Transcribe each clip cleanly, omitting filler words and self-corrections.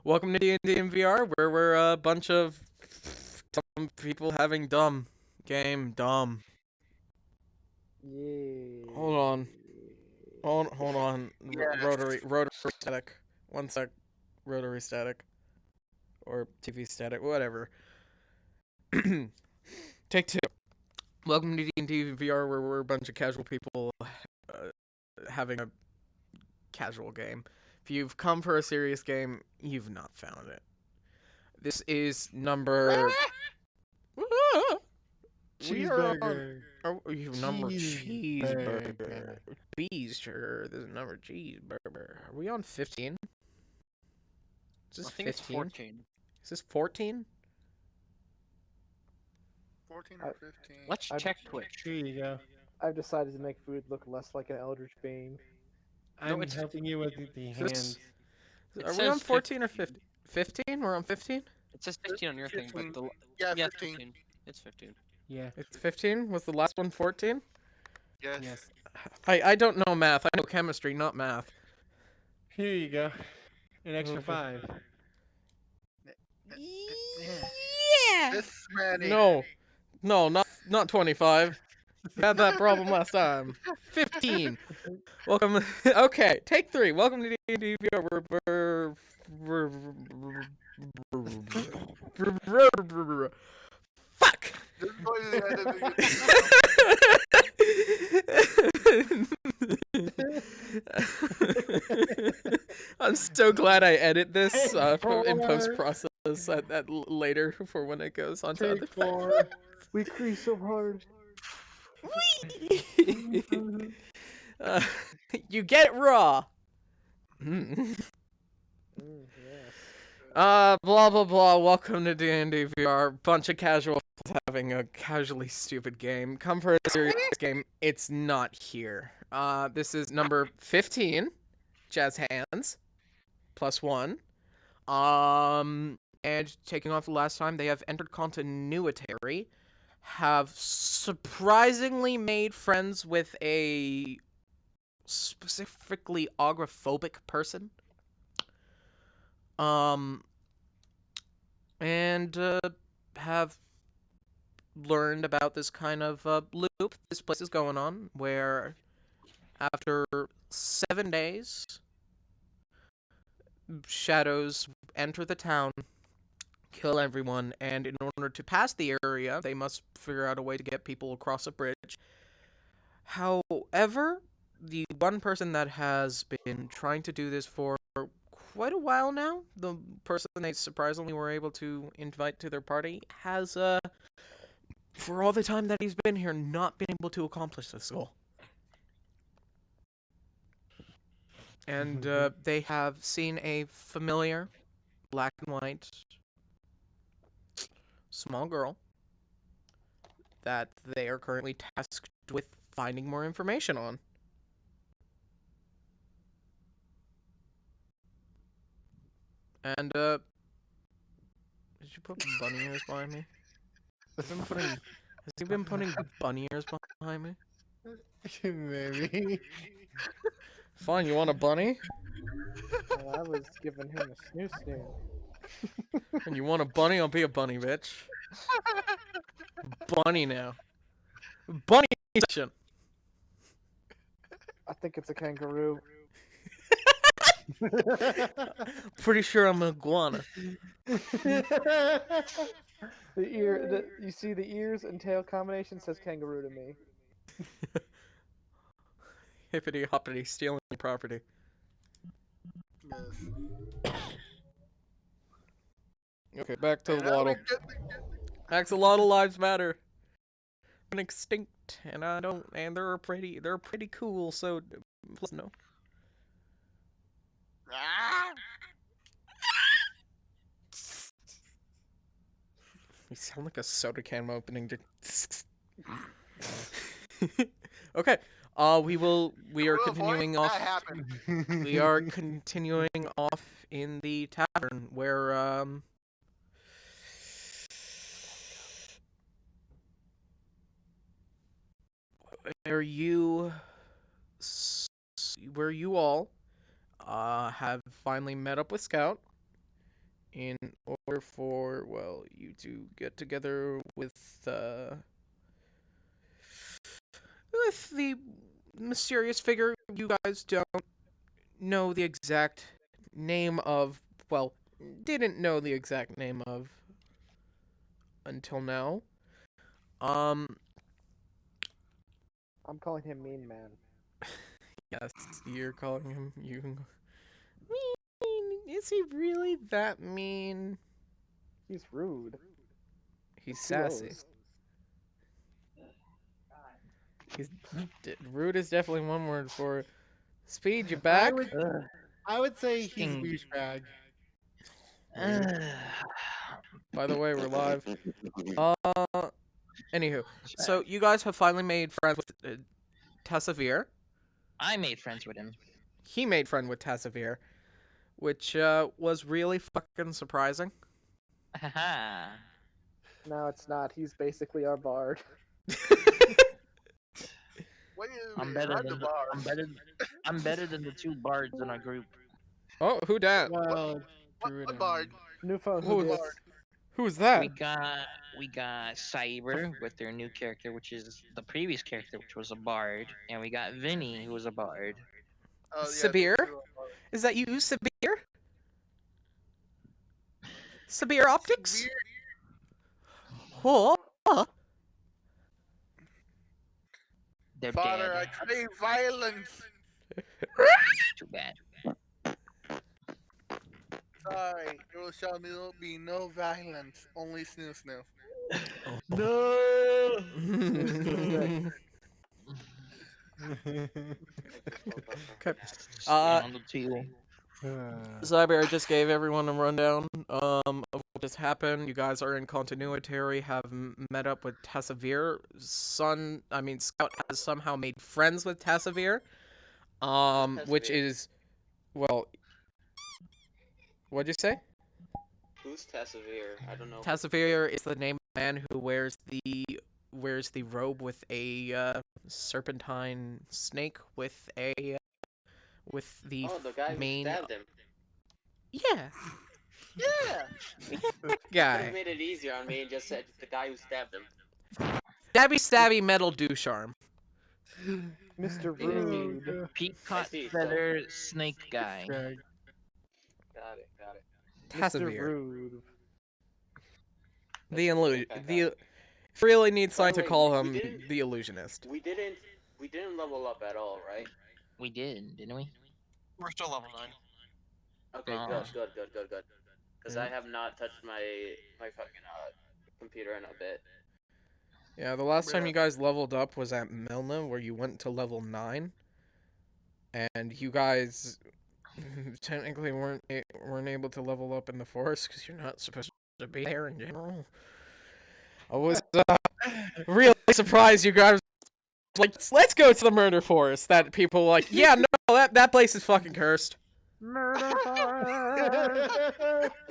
Welcome to D&D and VR, where we're a bunch of dumb people having dumb game. Dumb. Yay. Hold on. Hold on. Yes. Rotary static. One sec. Rotary static. Or TV static. Whatever. Take two. Welcome to D&D and VR, where we're a bunch of casual people having a casual game. If you've come for a serious game, you've not found it. This is number... We are on... you number cheeseburger. Bees sugar. This is number cheeseburger. Are we on 15? Is this I think 15? it's 14. Is this 14? 14 or 15. Let's check Twitch. Here you go. I've decided to make food look less like an Eldritch Bane. I'm it's- helping you with the hands. It Are we says on 14 or 15? 15? We're on 15? It says 15 on your thing, but the Yeah, yeah, 15. It's 15. Yeah. It's 15? Was the last one 14? Yes. Yes. I don't know math. I know chemistry, not math. Here you go. An extra Okay. 5. Yeah. This many. No, not 25. We had that problem last time. 15. Welcome. Okay, take 3. Welcome to D&D VR. Fuck. This is going to the end of the I'm so glad I edit this in post process at later for when it goes onto other Take 4. We crease so hard. You get it raw. Yes. Blah blah blah. Welcome to D&D VR. Bunch of casuals having a casually stupid game. Come for a serious game. It's not here. This is number 15. Jazz hands. +1. And taking off the last time, they have entered continuity. Have surprisingly made friends with a specifically agoraphobic person. And have learned about this kind of loop this place is going on, where after 7 days, shadows enter the town, kill everyone, and in order to pass the area, they must figure out a way to get people across a bridge. However, the one person that has been trying to do this for quite a while now, the person they surprisingly were able to invite to their party, has, for all the time that he's been here, not been able to accomplish this goal. And they have seen a familiar, black and white, small girl that they are currently tasked with finding more information on. And, did you put bunny ears behind me? Has he been putting bunny ears behind me? Maybe. Fine, you want a bunny? Well, I was giving him a snoo. And you want a bunny? I'll be a bunny, bitch. Bunny now. Bunny section. I think it's a kangaroo. Pretty sure I'm an iguana. You see the ears and tail combination says kangaroo to me. Hippity hoppity, stealing property. Yes. Okay, back to the And now we Waddle. get Axolotl lives matter. Been extinct, and they're pretty cool. So, please no. Ah! You sound like a soda can opening. Okay. We are We'll continuing avoid off. that happened. We are continuing off in the tavern where where you all have finally met up with Scout in order for, well, you to get together with the mysterious figure you guys don't know the exact name of, well, didn't know the exact name of until now. Um, I'm calling him Mean Man. yes, you're calling him mean. Is he really that mean? He's rude. He's Two sassy. O's. Rude is definitely one word for it. Speed, you back? I would say he's a Ding. douchebag. By the way, we're live. Anywho, so you guys have finally made friends with Tassavir. I made friends with him. He made friend with Tassavir, which was really fucking surprising. Haha. No, it's not. He's basically our bard. What do you I'm mean? better I'm the than the, bar. I'm better than the two bards in our group. Oh, who dat? Well, What bard? New phone. Who Who is- dis? Who's that? We got Cyber with their new character, which is the previous character, which was a bard, and we got Vinny, who was a bard. Oh, yeah, Sabir? those two are bards. Is that you, Sabir? Sabir Optics? Sabir? Oh, They're Father, I dead. crave violence. Too bad. Sorry, there shall be no violence, only snoo snoo. No. Okay. On the table. Cyber, I just gave everyone a rundown of what just happened. You guys are in continuity, have met up with Tassavir. Scout has somehow made friends with Tassavir, which Tassavir? is, well, what'd you say? Who's Tassavir? I don't know. Tassavir is the name of the man who wears the robe with a serpentine snake with a with the Oh, the guy who main stabbed him. yeah Yeah! He guy. made it easier on me and just said the guy who stabbed him. Stabby metal doucharm. Mr. Yeah. Rude. Peacock see, so- feather snake guy. Douchebag. Got it, got it. Mr. Tassavir. Rude. The Okay, if you really need something to way, call we him didn't- the illusionist. We didn't level up at all, right? We did, didn't we? We're still level 9. Okay, Oh. good. Because I have not touched my fucking computer in a bit. Yeah, the last time Yeah. you guys leveled up was at Melna, where you went to level 9, and you guys technically weren't able to level up in the forest because you're not supposed to be there in general. I was really surprised you guys like, let's go to the murder forest. That people were like, yeah, no, that place is fucking cursed. Murder forest.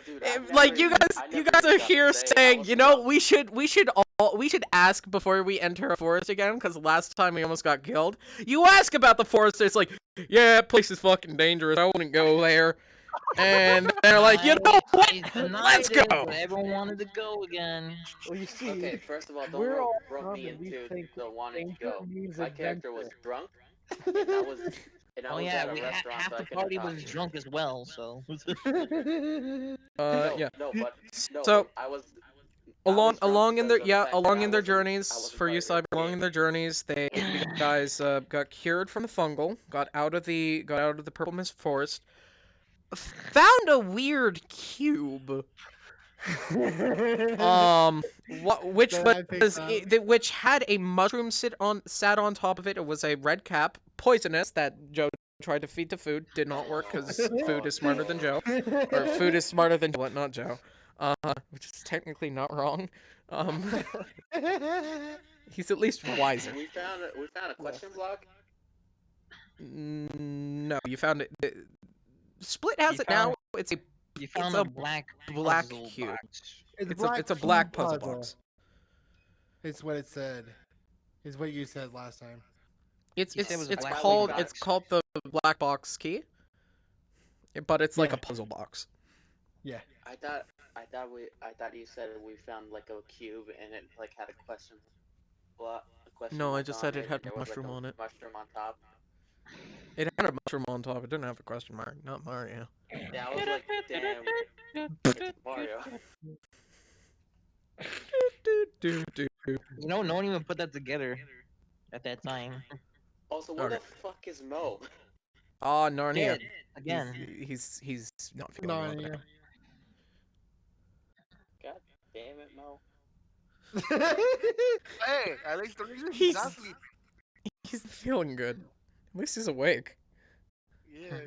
Dude, Like you guys I are never got to here say I saying, was you know, drunk. we should ask before we enter a forest again, because last time we almost got killed. You ask about the forest, it's like, yeah, that place is fucking dangerous. I wouldn't go there. And they're like, you know what? I denied Let's it, go. but everyone wanted to go again. Well, you see, Okay, first of all, don't we're all rope me dumb and we into think the wanting to danger go. means My character was adventure. drunk, and I was, Oh was yeah, at a restaurant, half so I the couldn't party talk. was drunk as well, so. No, Yeah. no, but no, So, I was Along drunk in their because of the fact that along I in their wasn't- I journeys wasn't for you, part of Cyber, the along in game. their journeys, you guys got cured from the fungal, got out of the purple mist forest, found a weird cube. Which That I picked was up. which had a mushroom sat on top of it. It was a red cap, poisonous, that Joe tried to feed to food. Did not work because food is smarter than Joe, or food is smarter than Joe, not Joe. Which is technically not wrong. He's at least wiser. We found a question block. No, you found it. Split has You it now. found- It's a You found a a black puzzle cube. box. it's a black cube puzzle box. It's what it said. It's what you said last time. It's You said it was a black called box. the black box key. But it's like Yeah. a puzzle box. Yeah. I thought you said we found like a cube and it like had a question No, I mark just on said it it had and there a was like mushroom a on it. mushroom on top. It had a mushroom on top. It didn't have a question mark. Not Mario. Yeah, I was like, damn, it's Mario. You know, no one even put that together at that time. Also, where Okay. the fuck is Mo? Ah, Narnia. Dead again. He's not feeling well today. Narnia. God damn it, Mo. Hey, at least the reason He's- he's not sleeping. He's feeling good. At least he's awake. Yeah.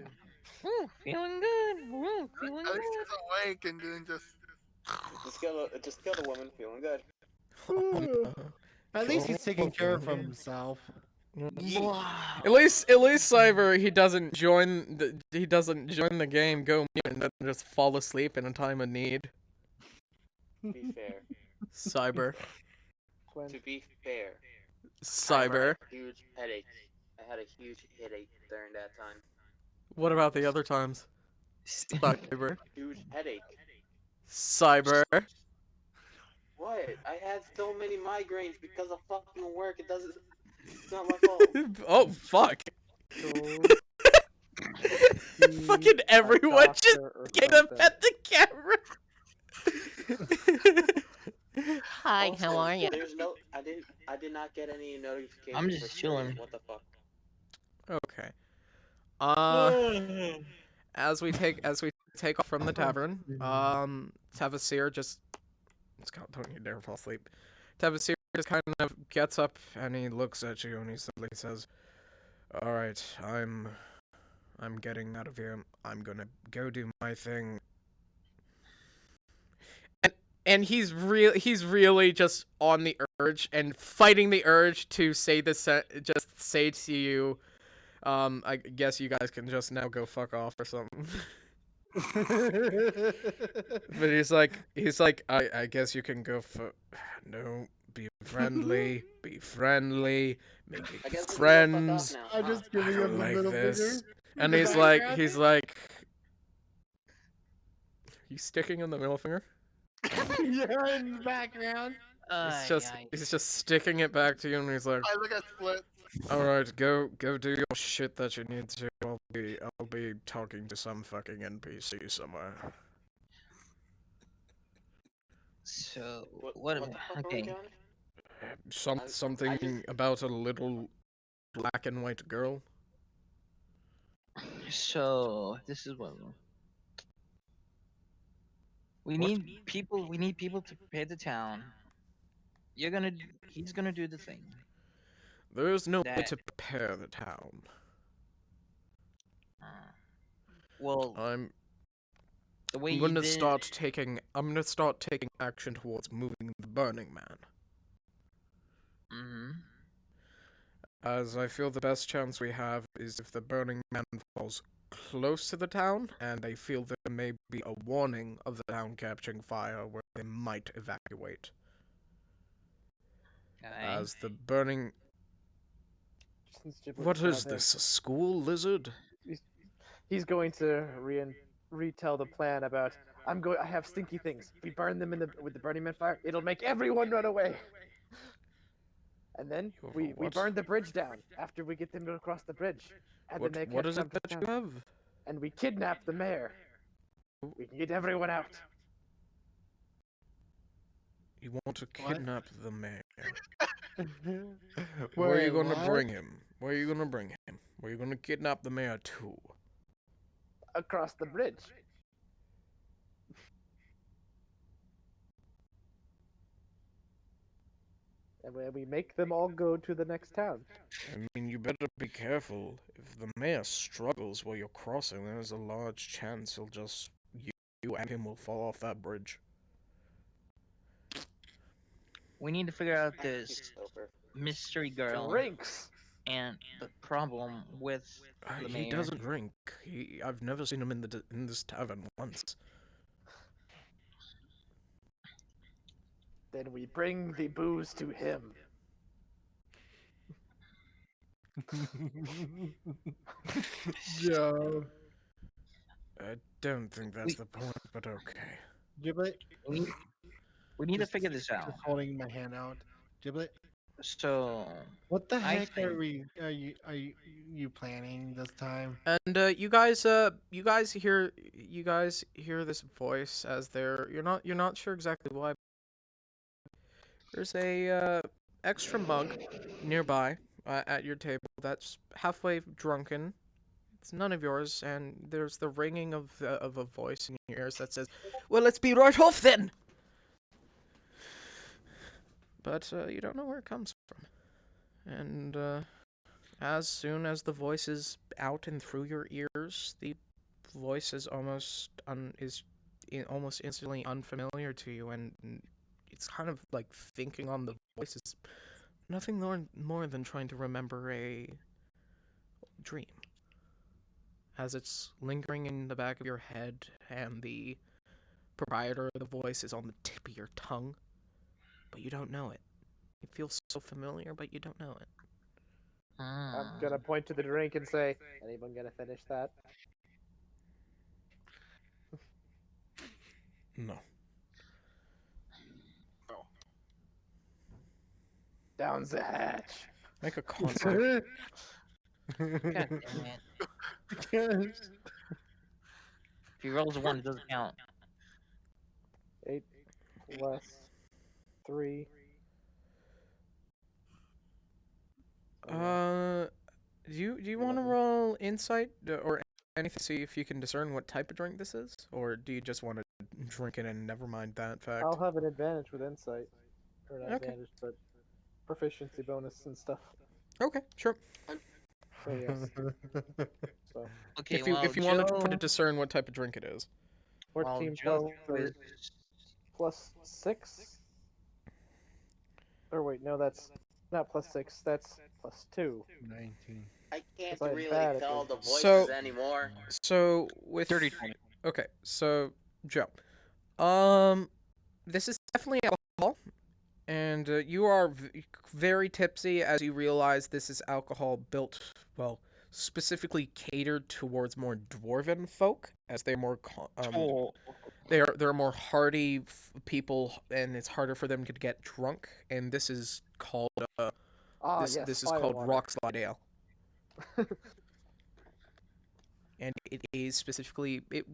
Ooh, feeling good. Ooh, feeling At least good. he's awake and doing just. Just kill the woman, feeling good. At least he's taking care of himself. Wow. At least Cyber, he doesn't join the game, go mute, and then just fall asleep in a time of need. To be fair. Cyber. Twin. To be fair. Cyber. Huge headache. I had a huge headache during that time. What about the other times? Cyber. Huge headache. Cyber. What? I had so many migraines because of fucking work. It's not my fault. Oh, fuck. Go Fucking see a everyone just doctor or get up something. at the camera. Hi, Also, how are you? There's no. I did not get any notifications. I'm just for streaming. chilling. What the fuck? Okay. As we take off from the tavern, Tavasir just Scott, don't you dare fall asleep. Tavasir just kind of gets up and he looks at you and he simply says, "All right, I'm getting out of here. I'm gonna go do my thing." And he's really just on the urge and fighting the urge to say just say to you, I guess you guys can just now go fuck off or something. But he's like, I guess you can go for, no, be friendly, make I guess we can go fuck friends. off now. I'm just giving him the Like middle this. finger. And The he's like, background. you sticking in the middle finger? Yeah, in the background. He's just sticking it back to you, and he's like, I look at Split. "All right, go do your shit that you need to. I'll be talking to some fucking NPC somewhere." So, What what? the fuck are we Okay. doing? Something about a little black and white girl. So, this is what we need people. We need people to prepare the town. He's gonna do the thing. There's no way That- to prepare the town. Well, I'm the way I'm you gonna did. start taking action towards moving the Burning Man, Mm-hmm. as I feel the best chance we have is if the Burning Man falls close to the town, and they feel there may be a warning of the town catching fire where they might evacuate. As the burning... Since Gibblet's What not is there, this, a school lizard? He's going to retell the plan about. I have stinky things. If we burn them with the Burning Man fire, it'll make everyone run away. And then You have a we what? burn the bridge down after we get them to cross the bridge. And then they What catch is it up to that town. you have? And we kidnap the mayor. We can get everyone out. You want to What? kidnap the mayor. Where are you Wait, gonna what? bring him? Where are you gonna bring him? Where are you gonna kidnap the mayor to? Across the bridge. And where we make them all go to the next town. I mean, you better be careful. If the mayor struggles while you're crossing, there's a large chance he'll just... You and him will fall off that bridge. We need to figure out this He's sober. mystery girl Drinks. and the problem with the He mayor. doesn't drink. I've never seen him in this tavern once. Then we bring the booze to him. Joe. I don't think that's the point, but okay. Giblet. We need, we need to Just- figure this out. Just holding my hand out. Giblet. So, What the I heck think- are you planning this time? And you guys hear this voice as you're not sure exactly why. There's a extra mug nearby at your table that's halfway drunken. It's none of yours, and there's the ringing of a voice in your ears that says, "Well, let's be right off then." But you don't know where it comes from, and as soon as the voice is out and through your ears, the voice is almost instantly unfamiliar to you, and it's kind of like thinking on the voice is nothing more than trying to remember a dream. As it's lingering in the back of your head, and the proprietor of the voice is on the tip of your tongue, but you don't know it. It feels so familiar, but you don't know it. I'm gonna point to the drink and say, anyone gonna finish that? No. Down the hatch. Make a concert. God damn it. If he rolls a 1, it doesn't count. 8 plus 3. Do you want to roll insight or anything to see if you can discern what type of drink this is, or do you just want to drink it and never mind that fact? I'll have an advantage with insight. Or not Okay. advantage, but proficiency bonus and stuff. Okay, sure. So yes. So Okay, If you well, wanted to Joe- try to discern what type of drink it is. 14 Joe is- plus 6? Or wait, no, that's not plus 6, that's plus 2. 19. I can't It's like really bad at tell this. the voices So- anymore. So with 30-20. Okay, so Joe, this is definitely alcohol, and you are very tipsy as you realize this is alcohol built, well, specifically catered towards more dwarven folk, as they're more they're more hardy people, and it's harder for them to get drunk. And this is called Yes, this is fire called water. Rockslide Ale. And it is specifically it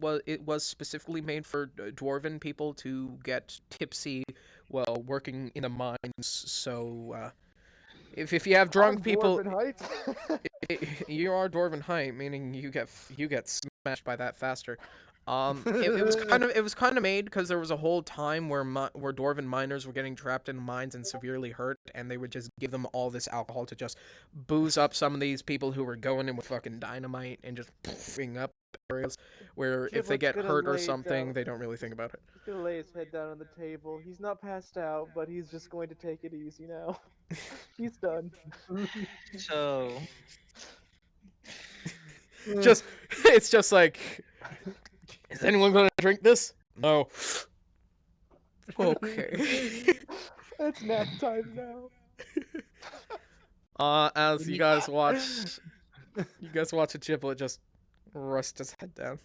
was specifically made for dwarven people to get tipsy while working in the mines. So if you have drunk On people, Dwarven Heights. you are dwarven height, meaning you get smashed by that faster. It was kind of made because there was a whole time where dwarven miners were getting trapped in mines and severely hurt, and they would just give them all this alcohol to just booze up some of these people who were going in with fucking dynamite and just poofing up areas where if they Giblet's get gonna hurt or lay it something, down. they don't really think about it. He's gonna lay his head down on the table. He's not passed out, but he's just going to take it easy now. He's done. So, It's just like, is anyone gonna drink this? No. Okay. It's nap time now. As you guys watch a Giblet just rest his head down.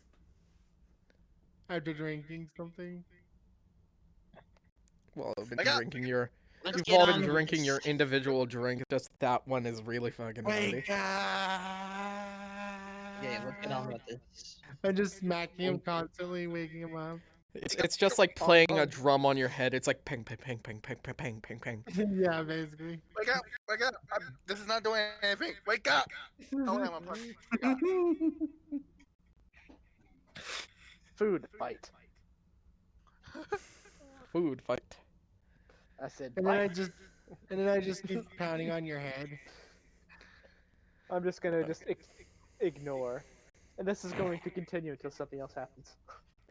After drinking something. Well, I've been I got- drinking your. let's You've get all on been with drinking this. your individual drink. Just that one is really fucking heavy. Wake up! Yeah, let's get on with this. I'm just smacking him constantly, waking him up. It's just like playing a drum on your head. It's like ping, ping, ping, ping, ping, ping, ping, ping, ping. Yeah, basically. Wake up! Wake up! This is not doing anything. Wake up! Oh, yeah, I'm punching. Wake up. Food fight. Food fight. I said And then fight. I just keep pounding on your head. I'm just gonna ignore. And this is going to continue until something else happens.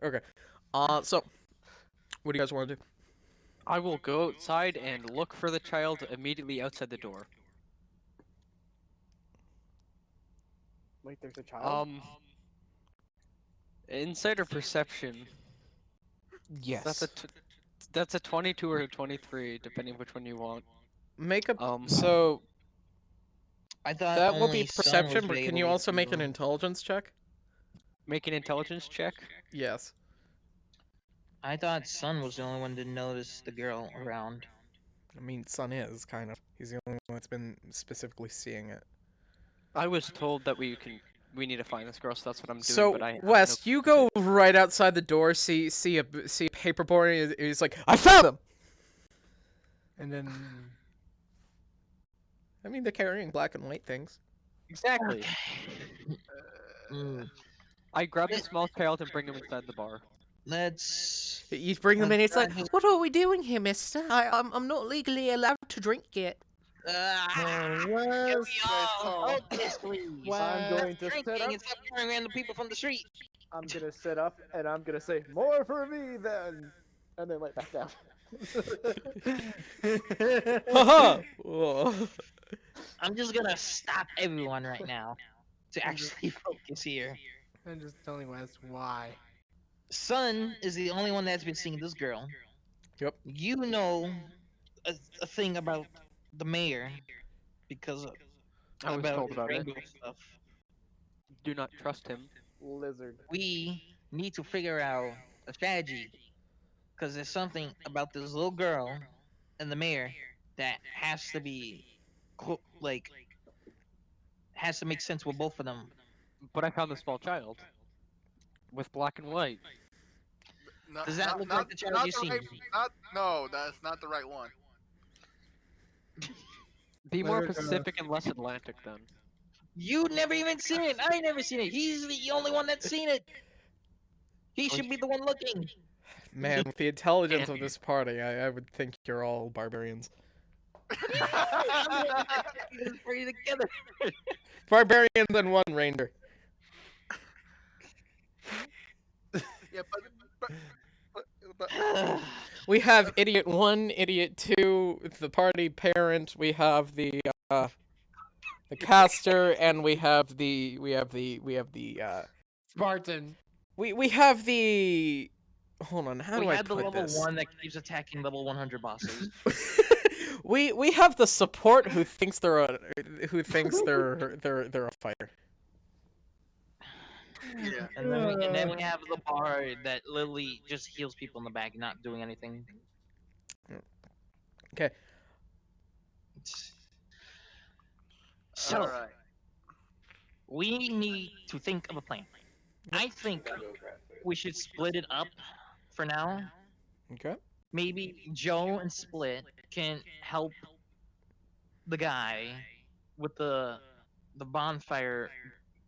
Okay. So, what do you guys want to do? I will go outside and look for the child immediately outside the door. Wait, there's a child? Insider perception. Yes. That's a 22 or a 23, depending which one you want. Make a. Um, So I thought that will only be Sun perception, was but can able you also make an to- intelligence check? make an intelligence check. Yes. I thought Sun was the only one to notice the girl around. I mean, Sun is kind of. He's the only one that's been specifically seeing it. I was told that we need to find this girl, so that's what I'm doing. So, But I have Wes, no you clue. go right outside the door, see a paperboy, and he's like, I found them! And then I mean, they're carrying black and white things. Exactly. Mm, I grab the small child and bring him inside the bar. let's. You bring them in, it's like, Let's- what are we doing here, mister? I'm not legally allowed to drink yet. Ah, Wes, can we all hold this, please? I'm going to Drinking set up. and stop carrying random people from the street. I'm gonna sit up and I'm gonna say more for me then, and then lay back down. Haha! Whoa. I'm just gonna stop everyone right now to actually focus here. I'm just telling Wes why. Sun is the only one that's been seeing this girl. Yep. You know a thing about the mayor because of I was told about it. rainbow stuff. Do not trust him. Lizard. We need to figure out a strategy because there's something about this little girl and the mayor that has to be has to make sense with both of them. But I found the small child with black and white. No, Does that look like the child not you've the seen? right- not- no, that's not the right one. Be more Better go. Pacific and less Atlantic then. You never even seen it. I never seen it. He's the only one that's seen it. He should be the one looking. Man, with the intelligence of this party, I would think you're all barbarians. Let's bring it together. Barbarians and one ranger. Yeah, but We have idiot 1, idiot 2, the party parent, we have the caster, and we have the Spartan. we have the hold on, how We do I had the put level this? 1 that keeps attacking level 100 bosses. we have the support who thinks they're a fighter. yeah. And then we have the bar that literally just heals people in the back, not doing anything. Okay. So Alright. we need to think of a plan. I think we should split it up for now. Okay. Maybe Joe and Split can help the guy with the bonfire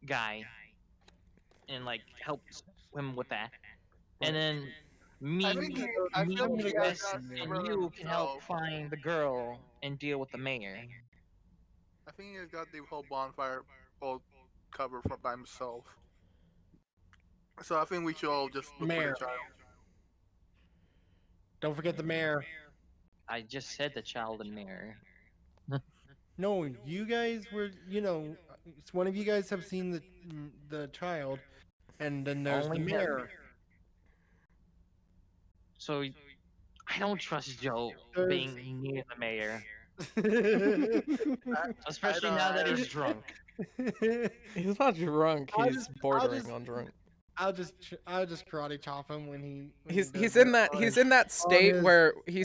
guy and like help him with that. And then I think you guys Wes, got and covered you can help yourself. find the girl and deal with the mayor. I think he's got the whole bonfire all covered by himself. So I think we should all just look Mayor. for the child. Don't forget the mayor. I just said the child and mayor. No, you guys were, one of you guys have seen the child, and then there's Only the him. mayor. So I don't trust Joe There's- being near the mayor, especially I now that don't- he's drunk. He's not drunk, I'll he's just- bordering on drunk. I'll just karate chop him when he. When He's he he's does in that on- he's in that state his- where on hand.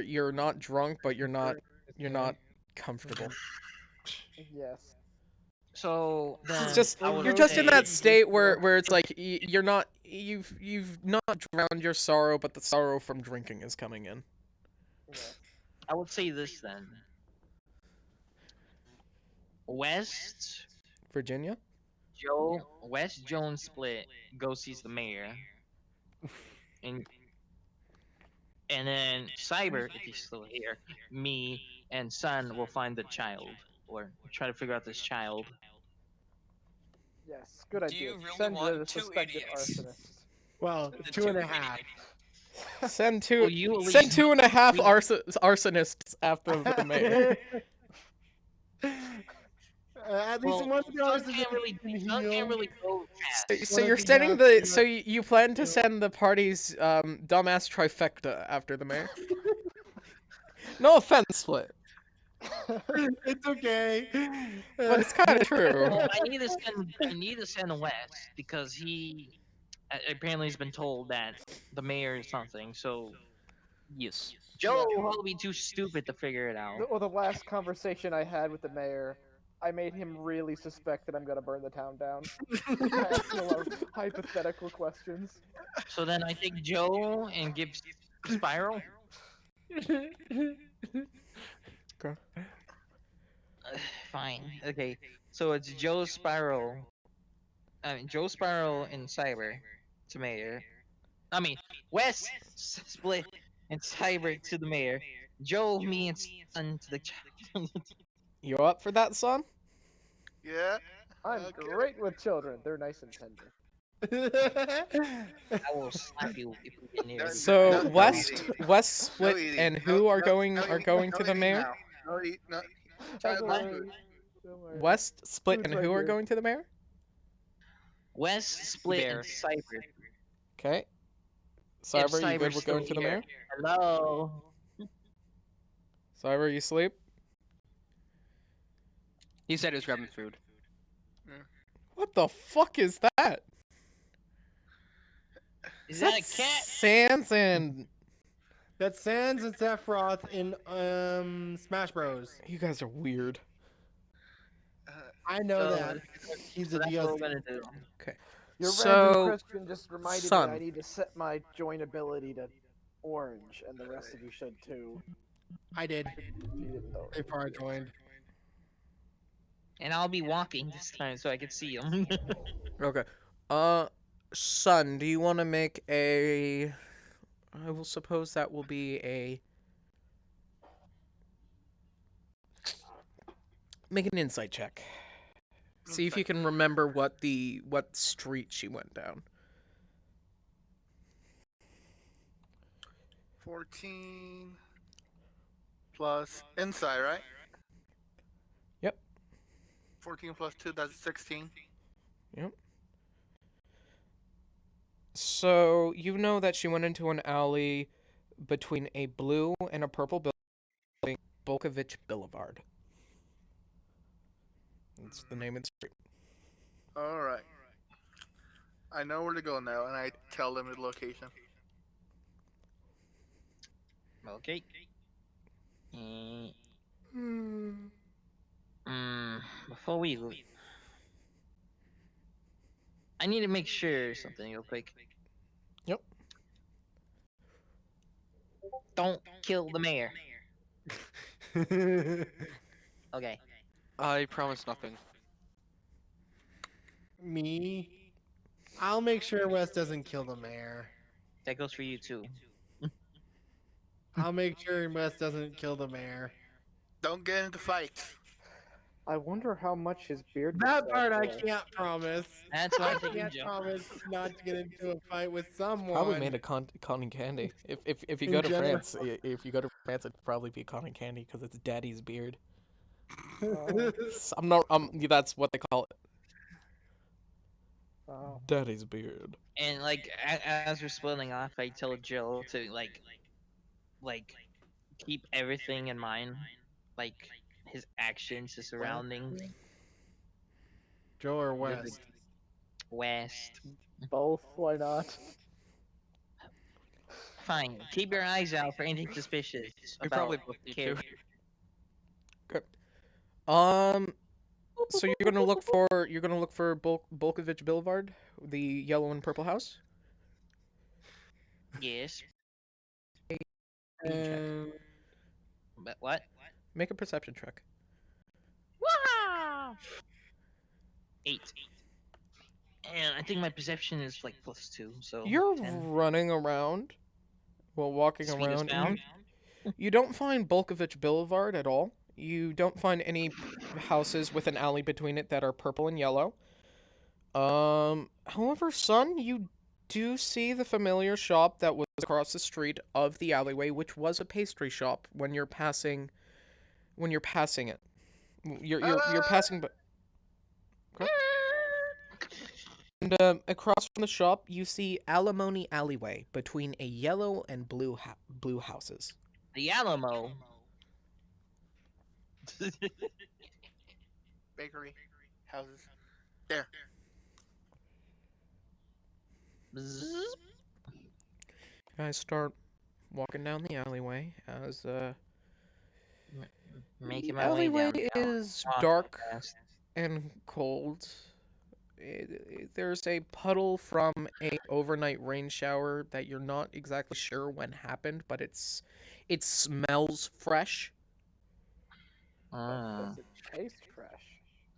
you're not drunk but you're not comfortable. Yes. So then It's just I would you're just in say- that state where it's like you're not you've not drowned your sorrow, but the sorrow from drinking is coming in. Yeah. I would say this then. West, Virginia? West Jones Split go sees the mayor, and then Cyber, if he's still here, me and Sun will find the child or try to figure out this child. Yes. Good Do idea. you really Send want the two suspected idiots? arsonist. Well, The 2.5. Send Well, you at send least- 2.5 we- arsonists after the mayor. At least Well, one of the Sun arsonists can't really, can Sun heal. can't really go fast. So One you're of the sending guys the who- you plan to send the party's dumbass trifecta after the mayor? No offense, Split, It's okay. but it's kind of true. Well, I need to send West because he apparently he's been told that the mayor is something. So Yes. Joe will be too stupid to figure it out. Well, the last conversation I had with the mayor, I made him really suspect that I'm gonna burn the town down. I asked him a lot of hypothetical questions. So then I take Joe and give Spiral. Okay. Fine. Okay. So it's Joe Spiral. I mean Joe Spiral and Cyber to mayor. I mean West split and Cyber to the mayor. Joe, me, and Sun to the child. You up for that, son? Yeah. I'm Okay. great with children. They're nice and tender. I will slap you if you get near me. So no West eating. West split eating. and who are going no are eating, going no to the eating mayor? now. No eat. No. Oh, Child don't like worry. food. Don't worry. West split Food's and right who are here. going to the mayor? West split Bear. and Cyber. Okay. If Cyber, you good Cyber's with still going to the here. mayor? Hello. Cyber, you sleep? He said he was grabbing food. What the fuck is that? Is that a cat? Sans and That's Sans and Sephiroth in Smash Bros. you guys are weird. I know So- that. He's So a that's what we're DLC. gonna do. Your So, random Christian just reminded me son. I need to set my joint ability to orange, and the rest of you should too. I did If you didn't know. before I joined. And I'll be walking this time so I can see him. Okay. Son, do you want to make a? I will suppose that will be a. Make an insight check. See if you can remember what street she went down. 14 plus inside, right? Yep. 14 plus 2, that's 16. Yep. So you know that she went into an alley between a blue and a purple building, Bolkovich Boulevard. That's the name of the street. Alright. I know where to go now, and I tell them the location. Okay. Before we leave, I need to make sure something real quick. Yep. Don't kill the mayor. Okay. I promise nothing. Me? I'll make sure Wes doesn't kill the mayor. That goes for you too. I'll make sure Wes doesn't kill the mayor. Don't get into fights. I wonder how much his beard. would That sell part I for. can't promise. That's what I I'm thinking, can't Joe. promise not to get into a fight with someone. Probably made a cotton candy. If you In go to general. France, if you go to France, it'd probably be cotton candy because it's daddy's beard. Oh, I'm not. That's what they call it. wow. Daddy's beard. And like as we're splitting off, I tell Jill to like keep everything in mind, like his actions, his surroundings. Joe or There's, West? West. Both. Why not? Fine. Keep your eyes out for anything suspicious. We about probably both need Kid. to. So you're gonna look for Bolkovich Boulevard, the yellow and purple house. Yes. Um, But what? Make a perception check. Wow. 8. And I think my perception is like +2, so You're 10. running around, walking Sweet as around. found. You don't find Bolkovich Boulevard at all. You don't find any houses with an alley between it that are purple and yellow. However, son, you do see the familiar shop that was across the street of the alleyway, which was a pastry shop when you're passing it. You're passing, but and across from the shop, you see Alimony Alleyway between a yellow and blue houses. The Alamo. Bakery, houses. There. Bzzz. You guys start walking down the alleyway as Making the my way alleyway down. is Walking dark fast. and cold. There's a puddle from a overnight rain shower that you're not exactly sure when happened, but it smells fresh. Ah. Does it taste fresh?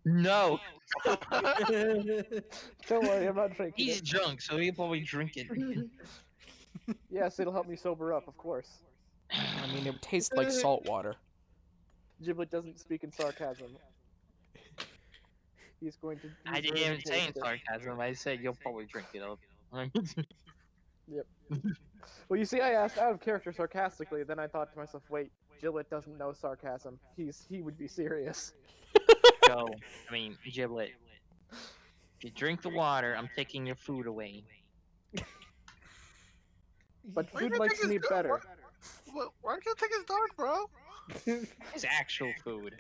No, Don't worry, I'm not drinking he's it. drunk, so he'll probably drink it. Yes, it'll help me sober up, of course. I mean, it would taste like salt water. Giblet doesn't speak in sarcasm. He's going to. I he's didn't going even to say in taste it. sarcasm. I said you'll probably drink it up. Well, you see, I asked out of character sarcastically, then I thought to myself, wait, Giblet doesn't know sarcasm. He would be serious. So, I mean, Giblet. If you drink the water, I'm taking your food away. But Why you food gonna likes take his meat dog? better. Why don't you take his dog, bro? His actual food.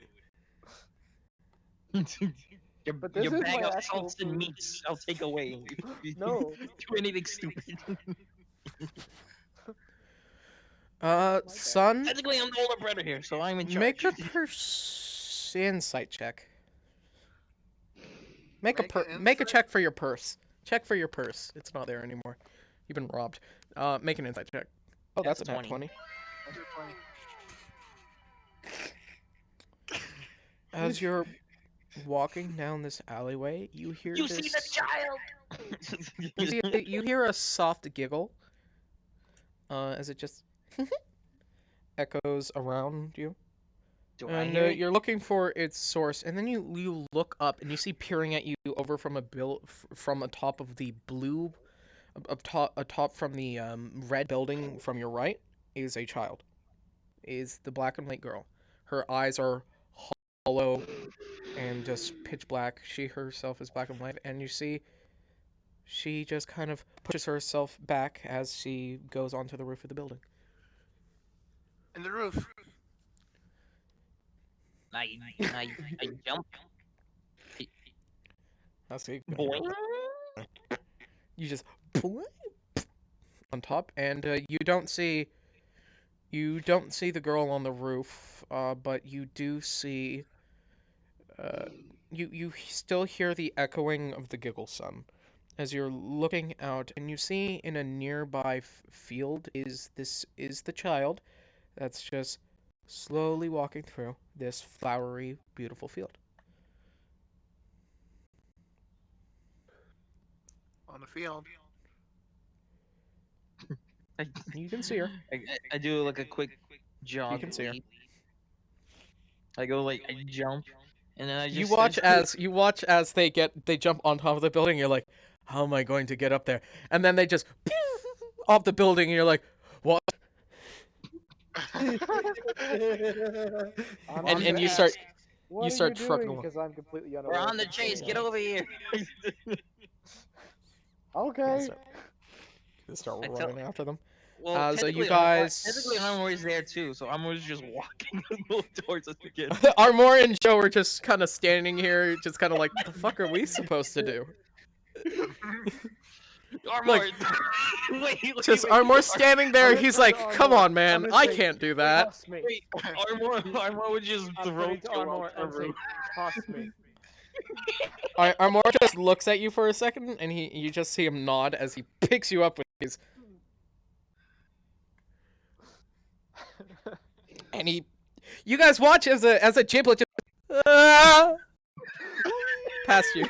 your But this your is bag my of actual salts and food. meats, I'll take away. If you No. do anything stupid. Son, Technically, I'm the older brother here, so I'm in charge. make a insight check. Make a insight? check for your purse. Check for your purse. It's not there anymore. You've been robbed. Make an insight check. Oh, that's a nat 20. That's your 20. As you're walking down this alleyway, you hear You this. see the child. You hear a soft giggle. As it just echoes around you. Do I And hear it? you're looking for its source, and then you look up and you see peering at you over from from atop of the blue, atop from the red building from your right is a child. Is the black and white girl. Her eyes are hollow and just pitch black. She herself is black and white, and you see she just kind of pushes herself back as she goes onto the roof of the building. In the roof. I jump. That's it. Boing. You just on top, and you don't see the girl on the roof, but you do see you still hear the echoing of the giggle son as you're looking out, and you see in a nearby field is the child that's just slowly walking through this flowery, beautiful field. On the field. You can see her. I do like a quick jog. You can see her. leap. I go like I jump, and then I just You watch as they jump on top of the building. You're like, how am I going to get up there? And then they just off the building, and you're like, what? I'm And gonna you ask, start what start are you trucking doing? along. Because I'm completely We're unaware. on the chase. Get over here. Okay. You start I tell- running after them. Well, So you technically, guys- technically Armor is there too, so Armor's just walking towards us again. Armor and Joe are just kind of standing here, just kind of like, the fuck are we supposed to do? Armor, wait, Just Armor standing there. I'm He's gonna like, turn to come Armor. on, man, I'm gonna I say, can't do that. Toss me. Wait, Armor would just I'm throw turning to Joe Armor off the and say, roof. toss me. Armor just looks at you for a second, and you just see him nod as he picks you up with his. And you guys watch as a giblet just past you.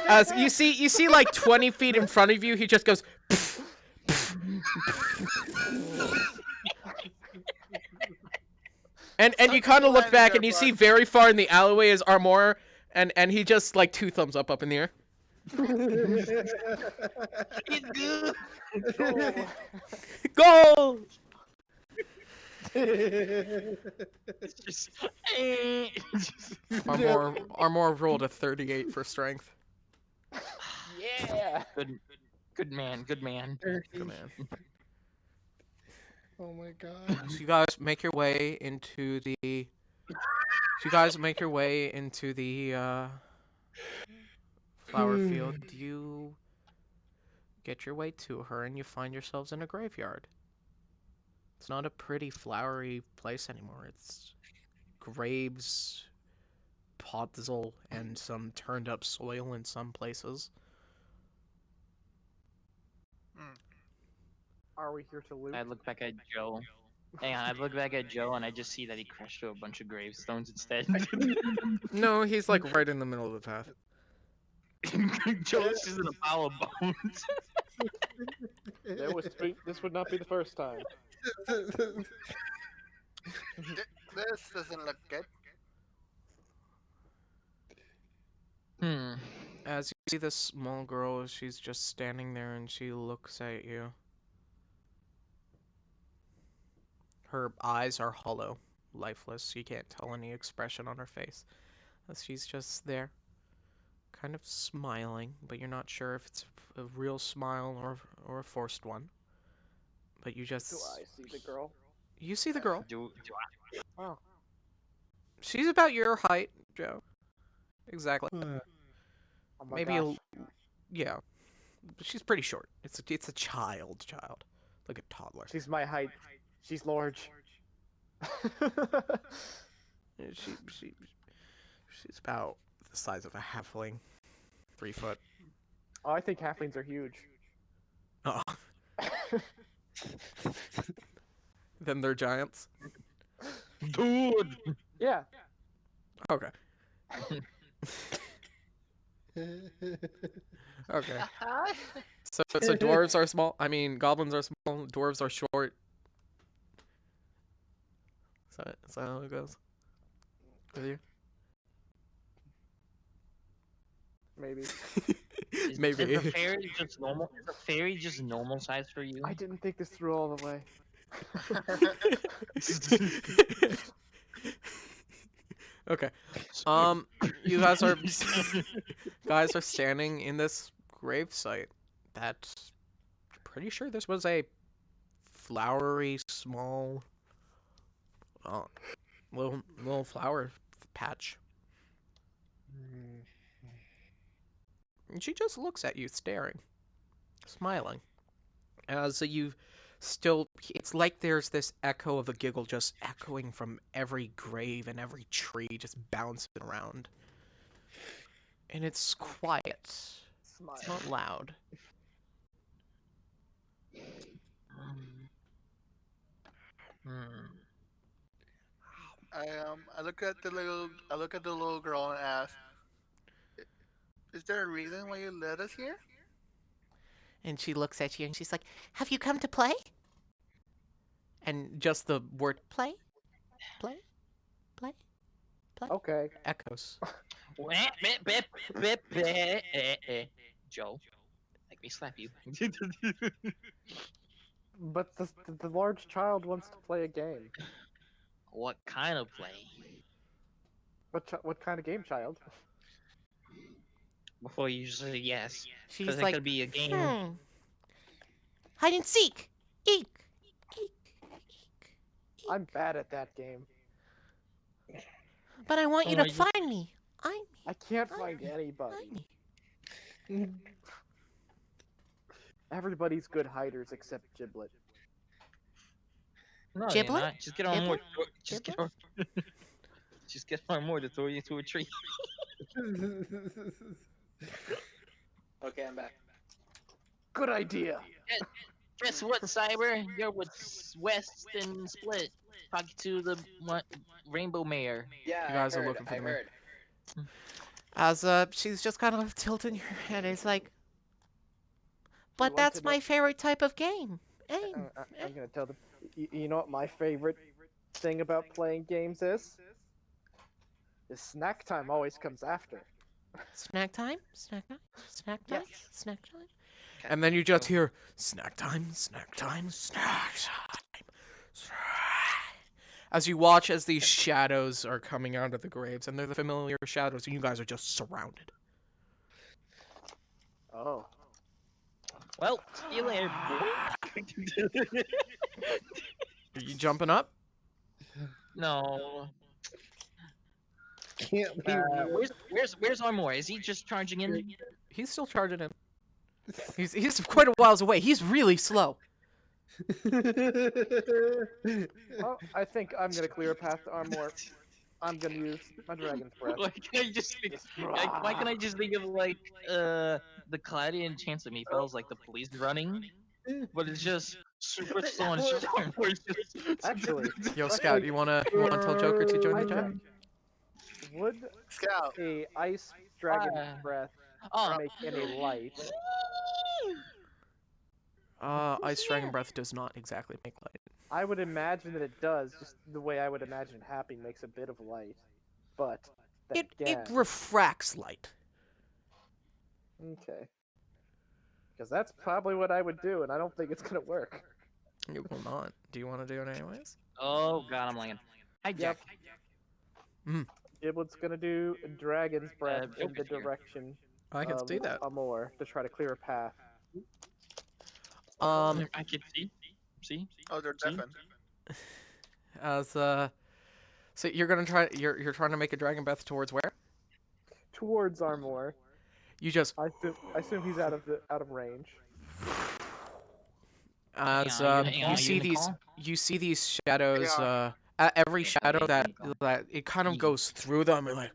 As you see like 20 feet in front of you, he just goes. And you kind of look back and you see very far in the alleyway is Armor, and he just like 2 thumbs up in the air. Goal! It's just, Armor rolled a 38 for strength. Yeah. good man, good man. Good man. Oh my god. So you guys make your way into the flower field, you get your way to her and you find yourselves in a graveyard. It's not a pretty flowery place anymore. It's graves, podzol, and some turned up soil in some places. Are we here to loot? I look back at Joe. Hang on, I look back at Joe and I just see that he crashed through a bunch of gravestones instead. No, he's like right in the middle of the path. Joe's just in a pile of bones. This would not be the first time. This doesn't look good. As you see this small girl, she's just standing there and she looks at you. Her eyes are hollow, lifeless. You can't tell any expression on her face. As she's just there, kind of smiling, but you're not sure if it's a real smile or a forced one. But you just... Do I see the girl? You see the girl. Do I? Oh. She's about your height, Joe. Exactly. Oh my Maybe gosh. yeah. But she's pretty short. It's a child, like a toddler. She's my height. She's large. Yeah, she's about the size of a halfling, 3 foot. Oh, I think halflings are huge. Oh, then they're giants. Dude! Yeah. Okay. Okay. So dwarves are small. I mean, goblins are small. Dwarves are short. Is that how it goes? With you? Maybe. Maybe. Is a fairy just normal? Is a fairy just normal size for you? I didn't think this through all the way. Okay. You guys are standing in this grave site. That's pretty sure this was a flowery, small, little flower patch. And she just looks at you, staring, smiling. As you still, it's like there's this echo of a giggle just echoing from every grave and every tree, just bouncing around. And it's quiet. Smile. It's not loud. I look at the little girl and ask, "Is there a reason why you led us here?" And she looks at you and she's like, "Have you come to play?" And just the word play, play, play, play Okay. echoes. Joe, make me slap you. But the large child wants to play a game. What kind of play? What kind of game, child? Before you say yes, She's because it like, could be a game. hide and seek, eek, eek, eek. I'm bad at that game. But I want you Oh, to you- find me. I can't find anybody. Everybody's good hiders except Giblet. No, Giblet? you're not. Just get on more. Giblet? Just get on. Just get on more to throw you to a tree. Okay, I'm back. Good idea. Guess what, Cyber? You're with West and Split. Talking to the Rainbow Mayor. Yeah, You guys I are heard, looking for I the heard. As she's just kind of tilting her head. It's like, but like that's to know- my favorite type of game. Aim. I'm gonna tell them. You know what my favorite thing about playing games is? Is snack time always comes after. Snack time? Snack time? Snack time? Yes. Snack time? And then you just hear snack time, snack time, snack time. As you watch as these shadows are coming out of the graves, and they're the familiar shadows, and you guys are just surrounded. Oh. Well, see you later, boy. Are you jumping up? No. Can't be real. Where's Armor? Is he just charging in? He's still charging in. He's quite a whiles away. He's really slow. Oh, I think I'm gonna clear a path to Armor. I'm gonna use my Dragon's Breath. Why can I just think, Just- why can I just think of like the Claudian Chance of Meatballs, like the police running, but it's just super slow and it's just Armor's just Actually, Yo, Scout, you wanna tell Joker to join I the chat? think would Scout. a Ice Dragon's Breath oh. make any light? Ice Dragon Breath does not exactly make light. I would imagine that it does, just the way I would imagine Happy makes a bit of light. But then It again, refracts light. okay, because that's probably what I would do, and I don't think it's gonna work. It will not. Do you want to do it anyways? Oh god, I'm lagging. Hi, Jack. Giblet's gonna do a Dragon's Breath in the Joker's here. direction I can of see that. Amor to try to clear a path. Um, I can see. See? Oh, they're See? deafened. as so you're gonna try. You're trying to make a Dragon Breath towards where? Towards Armor. You just I assume he's out of range. as Hang on, you you see gonna these call? you see these shadows. Yeah. Every shadow that it kind of Easy. goes through them and like,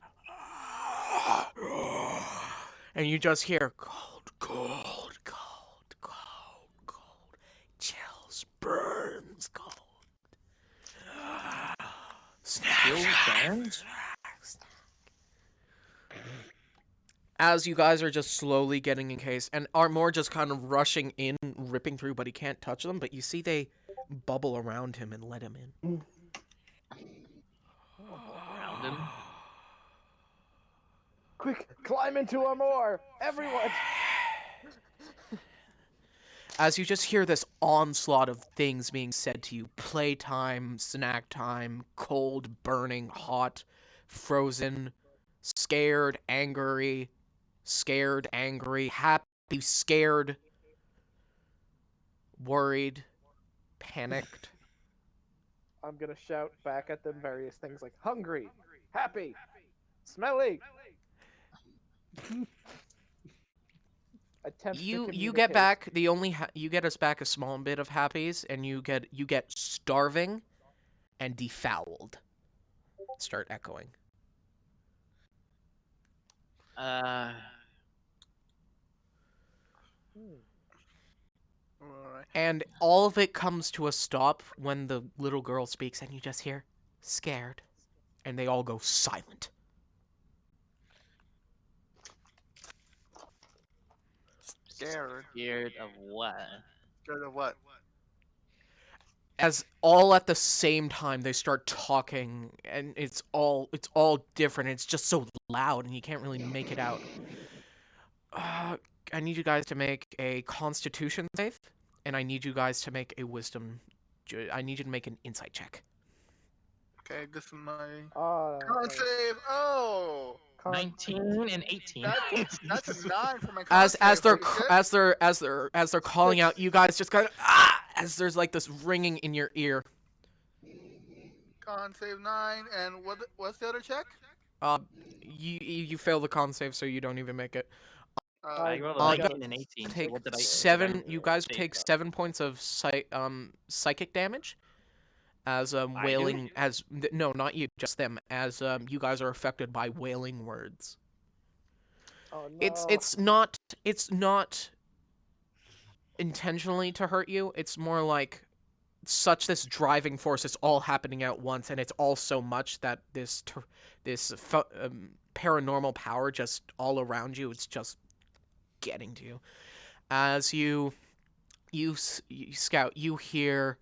and you just hear cold, cold, cold, cold, cold, chills, burns, cold. Snack. As you guys are just slowly getting encased, and Armor just kind of rushing in, ripping through, but he can't touch them. But you see they bubble around him and let him in. Around him. Quick, climb into Armor! Everyone! As you just hear this onslaught of things being said to you: playtime, snack time, cold, burning, hot, frozen, scared, angry, happy, scared, worried, panicked. I'm gonna shout back at them various things like hungry, happy, smelly. Attempt to You get communicate. back you get us back a small bit of happies, and you get starving and defouled. Start echoing. Alright. And all of it comes to a stop when the little girl speaks, and you just hear scared, and they all go silent. Scared. Scared of what? Scared of what? As all at the same time they start talking, and it's all different. It's just so loud, and you can't really make it out. I need you guys to make a Constitution save, and I need you guys to make a Wisdom. I need you to make an Insight check. Okay, this is my Uh, con save. Oh, 19 and 18. that's a 9 for my con As save. they're Pretty as they're calling out, you guys just kind of as there's like this ringing in your ear. good. Con save 9, and what's the other check? You fail the con save, so you don't even make it. I rolled I a got 19 and 18. So Take what did I, seven. You guys save take though? 7 points of psychic damage, as do? wailing no, not you, just them. As you guys are affected by wailing words. oh no. It's not intentionally to hurt you. It's more like this driving force is all happening at once, and it's all so much that this paranormal power just all around you, it's just getting to you. As you scout, you hear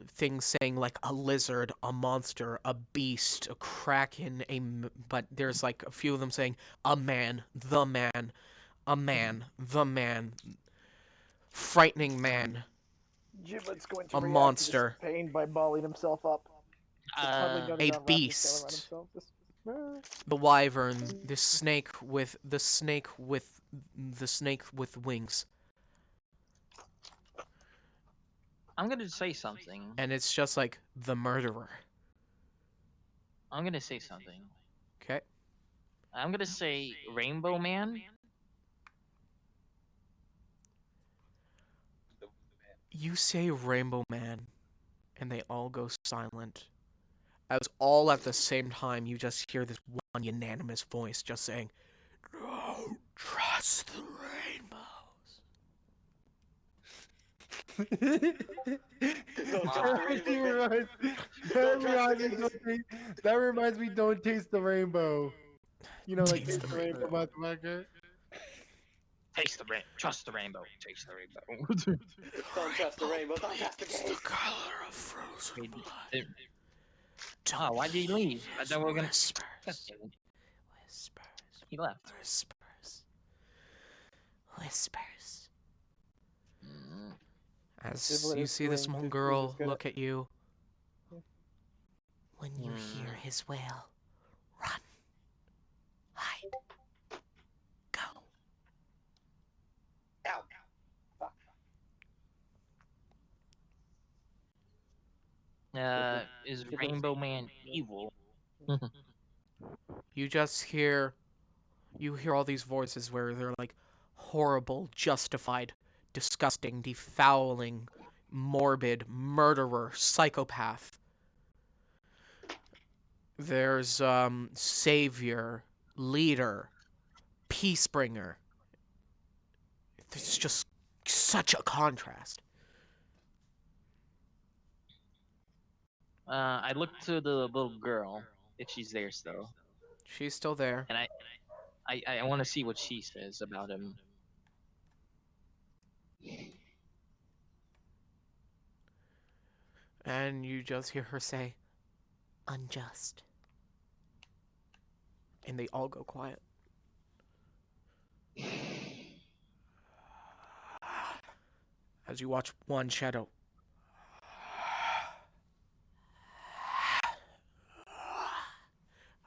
things saying like a lizard, a monster, a beast, a kraken, but there's like a few of them saying a man, the man, a man, the man, frightening man, Giblet's going to a react monster. to this pain by balling himself up. Probably gonna a wrap his tail around beast. himself. Just- The wyvern, the snake with wings, I'm gonna say something. and it's just like the murderer. I'm gonna say something. Okay. I'm gonna say Rainbow Man. You say Rainbow Man, and they all go silent. As all at the same time, you just hear this one unanimous voice just saying, "Don't trust the rainbows." Don't trust the That rainbow, actually man. that reminds me, don't taste the rainbow. You know, like Taste taste the the rainbow, rainbow. motherfucker. Taste the rain. Trust the rainbow. Taste the rainbow. Don't trust the rainbow. Don't trust the It's gays. the color of frozen Wait, blood. Oh, why did he leave? I thought we were gonna. Whispers. Whispers. He left. Whispers. Whispers. Mm. As Giblet you is see this doing- one is girl just gonna- look at you. Yeah. When you hear his wail, run. Hide. Go. Ow. Fuck. Is Giblet's- Rainbow Man evil? You just hear all these voices where they're like horrible, justified, disgusting, defouling, morbid, murderer, psychopath. There's savior, leader, peace bringer. It's just such a contrast. I look to the little girl if she's there still, She's still there. and I want to see what she says about him. And you just hear her say, unjust. And they all go quiet. As you watch one shadow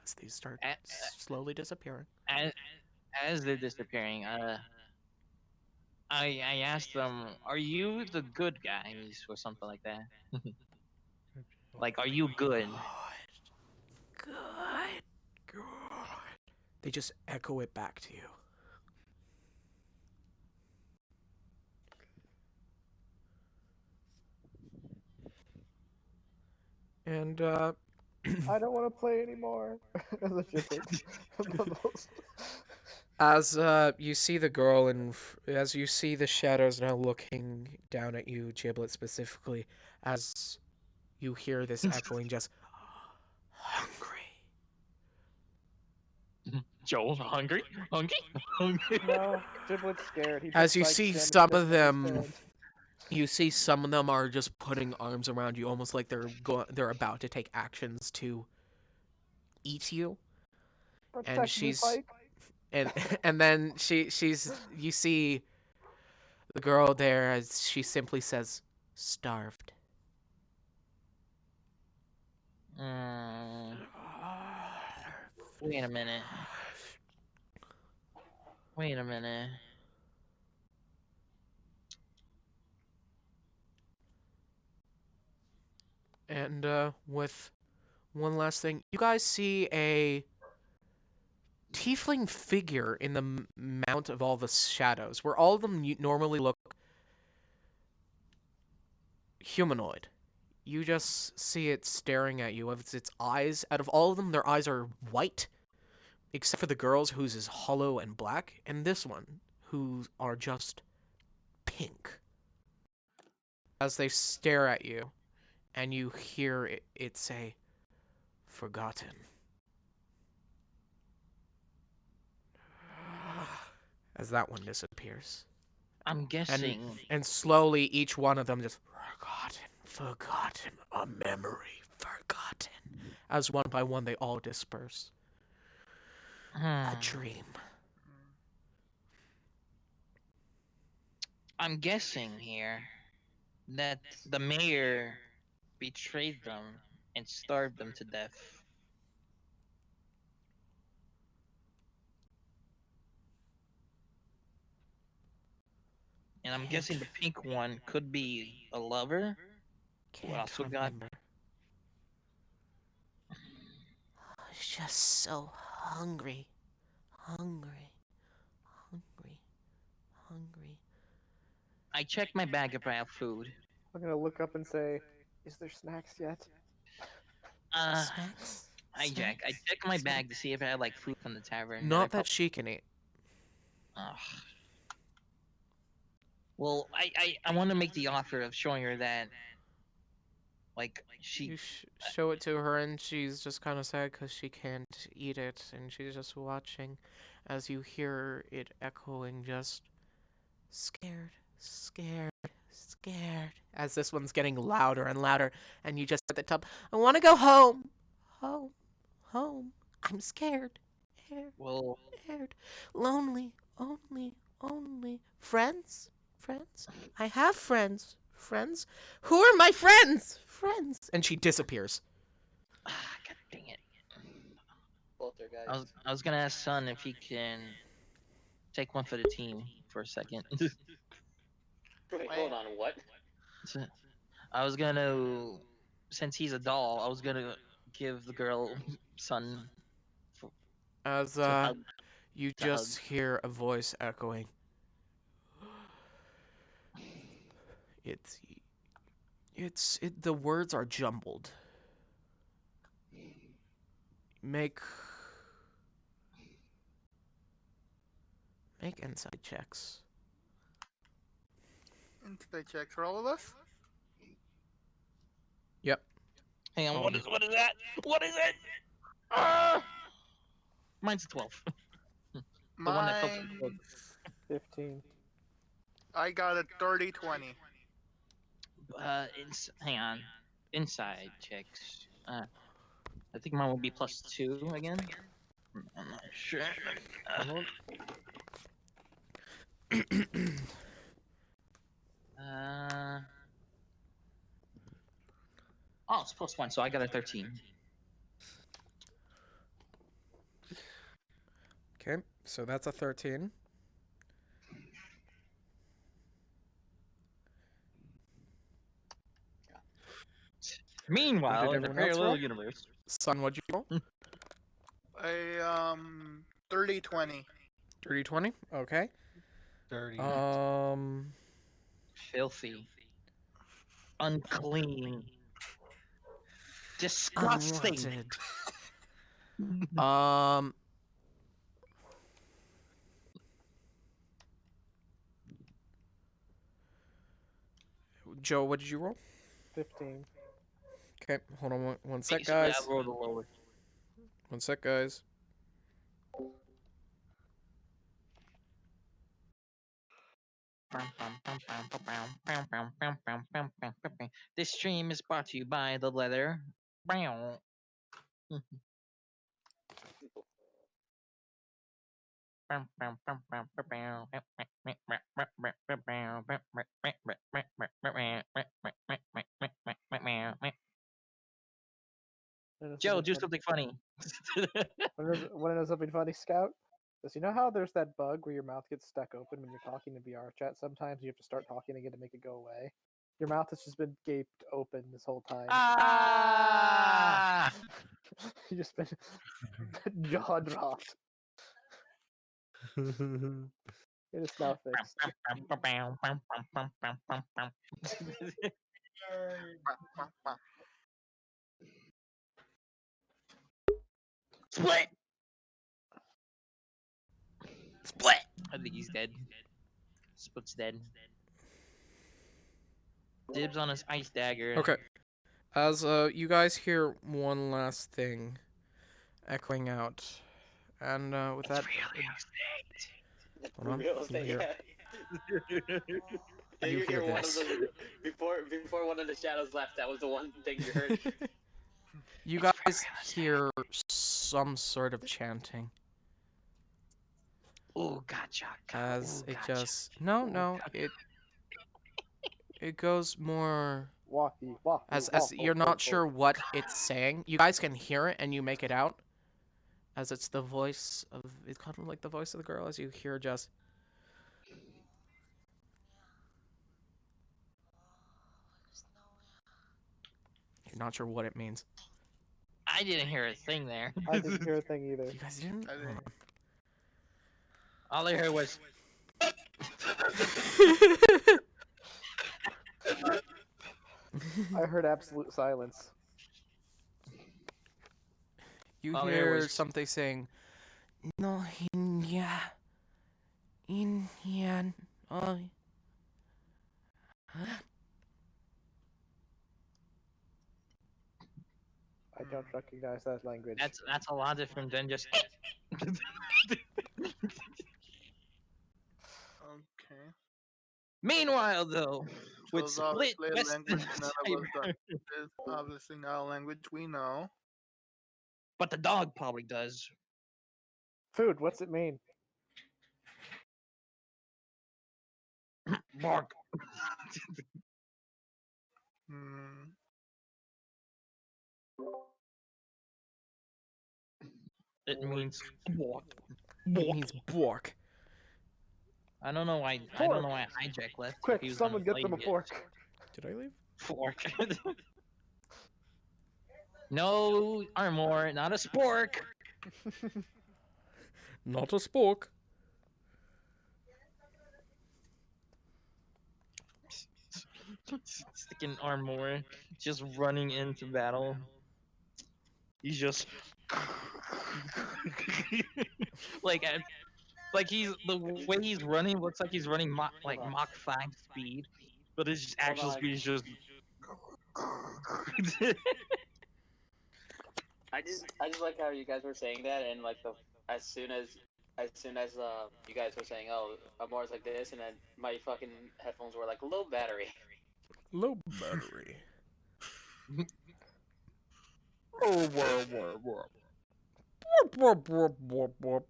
as they start slowly disappearing. As they're disappearing, I asked them, "Are you the good guys?" or something like that. Like, are you good? Good. Good. They just echo it back to you. And I don't want to play anymore. As a Giblet. as you see the girl and as you see the shadows now looking down at you, Giblet specifically, as you hear this echoing just hungry. Joel, hungry, hungry, hungry. No, Giblet's scared. He As puts you Psych see Gem some chips of in his them, hand. you see some of them are just putting arms around you, almost like they're about to take actions to eat you. Protect And me, she's Psych. and then she's you see the girl there as she simply says, starved. Wait a minute. Wait a minute. And with one last thing, you guys see a tiefling figure in the mount of all the shadows, where all of them normally look humanoid. You just see it staring at you with its eyes. Out of all of them, their eyes are white, except for the girls, whose is hollow and black, and this one, who are just pink. As they stare at you, and you hear it say, forgotten. As that one disappears. I'm guessing. And slowly each one of them just, forgotten, a memory, forgotten. As one by one they all disperse. A dream. I'm guessing here that the mayor betrayed them and starved them to death. And I'm guessing the pink one could be a lover. Can't also got- remember. was just so hungry. Hungry. Hungry. Hungry. I checked my bag if I have food. I'm gonna look up and say, "Is there snacks yet?" Snacks? Hi, Jack. I Snacks? checked my bag to see if I had like food from the tavern. Not that she can eat. Ugh. Well, I want to make the offer of showing her that, like, You show it to her, and she's just kind of sad because she can't eat it, and she's just watching as you hear it echoing, just scared, scared, scared. As this one's getting louder and louder, and you just at the top, I want to go home, home, home. I'm scared, scared, well, scared, lonely, only friends, friends. I have friends, friends. Who are my friends? Friends. And she disappears. God dang it. Poltergeist. I was gonna ask Son if he can take one for the team for a second. Wait, hold on, what? So, I was gonna, since he's a doll, I was gonna give the girl Son As to hug. you to hug. just hear a voice echoing. The words are jumbled. Make insight checks. Insight check for all of us. Yep. Hang on, Oh. what is that? What is it? Ah! Mine's a 12. one that felt the Mine. 15. I got a 30-20. Hang on. Inside checks. I think mine will be +2 again. I'm not sure. Oh, it's +1, so I got a 13. Okay, so that's a 13. Meanwhile, What in did the everyone else roll? parallel universe, Son, what'd you roll? A 30-20. 30-20? Okay. Dirty. filthy, unclean, disgusting. Unwanted. Joe, what did you roll? 15. Okay, hold on one sec, Basically, guys. I rolled the lowest. One sec, guys. This stream is brought to you by the letter brown. Joe, do something funny. Want to know something funny, Scout? Because you know how there's that bug where your mouth gets stuck open when you're talking to VR chat? Sometimes you have to start talking again to make it go away. Your mouth has just been gaped open this whole time. Ah! You just been jaw dropped. It is now fixed. Split! Split! I think he's dead. Split's dead. Dibs on his ice dagger. Okay. As you guys hear one last thing echoing out, and with that, hold on. Real estate, You hear- yeah. Yeah, you you hear hear one of this. those before one of the shadows left. That was the one thing you heard. You guys hear some sort of chanting Oh, gotcha. as Ooh, it gotcha. just no it goes more Walkie, as you're not sure what it's saying. You guys can hear it and you make it out as it's the voice of it's kind of like the voice of the girl as you hear just you're not sure what it means. I didn't hear a thing there. I didn't hear a thing either. You guys didn't? I Hold didn't. All I heard was. I heard absolute silence. You All I heard hear was- something saying, "No, yeah, oh." I don't recognize that language. That's a lot different than just. Okay. Meanwhile, though, with So it's split obviously a West language none of us Cyber, It's obviously not a language we know. but the dog probably does. Food, what's it mean? Bark. Hmm. It means walk. It means bork. I don't know why. I don't know why Hijack left. if Quick, he was someone gonna get them a play it. fork. Did I leave? Fork. No armor, not a spork. Not a spork. Sticking armor, just running into battle. He's just like he's the way he's running looks like he's running Mach 5 speed, but his actual on. speed is just. I just like how you guys were saying that, and like as soon as you guys were saying, oh, Amore's like this, and then my fucking headphones were like low battery. Low battery. Oh, whoa. Borp, borp, borp, borp.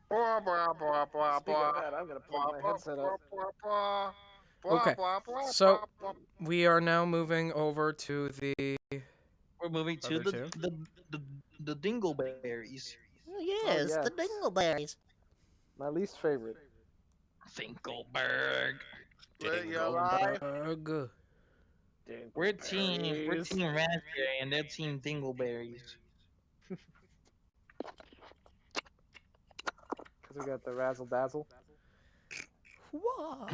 Blah, blah, blah, blah, Speaking of blah. that, I'm gonna plug my headset up. Okay, so we are now moving over to the. We're moving to Other two? the dingleberries. yes. The dingleberries. My least favorite. Finkelberg. Let your life. Berg. We're team raspberry and they're team dingleberries. Because we got the razzle dazzle. Whoa.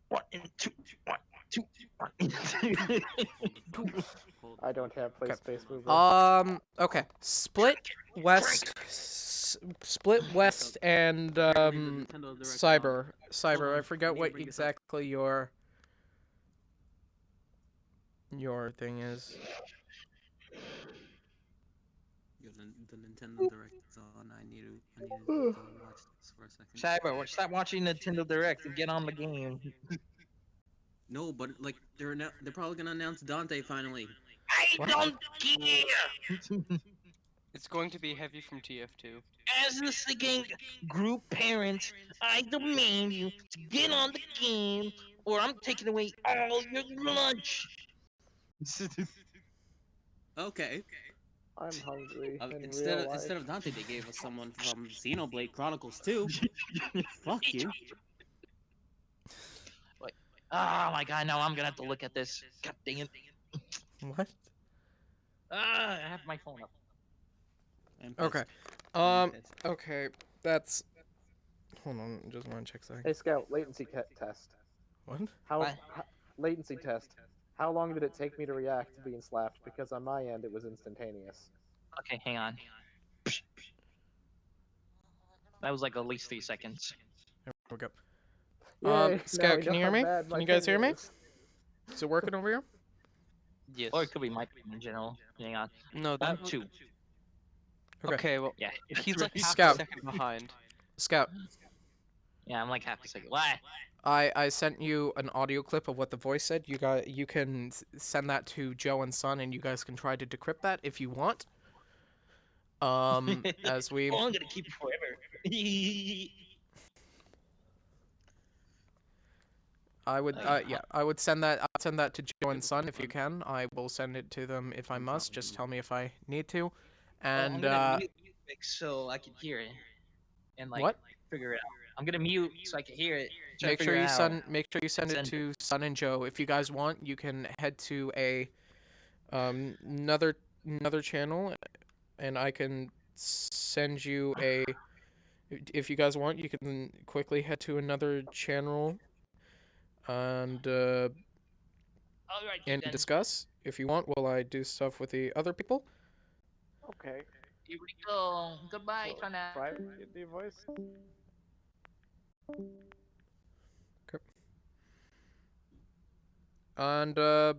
1 and 2, 1, 2, 1. I don't have play Okay. space mover. Okay. Split West and Cyber. I forgot what exactly your thing is. The Nintendo Direct is on. I need to go watch this for a second. Cyber, stop watching Nintendo Direct and get on the game. No, but like they're probably gonna announce Dante finally. I don't care! It's going to be heavy from TF2. As a singing group parent, I demand you to get on the game or I'm taking away all your lunch. Okay. I'm hungry in Instead real life. of Dante, they gave us someone from Xenoblade Chronicles 2. Fuck you. Oh my god, now I'm gonna have to look at this. God dang it. What? I have my phone up. I'm pissed. Okay. I'm pissed. Okay. That's. Hold on. Just want to check something. Hey Scout, latency test. What? What? Latency test. How long did it take me to react to being slapped? Because on my end it was instantaneous. Okay, hang on. That was like at least 3 seconds. There we go. Yay, now Scout, we can know you hear how me? bad my Can you guys thing hear me? is. Is it working over here? Yes. Or it could be my phone in general. Hang on. No, that. 2. Okay. Okay, well, Yeah. he's like half Scout. a second behind. Scout, Yeah, I'm like half a second. Why? I sent you an audio clip of what the voice said. You can send that to Joe and Son, and you guys can try to decrypt that if you want. As we. Oh, I'm gonna keep it forever. I would, yeah, I would send that. I'll send that to Joe and Son if you can. I will send it to them if I must. Just tell me if I need to. I'm And gonna mute music so I can hear it and like what? figure it out. I'm gonna mute so I can hear it. Try to Make sure figure you it out. send. Make sure you send it Send to Son and Joe. If you guys want, you can head to a Another channel, and I can send you a. If you guys want, you can quickly head to another channel and Alrighty and then. discuss if you want while I do stuff with the other people. Okay. Here we go. Goodbye So, for now. Friday, D voice. Okay. And okay,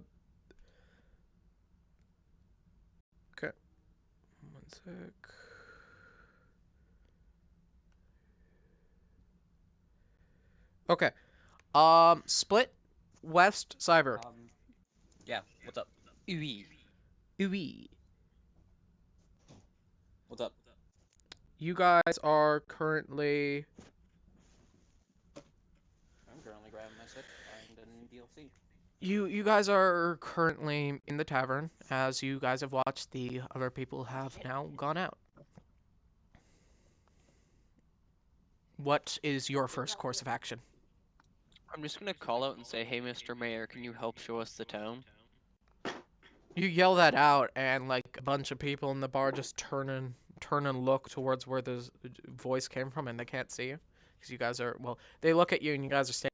one sec. Okay. Split, West, Cyber. Yeah. What's up? Oui. Ooey. What's up? You guys are currently. I'm currently grabbing my Switch to find a new DLC. You guys are currently in the tavern as you guys have watched the other people have now gone out. What is your first course of action? I'm just gonna call out and say, hey, Mr. Mayor, can you help show us the town? You yell that out, and like a bunch of people in the bar just turn and look towards where the voice came from, and they can't see you because you guys are well. They look at you, and you guys are standing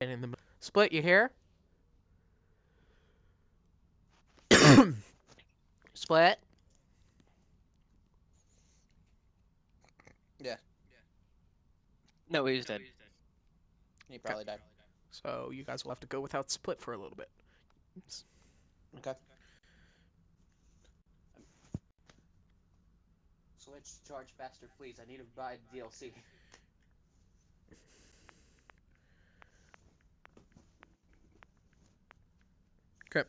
in the middle. Split. You hear? Split. Yeah. No, he's dead. He probably died. So you guys will have to go without Split for a little bit. Okay. Switch, charge faster, please. I need to buy DLC. Okay.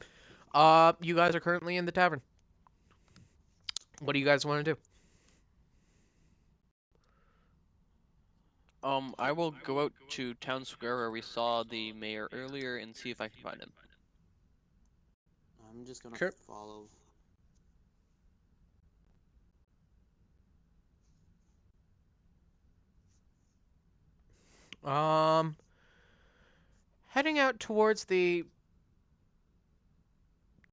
You guys are currently in the tavern. What do you guys want to do? I will go out to town square where we saw the mayor earlier and see if I can find him. I'm just gonna Sure. follow. Heading out towards the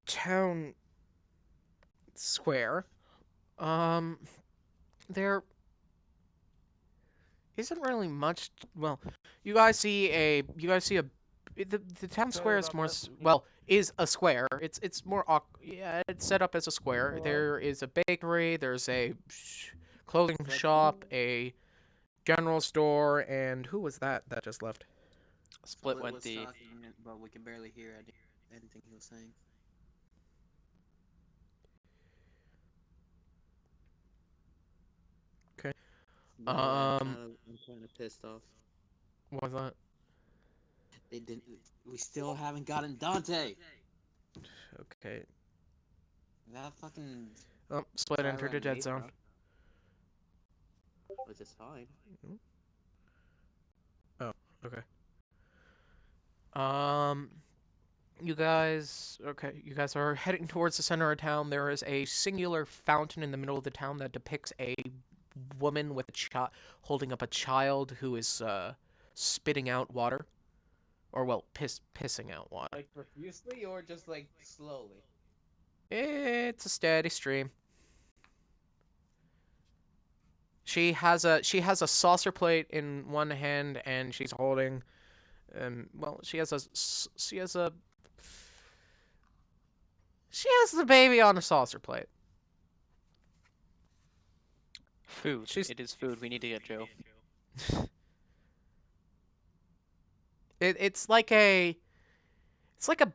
town square. There isn't really much. Well, you guys see a the town square is more is a square. It's more yeah, it's set up as a square. Hello? There is a bakery, there's a clothing shop, a general store, and who was that just left? Split went was the. talking, but we can barely hear anything he was saying. Okay. No, I'm kind of pissed off. What was that? They didn't. We still haven't gotten Dante. Okay. That fucking. Oh, Split entered a dead zone. Which is fine. Oh, okay. You guys are heading towards the center of town. There is a singular fountain in the middle of the town that depicts a woman with a child holding up a child who is spitting out water, or well, pissing out water. Like profusely or just like slowly? It's a steady stream. She has a saucer plate in one hand, and she's holding, well, she has the baby on a saucer plate. Food. It is food. We need to get Joe. It's like a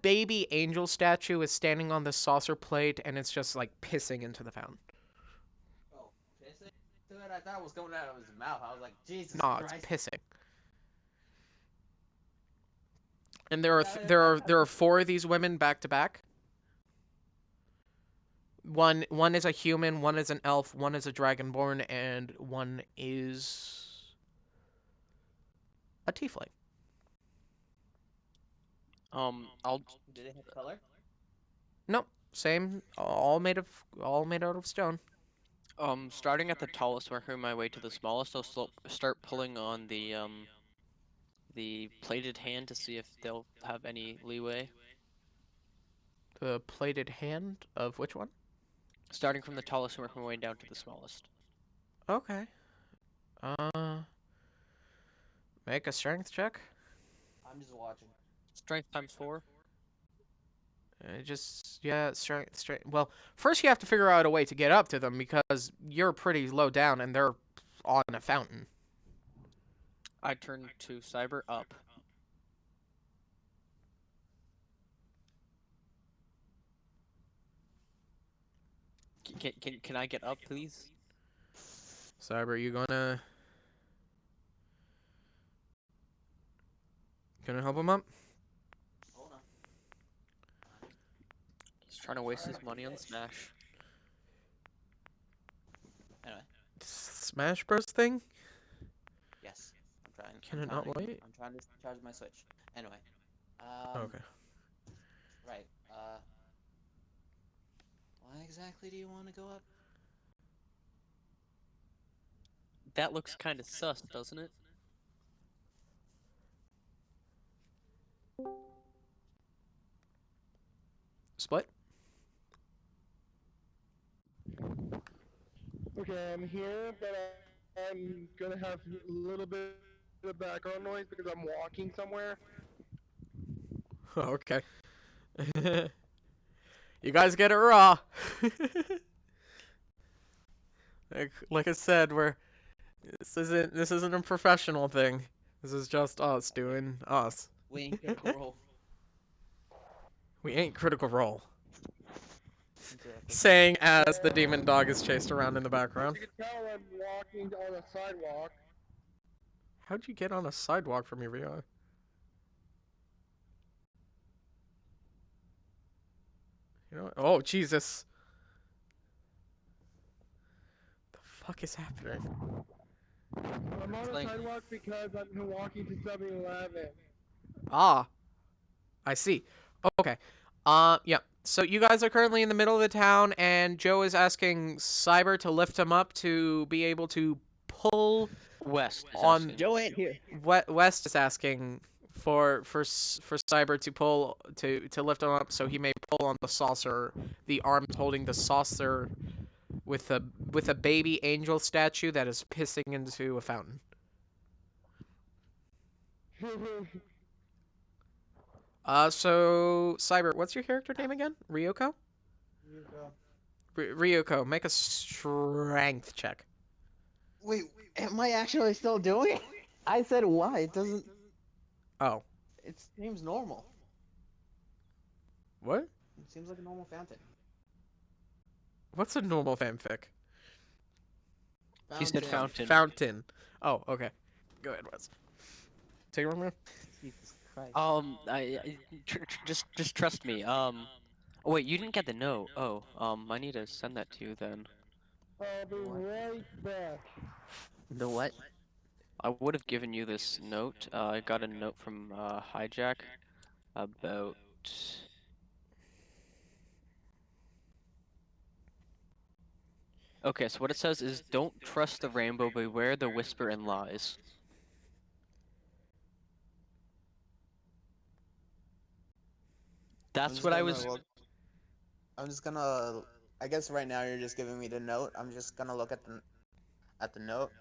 baby angel statue is standing on the saucer plate, and it's just like pissing into the fountain. Oh, pissing? I thought it was coming out of his mouth. I was like, Jesus No, Christ. it's pissing. And there are four of these women back to back. One is a human, one is an elf, one is a dragonborn, and one is a tiefling. I'll. Did it have color? Nope, same, all made out of stone. Starting at the tallest, working my way to the smallest, I'll start pulling on the plated hand to see if they'll have any leeway. The plated hand of which one? Starting from the tallest and working my way down to the smallest. Okay. Make a strength check. I'm just watching. Strength times 4. Yeah, strength. Well, first you have to figure out a way to get up to them because you're pretty low down and they're on a fountain. I turn to Cyber up. Can I get up, please? Cyber, you gonna help him up? Hold on. He's trying to waste his money on Smash. Anyway, Smash Bros thing? yes. I'm trying. Can I'm it not trying. wait? I'm trying to charge my Switch. Anyway. Okay. Right. Why exactly do you want to go up? That looks kind of sus, doesn't it? Split? Okay, I'm here, but I'm gonna have a little bit of background noise because I'm walking somewhere. Okay. You guys get it raw. Like I said, this isn't a professional thing. This is just us doing us. We ain't Critical Role. We ain't Critical Role. Exactly. Saying as the demon dog is chased around in the background. You can tell I'm walking on a sidewalk. How'd you get on a sidewalk from your VR? You know what? Oh, Jesus. The fuck is happening? I'm on a sidewalk because I'm walking to 7-Eleven. Ah. I see. Okay. Yeah. So you guys are currently in the middle of the town, and Joe is asking Cyber to lift him up to be able to pull West is on. asking. Joe ain't here. West is asking for Cyber to pull to lift him up so he may pull on the saucer, the arms holding the saucer with a baby angel statue that is pissing into a fountain. So Cyber, what's your character name again? Ryoko? Ryoko, make a strength check. Wait, am I actually still doing it? I said why? It doesn't. Oh. It seems normal. What? It seems like a normal fountain. What's a normal fanfic? He said fountain. Fountain. Oh, okay. Go ahead, Wes. Take it from here. Jesus Christ. Just trust me. Oh wait, you didn't get the note. Oh, I need to send that to you then. I'll be right back. The what? I would have given you this note. I got a note from Hijack about. Okay, so what it says is, don't trust the rainbow, beware the whisper and lies. That's what I was. I'm just gonna. I guess right now you're just giving me the note. I'm just gonna look at the note.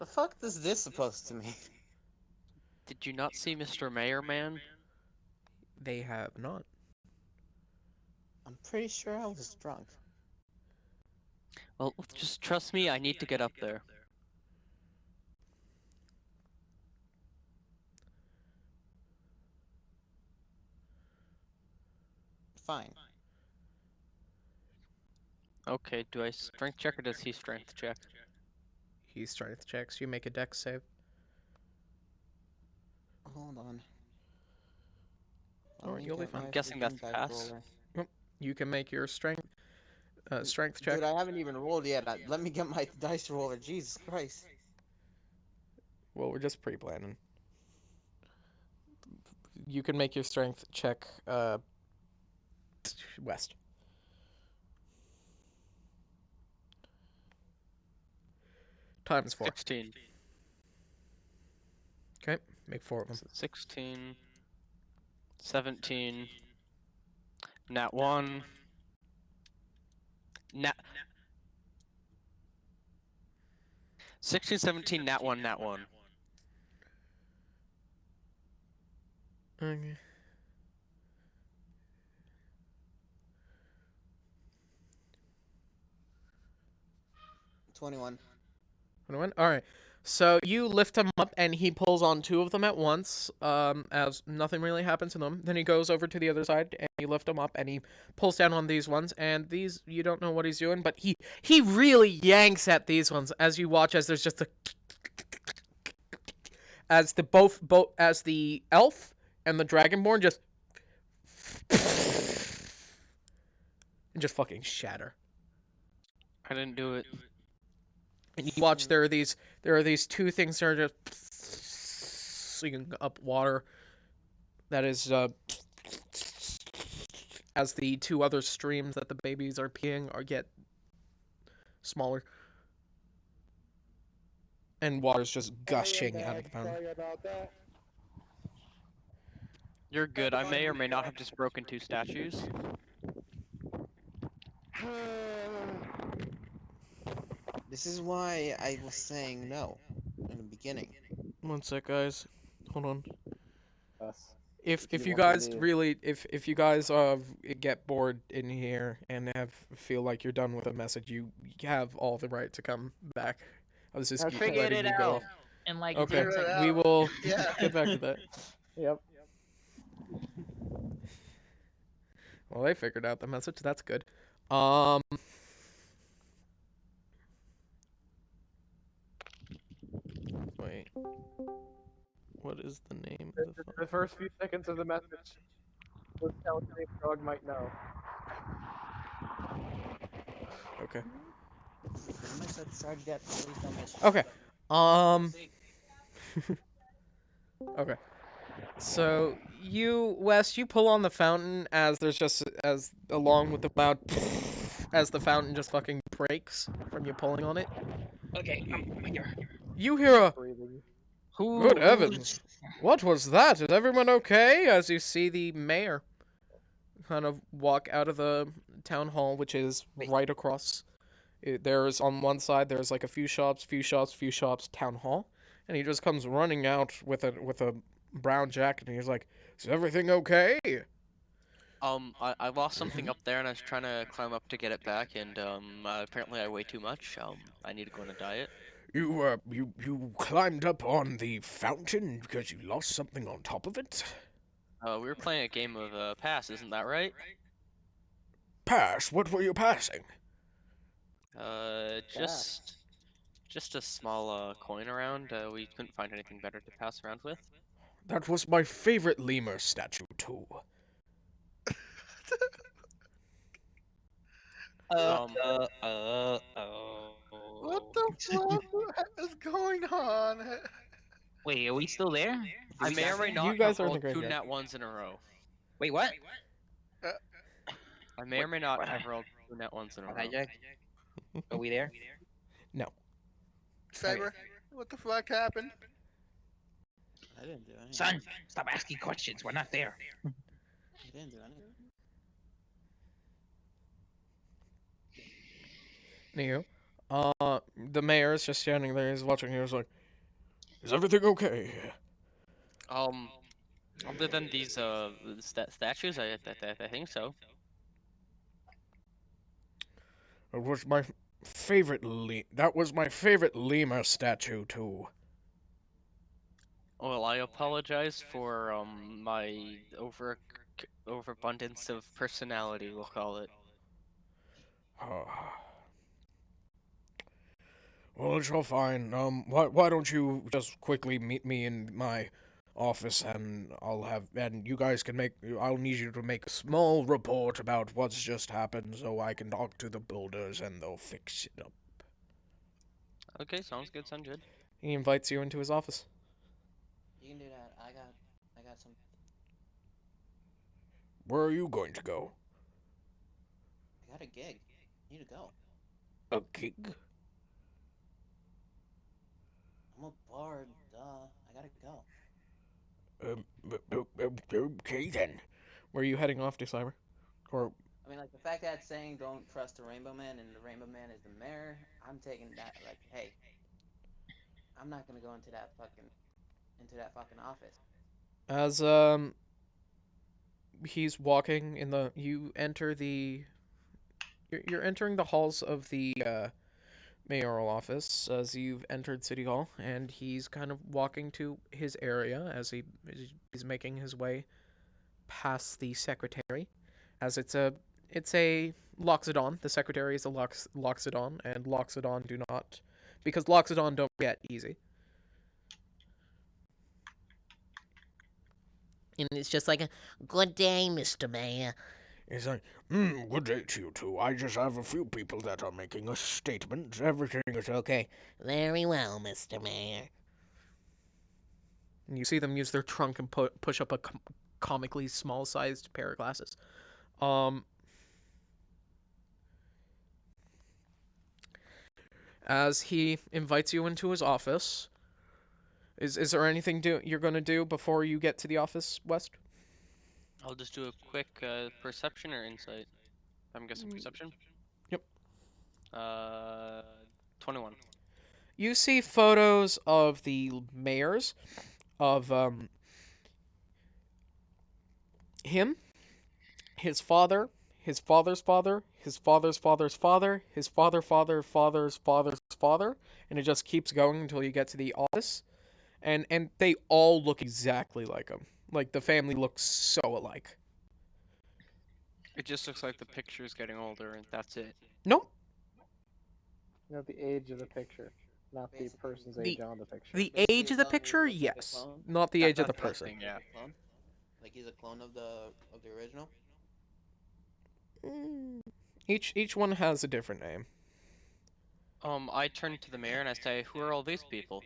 The fuck is this supposed to mean? Did you not see Mr. Mayor Man? They have not. I'm pretty sure I was drunk. Well, just trust me, I need to get up there. Fine. Okay, do I strength check or does he strength check? He strength checks. You make a dex save. Hold on. Alright, you'll be fine. I'm guessing that's pass. You can make your strength check. Dude, I haven't even rolled yet. Let me get my dice roller. Jesus Christ. Well, we're just pre-planning. You can make your strength check, West. Times 4. 16. Okay, make 4 of them. 16, 17. Nat 1. Nat 16, 17, nat 1, nat 1. Okay. $21. 21? Alright. So you lift him up and he pulls on two of them at once, as nothing really happens to them. Then he goes over to the other side and you lift him up and he pulls down on these ones, and these you don't know what he's doing, but he really yanks at these ones as you watch, as there's just a as the elf and the dragonborn just fucking shatter. I didn't do it. And you watch, there are these two things that are just sucking up water. That is as the two other streams that the babies are peeing get smaller, and water's just gushing out of the fountain. Sorry about that. You're good. I may or may not have just broken 2 statues. This is why I was saying no in the beginning. One sec, guys. Hold on. Us. If If you you want guys to- really if you guys get bored in here and feel like you're done with a message, you have all the right to come back. I was just I Figured letting it you go. out. And like Okay, 10 seconds. we will Yeah. get back to that. Yep. Well, they figured out the message. That's good. Wait. What is the name of the The first few seconds of the message was telling me the dog might know. Okay. Pretty much let's start to get police on this. Okay. Okay. So Wes, you pull on the fountain as there's just as along with the loud as the fountain just fucking breaks from you pulling on it. Okay, I'm here. You hear a Breathing. good heavens. What was that? Is everyone okay? As you see the mayor kind of walk out of the town hall, which is right across. There's on one side there's like a few shops, town hall, and he just comes running out with a brown jacket, and he's like, "Is everything okay?" I lost something up there and I was trying to climb up to get it back, and apparently I weigh too much. I need to go on a diet. You climbed up on the fountain because you lost something on top of it? We were playing a game of pass, isn't that right? Pass? What were you passing? Just a small coin around. We couldn't find anything better to pass around with. That was my favorite lemur statue, too. What the fuck is going on? Wait, are we still there? I may or may not You guys have are in the rolled 2 graveyard. nat 1s in a row. Wait, what? I may or may not have rolled 2 nat 1s in a row. Hijack? Are we there? No. Cyber, what the fuck happened? I didn't do anything. Son, stop asking questions. We're not there. I didn't do anything. Anywho, the mayor is just standing there. He's watching. He was like, "Is everything okay?" Other than these statues, I think so. It was my favorite That was my favorite lemur statue too. Well, I apologize for my overabundance of personality, we'll call it. Well, it's all fine. Why don't you just quickly meet me in my office, and you guys can I'll need you to make a small report about what's just happened, so I can talk to the builders and they'll fix it up. Okay, sounds good, sounds good. He invites you into his office. You can do that. I got some. Where are you going to go? I got a gig. I need to go. A gig? I'm a bard. Duh. I gotta go. Okay then. Where are you heading off to, Cyber? Or I mean, like the fact that it's saying don't trust the Rainbow Man and the Rainbow Man is the mayor. I'm taking that like, hey, I'm not gonna go into that fucking office. as he's walking in the you enter the you're entering the halls of the mayoral office as you've entered City Hall, and he's kind of walking to his area as he's making his way past the secretary, as it's a Loxodon. The secretary is a Loxodon, and Loxodon do not, because Loxodon don't get easy. And it's just like, good day, Mr. Mayor. He's like, good day to you too. I just have a few people that are making a statement. Everything is okay. Very well, Mr. Mayor. And you see them use their trunk and push up a comically small-sized pair of glasses. As he invites you into his office, is there anything you're gonna do before you get to the office, West? I'll just do a quick perception or insight. I'm guessing perception. Yep. 21. You see photos of the mayors, of him, his father, his father's father, his father's father's father, his father's father's father, and it just keeps going until you get to the office, and they all look exactly like him. Like the family looks so alike. It just looks like the picture's getting older, and that's it. Nope. You know, the age of the picture, not the person's age on the picture. The Basically, age of you're the telling me he picture, looks like a yes, clone? not the age of the That's one person. thing, yeah. Clone? Like he's a clone of the original? Each one has a different name. I turn to the mayor and I say, "Who are all these people?"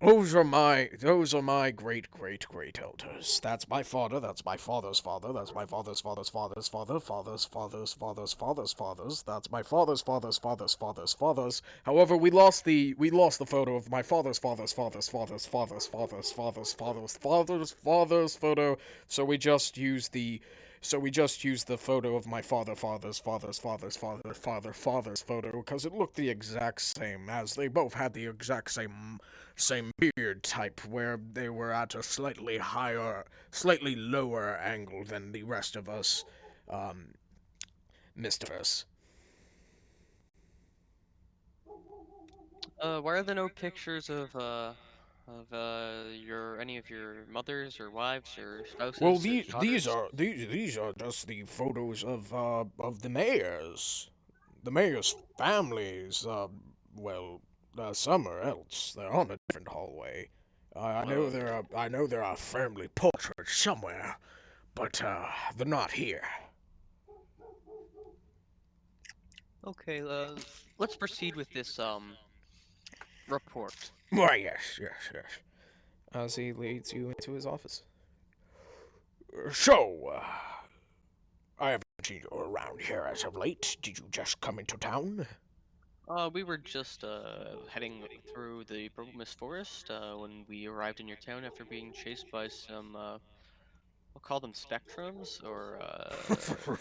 Those are my great elders. That's my father, that's my father's father, that's my father's father's father's father, father's fathers, that's my father's father's. However, we lost the photo of my father's photo, so we just used the photo of my father's photo because it looked the exact same, as they both had the exact same beard type, where they were at a slightly lower angle than the rest of us, Mr. Us. Why are there no pictures of any of your mothers or wives or spouses Well, or these daughters? are just the photos of the mayors. The mayor's families, well, somewhere else. They're on a different hallway. I know there are family portraits somewhere, but they're not here. Okay, let's proceed with this report. Why, yes. As he leads you into his office. So, I haven't seen you around here as of late. Did you just come into town? We were just heading through the Purple Mist Forest when we arrived in your town after being chased by some we'll call them spectrums or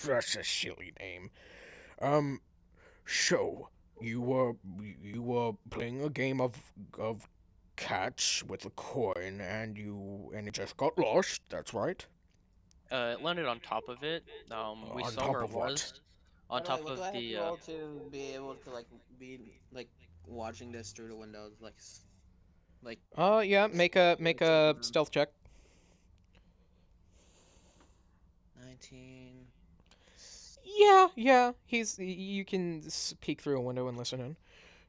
That's a silly name. So you were playing a game of catch with a coin, and it just got lost. That's right. It landed on top of it. We On saw top where it of what? was. On By the way, top what do of I have to the roll to be able to like be like watching this through the windows, like Yeah. Make a down? stealth check. 19. Yeah. You can peek through a window and listen in.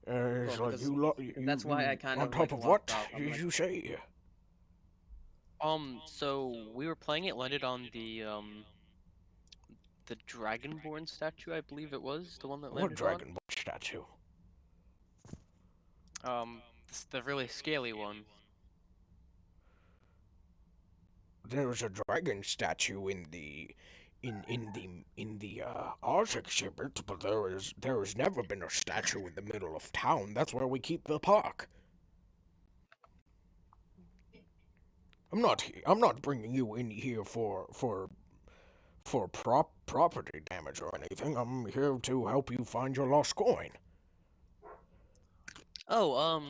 It's Cool, like because that's why I kind on of top like of walked what off. I'm did like, you say? so we were playing it landed on the Dragonborn statue, I believe it was, the one that What landed on. Dragon Ball statue? The really scaly one. There was a dragon statue in the Arctic exhibit, but there has never been a statue in the middle of town. That's where we keep the park. I'm not bringing you in here for property damage or anything. I'm here to help you find your lost coin. Oh,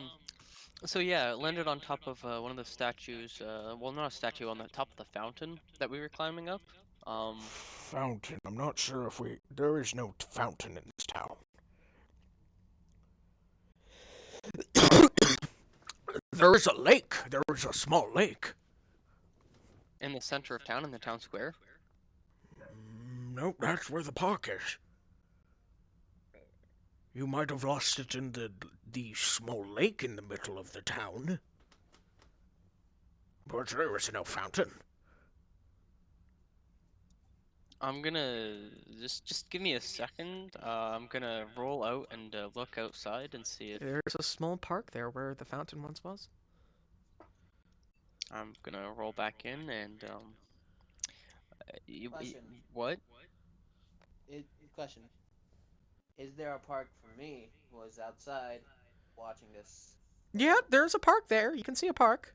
so yeah, it landed on top of one of the statues. Well, not a statue, on the top of the fountain that we were climbing up. Fountain. I'm not sure if there is no fountain in this town. There is a lake. There is a small lake. In the center of town, in the town square. Nope, that's where the park is. You might have lost it in the small lake in the middle of the town. But there is no fountain. I'm gonna just give me a second. I'm gonna roll out and look outside and see if There's a small park there where the fountain once was. I'm gonna roll back in and Question. what? Question. Is there a park for me who was outside watching this? Yeah, there's a park there. You can see a park.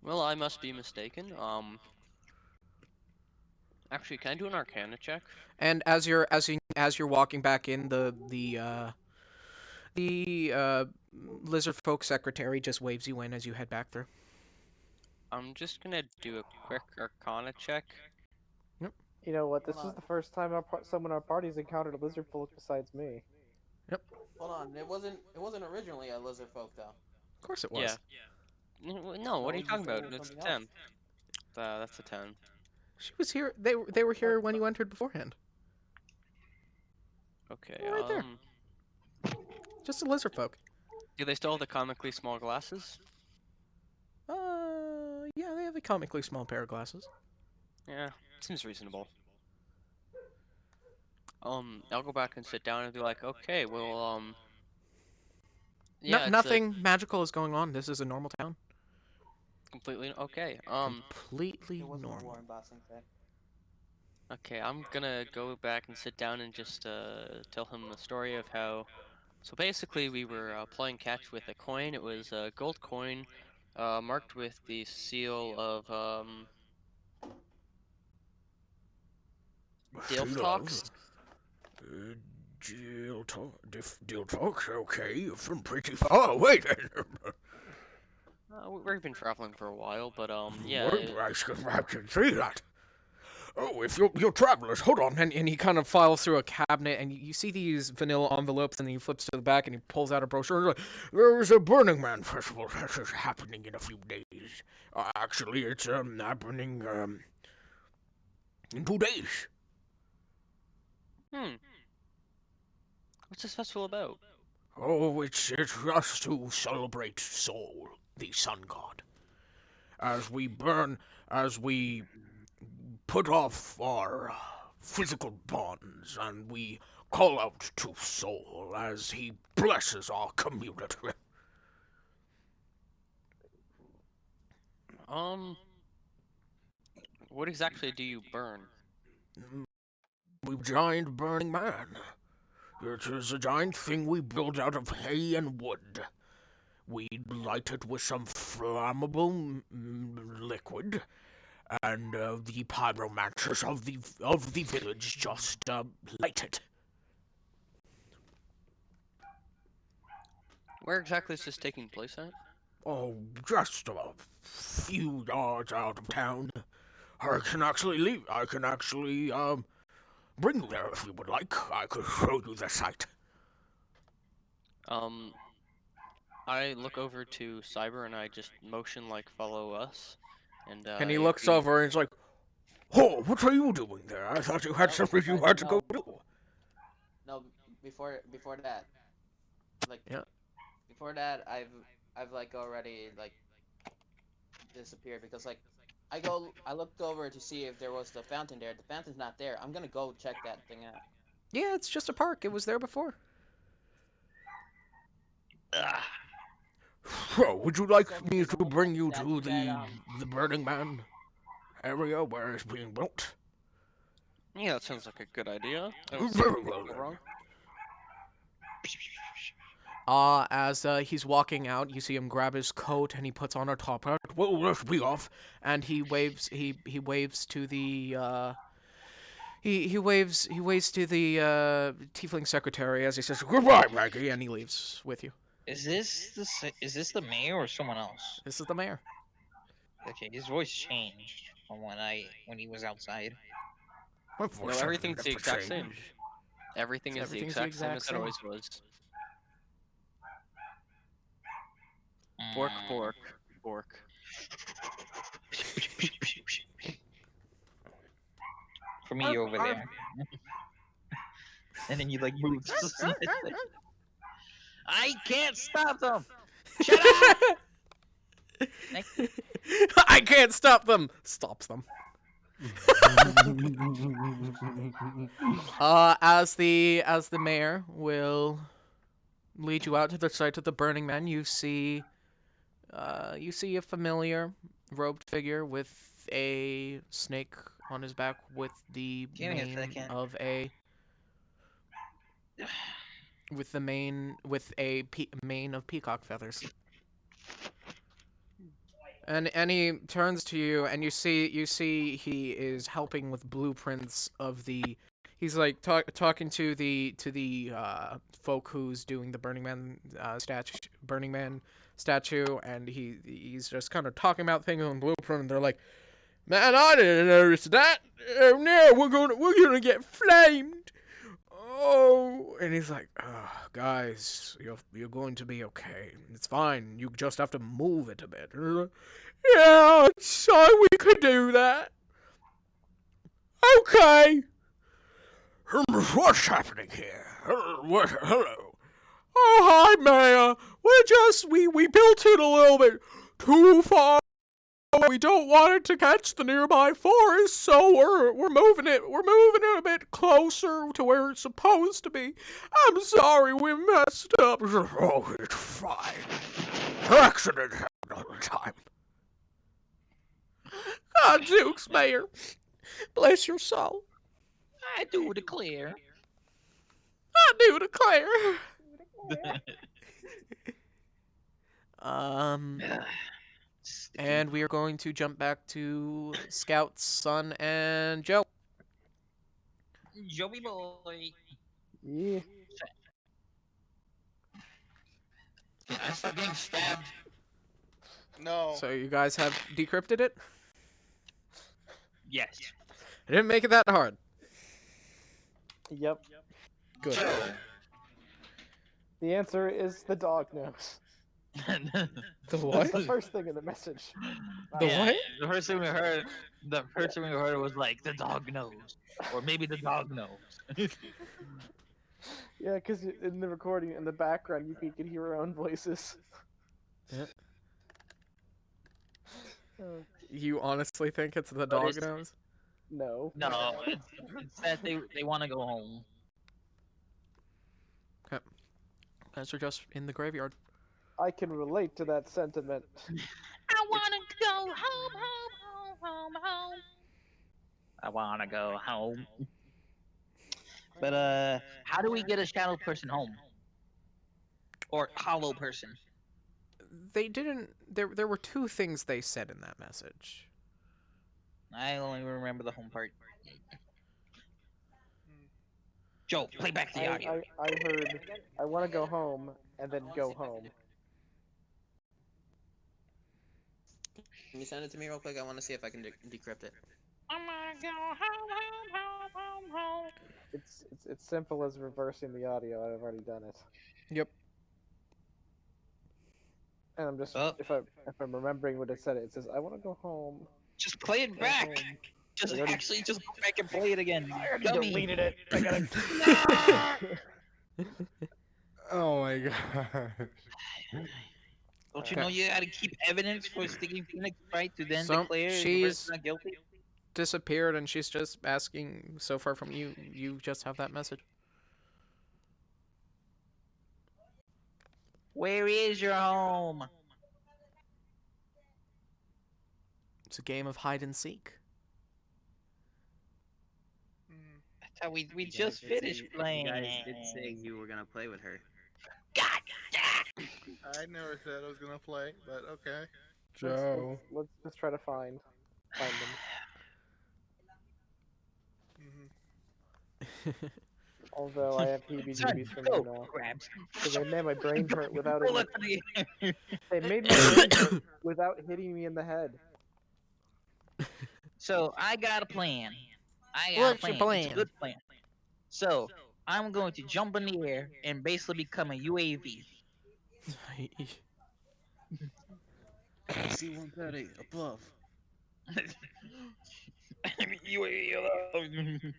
Well, I must be mistaken. Actually, can I do an Arcana check? And as you're walking back in, the lizard folk secretary just waves you in as you head back through. I'm just gonna do a quick Arcana check. You know what? This Hold is on. the first time someone in our party's encountered a lizard folk besides me. Hold on. It wasn't originally a lizard folk though. Of course it was. Yeah. No, what are you you talking said about? it was It's a something 10. else. That's a 10. She was here. They were here when you entered beforehand. Okay. Right there. Just a lizard folk. Do they still have the comically small glasses? Yeah, they have a comically small pair of glasses. Yeah, seems reasonable. I'll go back and sit down and be like, okay, well, yeah, it's Nothing magical is going on. This is a normal town. completely okay. Completely It wasn't a normal. Warren Bossing thing. Okay, I'm gonna go back and sit down and just tell him the story of how. So basically, we were playing catch with a coin. It was a gold coin, marked with the seal of Dilftox. Diltox, okay, you're from pretty far away then. We've been traveling for a while, but yeah. Well, I can see that. Oh, if you're travelers, hold on. And he kind of files through a cabinet, and you see these vanilla envelopes, and then he flips to the back, and he pulls out a brochure. And he's like, there's a Burning Man festival that is happening in a few days. Actually, it's happening in 2 days. What's this festival about? Oh, it's just to celebrate Sol, the sun god. As we put off our physical bonds and we call out to Sol as he blesses our community. What exactly do you burn? We giant Burning Man. It is a giant thing we build out of hay and wood. We light it with some flammable liquid, and the pyromancers of the village just light it. Where exactly is this taking place at? Oh, just a few yards out of town. I can actually bring you there if you would like. I could show you the site. I look over to Cyber and I just motion like follow us, And he looks over and he's like, "Oh, what are you doing there? I thought you had something you had to go do." No, before that, like Yeah. before that, I've like already like disappeared because like I looked over to see if there was the fountain there. The fountain's not there. I'm gonna go check that thing out. Yeah, it's just a park. It was there before. So, would you like me to bring you to the Burning Man area where it's being built? Yeah, that sounds like a good idea. I don't see Very anything well go then. wrong. As he's walking out, you see him grab his coat and he puts on a top hat. Well, let's be off. And he waves. He waves to the. He waves to the tiefling secretary as he says goodbye, Maggie, and he leaves with you. Is this the mayor or someone else? This is the mayor. Okay, his voice changed from when he was outside. No, everything's the exact same. Everything is the Everything's the exact same exact as it always was. Bork, bork, bork. For me, you're over there. And then you like move. I can't stop them. Shut up! I can't stop them. Stops them. As the mayor will lead you out to the site of the Burning Man, you see a familiar robed figure with a snake on his back with the mane of a mane of peacock feathers. And he turns to you, and you see he is helping with blueprints of the. He's like talking to the folk who's doing the Burning Man statue, and he's just kind of talking about things on blueprint. And they're like, "Man, I didn't notice that. Oh no, we're gonna get flamed." Oh, and he's like, guys, you're going to be okay. It's fine. You just have to move it a bit. Yeah, so we could do that. Okay. What's happening here? Hello. Oh, hi, Mayor. We built it a little bit too far. We don't want it to catch the nearby forest, so we're moving it. We're moving it a bit closer to where it's supposed to be. I'm sorry, we messed up. Oh, it's fine. Accidents happen all the time. God, Dukes, Mayor. Bless your soul. I do declare. I do declare. And we are going to jump back to Scout's son and Joe. Joey boy. Yeah. I start getting stabbed. No. So you guys have decrypted it? Yes. I didn't make it that hard. Yep. Good. The answer is the dog knows. The That's what? the first thing in the message. The what? The first thing we heard was like, the dog knows. Or maybe the dog knows. Yeah, because in the recording, in the background, you can hear our own voices. Yeah. Uh, You honestly think it's the dog knows? no. No, it's that they want to go home. Okay. Guys are just in the graveyard. I can relate to that sentiment. I want to go home. I want to go home. But, how do we get a shadow person home? Or hollow person? They didn't. There were two things they said in that message. I only remember the home part. Joe, play back the audio. I heard, I want to go home, and then go home. Can you send it to me real quick? I want to see if I can decrypt it. I wanna go home. It's simple as reversing the audio. I've already done it. Yep. And I'm just if I'm remembering what it said, it says I want to go home. Just play it back. Just just go back and play it again. I already deleted it. I gotta. Oh my god. Don't you know you gotta keep evidence for sticking Phoenix right to then So, declare the she's- person's not guilty? Disappeared, and she's just asking so far from you. You just have that message. Where is your home? It's a game of hide and seek. That's how we You guys just did say- finished playing. You guys did say you were gonna play with her. I never said I was gonna play, but okay. Joe. Let's just try to find them. Although I have heebie-jeebies from them now. Grabs. Because they made my brain hurt without Roll even. it for the They made my brain hurt without hitting me in the head. So I got a plan. I got What's a your plan. It's a plan? good plan. So I'm going to jump in the air and basically become a UAV. C-130 above. UAV.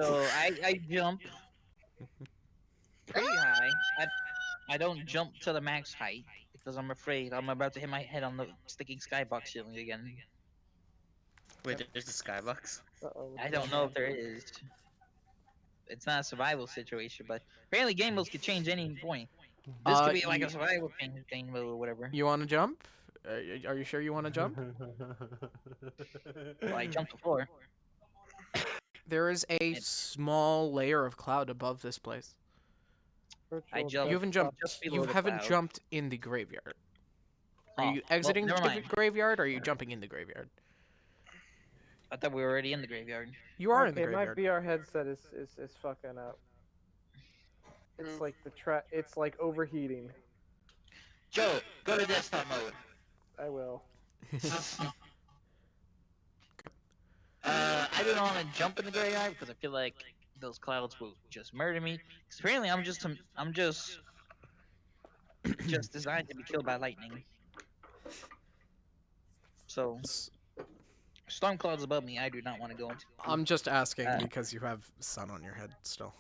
So I jump pretty high. I don't jump to the max height because I'm afraid I'm about to hit my head on the sticking skybox ceiling again. Wait, there's a skybox? Uh-oh. I don't know if there is. It's not a survival situation, but apparently game modes could change any point. This could be like a survival thing or whatever. You want to jump? Are you sure you want to jump? Well, I jumped before. There is a small layer of cloud above this place. I Virtual jumped You haven't desktop. jumped. just below You the haven't cloud. jumped in the graveyard. Are Oh, you well, exiting never the mind. graveyard, or are you jumping in the graveyard? I thought we were already in the graveyard. You are in the Okay, my graveyard. VR headset is fucking up. It's like it's like overheating. Joe, go to desktop mode. I will. I don't want to jump in the graveyard because I feel like those clouds will just murder me. 'Cause apparently, I'm just designed to be killed by lightning. So, storm clouds above me, I do not want to go into. I'm just asking because you have sun on your head still.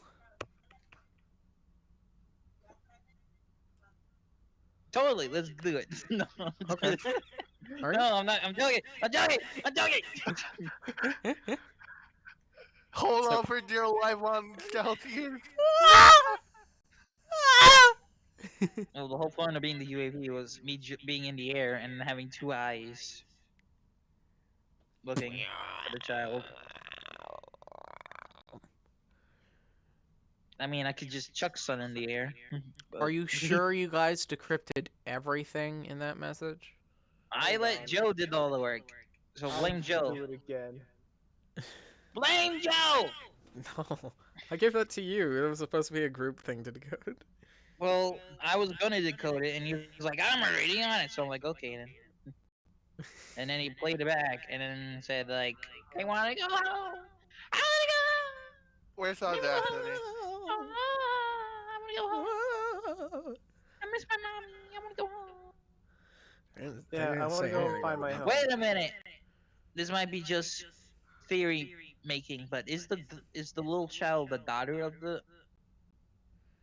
Totally, let's do it. No, Okay. All right. no, I'm not. I'm joking. I'm joking. I'm joking. Hold So- on for dear life on Scout here. Well, the whole point of being the UAV was me being in the air and having two eyes, looking for the child. I mean, I could just chuck sun in the air. Are you sure you guys decrypted everything in that message? I let Joe did all the work, so blame I'll Joe. do it again. Blame Joe. No, I gave that to you. It was supposed to be a group thing to decode. Well, I was gonna decode it, and he was like, "I'm already on it," so I'm like, "Okay then." And then he played it back, and then said like, "I want to go home. I want Where's to go. Audacity? I want to go home. I miss my mommy. I want to go home." Yeah, I want to go and find my home. Wait a minute. This might be just theory making, but is the little child the daughter of the?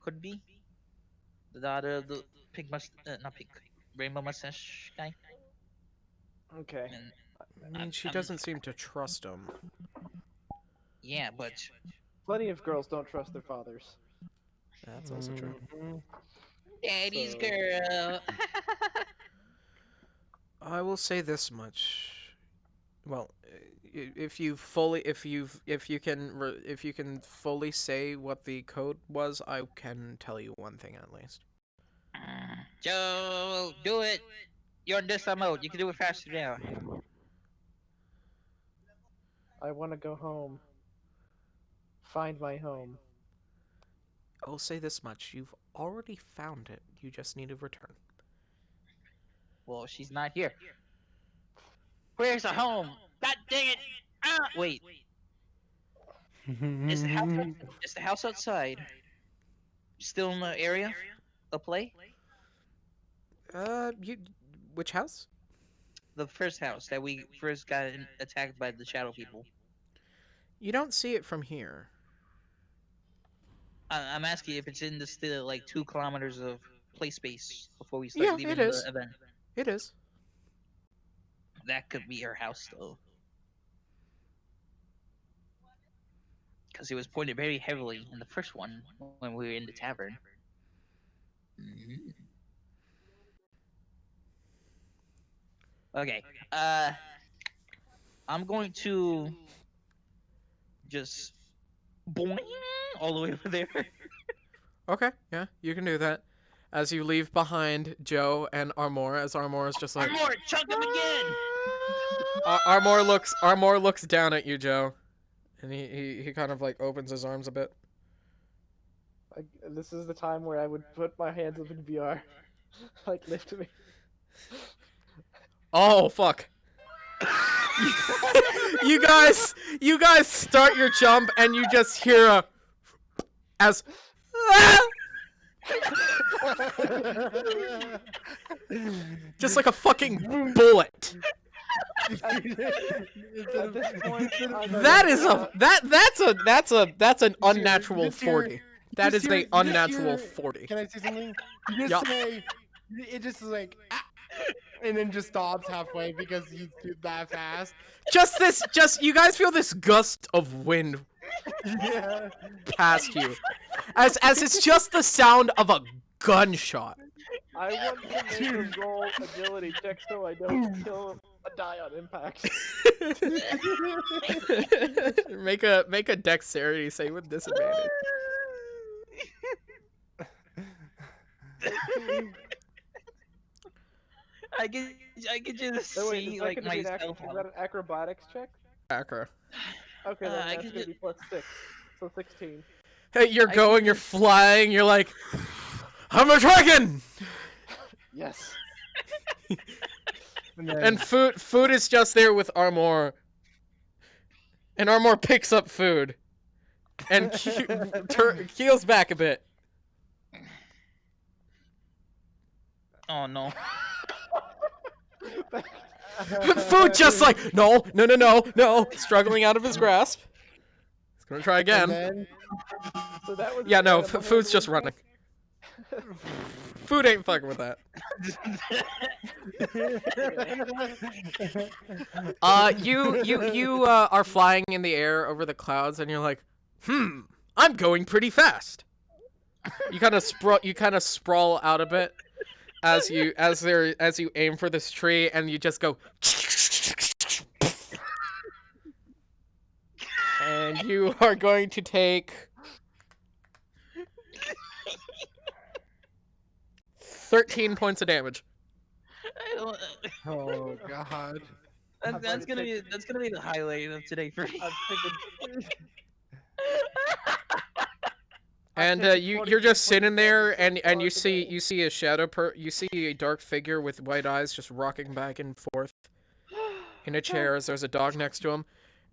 Could be the daughter of the pink not pink, rainbow mustache guy. Okay. And I mean, she doesn't seem to trust him. yeah, but Plenty of girls don't trust their fathers. That's also true. daddy's So- girl. I will say this much. Well, if you can fully say what the code was, I can tell you one thing at least. Joe, do it. You're in desktop mode. You can do it faster now. I want to go home. Find my home. I will say this much. You've already found it. You just need to return. Well, she's not here. Where's the home? God dang it! Ah, wait. Is the house outside still in the area of play? Which house? The first house that we first got attacked by the shadow people. You don't see it from here. I'm asking if it's in the still like 2 kilometers of play space before we start leaving it is. the event. It is. That could be her house though. Because it was pointed very heavily in the first one when we were in the tavern. Okay. I'm going to just boing all the way over there. Okay, yeah, you can do that. As you leave behind Joe and Armor, as Armor is just like Armor, chunk him again! Armor looks down at you, Joe, and he kind of like opens his arms a bit. This is the time where I would put my hands up in VR, like lift me. Oh fuck! you guys start your jump and you just hear a as just like a fucking bullet. At this point, That's an unnatural just hear- 40. That is the unnatural 40. Can I say something? You just Yup. say, it just is like, "Ah," and then just stops halfway because he's that fast. You guys feel this gust of wind Yeah. past you, as it's just the sound of a gunshot. I want to make a roll agility check so I don't kill a die on impact. make a dexterity save with disadvantage. I could just Oh, wait, see is that like gonna be an myself. is that an acrobatics check? Acro. Okay, then I that's could gonna ju- be plus 6, so 16. Hey, you're I going, you're flying, you're like, I'm a dragon! Yes. And food is just there with Armor. And Armor picks up food. And keels back a bit. Oh no. Food just like, no, struggling out of his grasp. He's gonna try again. And So that was Yeah, the no, animal food's just handling running. Food ain't fucking with that. You are flying in the air over the clouds, and you're like, I'm going pretty fast. You kind of sprawl out a bit as you aim for this tree, and you just go. And you are going to take 13 points of damage. I don't, oh god. that's gonna be the highlight of today for me. I'm thinking, And you're just sitting there, and you see a shadow you see a dark figure with white eyes just rocking back and forth in a chair as there's a dog next to him,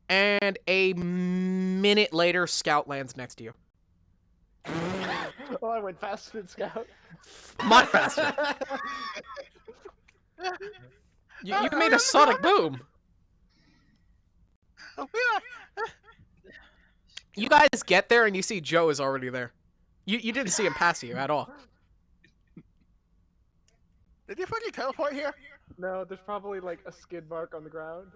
and a minute later, Scout lands next to you. oh, I went faster than Scout. Much faster. You made a sonic boom. You guys get there and you see Joe is already there. You didn't see him pass you at all. Did you fucking teleport here? No, there's probably like a skid mark on the ground.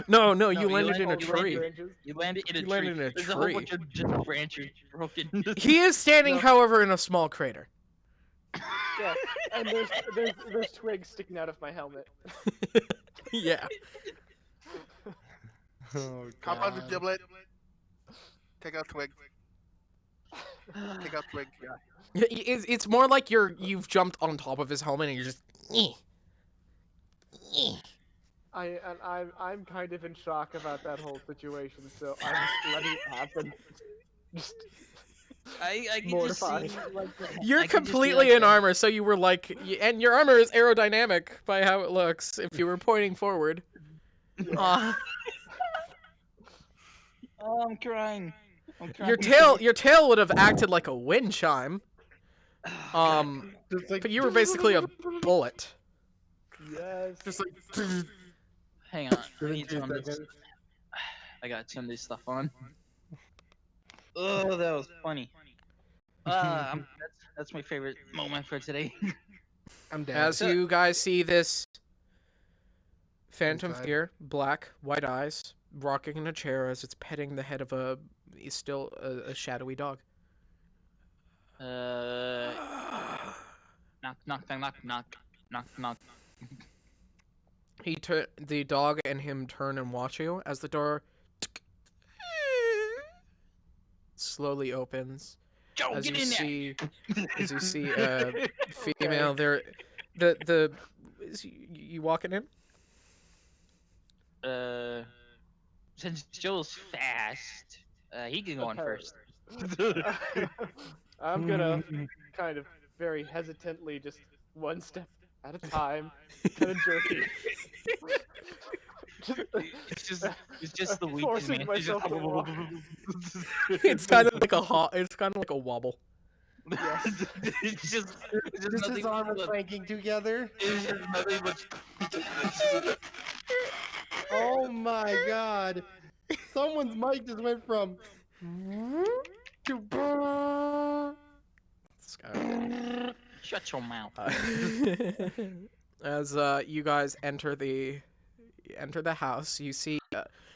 No, No, you landed in a Oh, tree. branches. You landed in a You tree. landed in a There's a whole tree. bunch of just branches broken. He is standing, No. however, in a small crater. Yeah, and there's twigs sticking out of my helmet. Yeah. Oh Hop on the god. giblet. Take out twig. Take out twig. Yeah. It's more like you've jumped on top of his helmet and you're just. I'm kind of in shock about that whole situation, so I'm just letting it happen. Just I can just mortified. see like the, You're I can just see, completely like, in armor, so you were like, and your armor is aerodynamic by how it looks. If you were pointing forward. Oh, I'm crying. Your tail would have acted like a wind chime. Just like, But you were basically a bullet. Yes. just like Hang on. I within need to 2 turn this. seconds. I gotta turn this stuff on. Oh, that was funny. That's my favorite moment for today. I'm dead. As you guys see this phantom Inside. figure, black, white eyes, rocking in a chair as it's petting the head of a shadowy dog. Knock, knock, knock, knock, knock, knock, knock. The dog and him turn and watch you as the door slowly opens, Joe, As get you in see, as you see there. female there, the you walking in? Since Joe's fast, he can go on first. I'm gonna kind of very hesitantly, just one step at a time, kind of jerky. It's just the weakest forcing man. myself to walk. It's kind of like it's kind of like a wobble. Yes. It's just Just nothing his arm are but- clanking together. it's just nothing but. Oh my god. Someone's mic just went from to Shut your mouth. As you guys enter the house, you see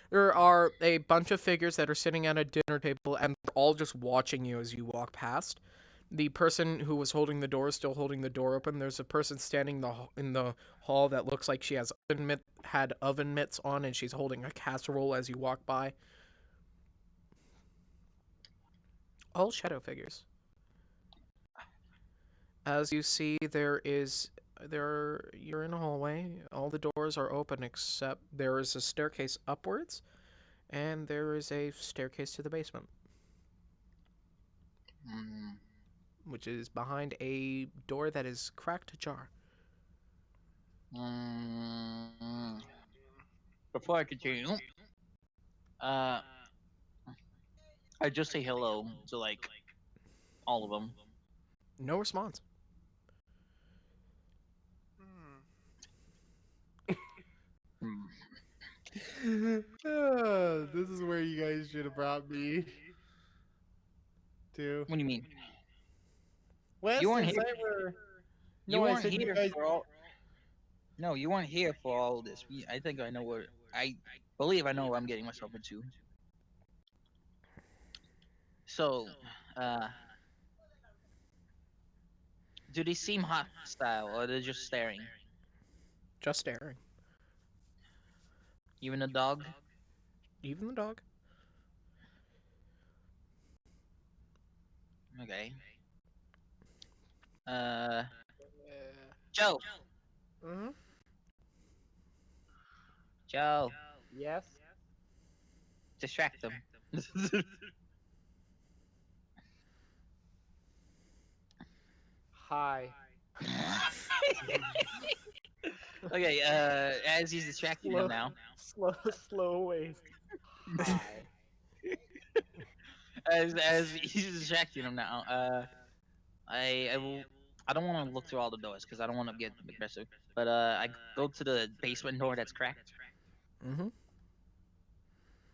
there are a bunch of figures that are sitting at a dinner table, and they're all just watching you as you walk past. The person who was holding the door is still holding the door open. There's a person standing in the hall that looks like she has had oven mitts on, and she's holding a casserole as you walk by. All shadow figures. As you see, you're in a hallway. All the doors are open except there is a staircase upwards, and there is a staircase to the basement, which is behind a door that is cracked ajar. Before I continue, I just say hello to like all of them. No response. This is where you guys should have brought me to. What do you mean? Wes You weren't and here. Cyber. You No, I weren't said you here guys. for all. No, you weren't here for all this. I think I know what. I believe I know what I'm getting myself into. So, do they seem hostile or they're just staring? Just staring. Even the dog? Even the dog. Okay. Joe. Mm-hmm. Joe. Yes. Distract them. Hi. Okay, as he's distracting them now. Slow ways. Hi. As he's distracting them now, I don't want to look through all the doors because I don't want to get aggressive. But I go to the basement door that's cracked. Mm-hmm.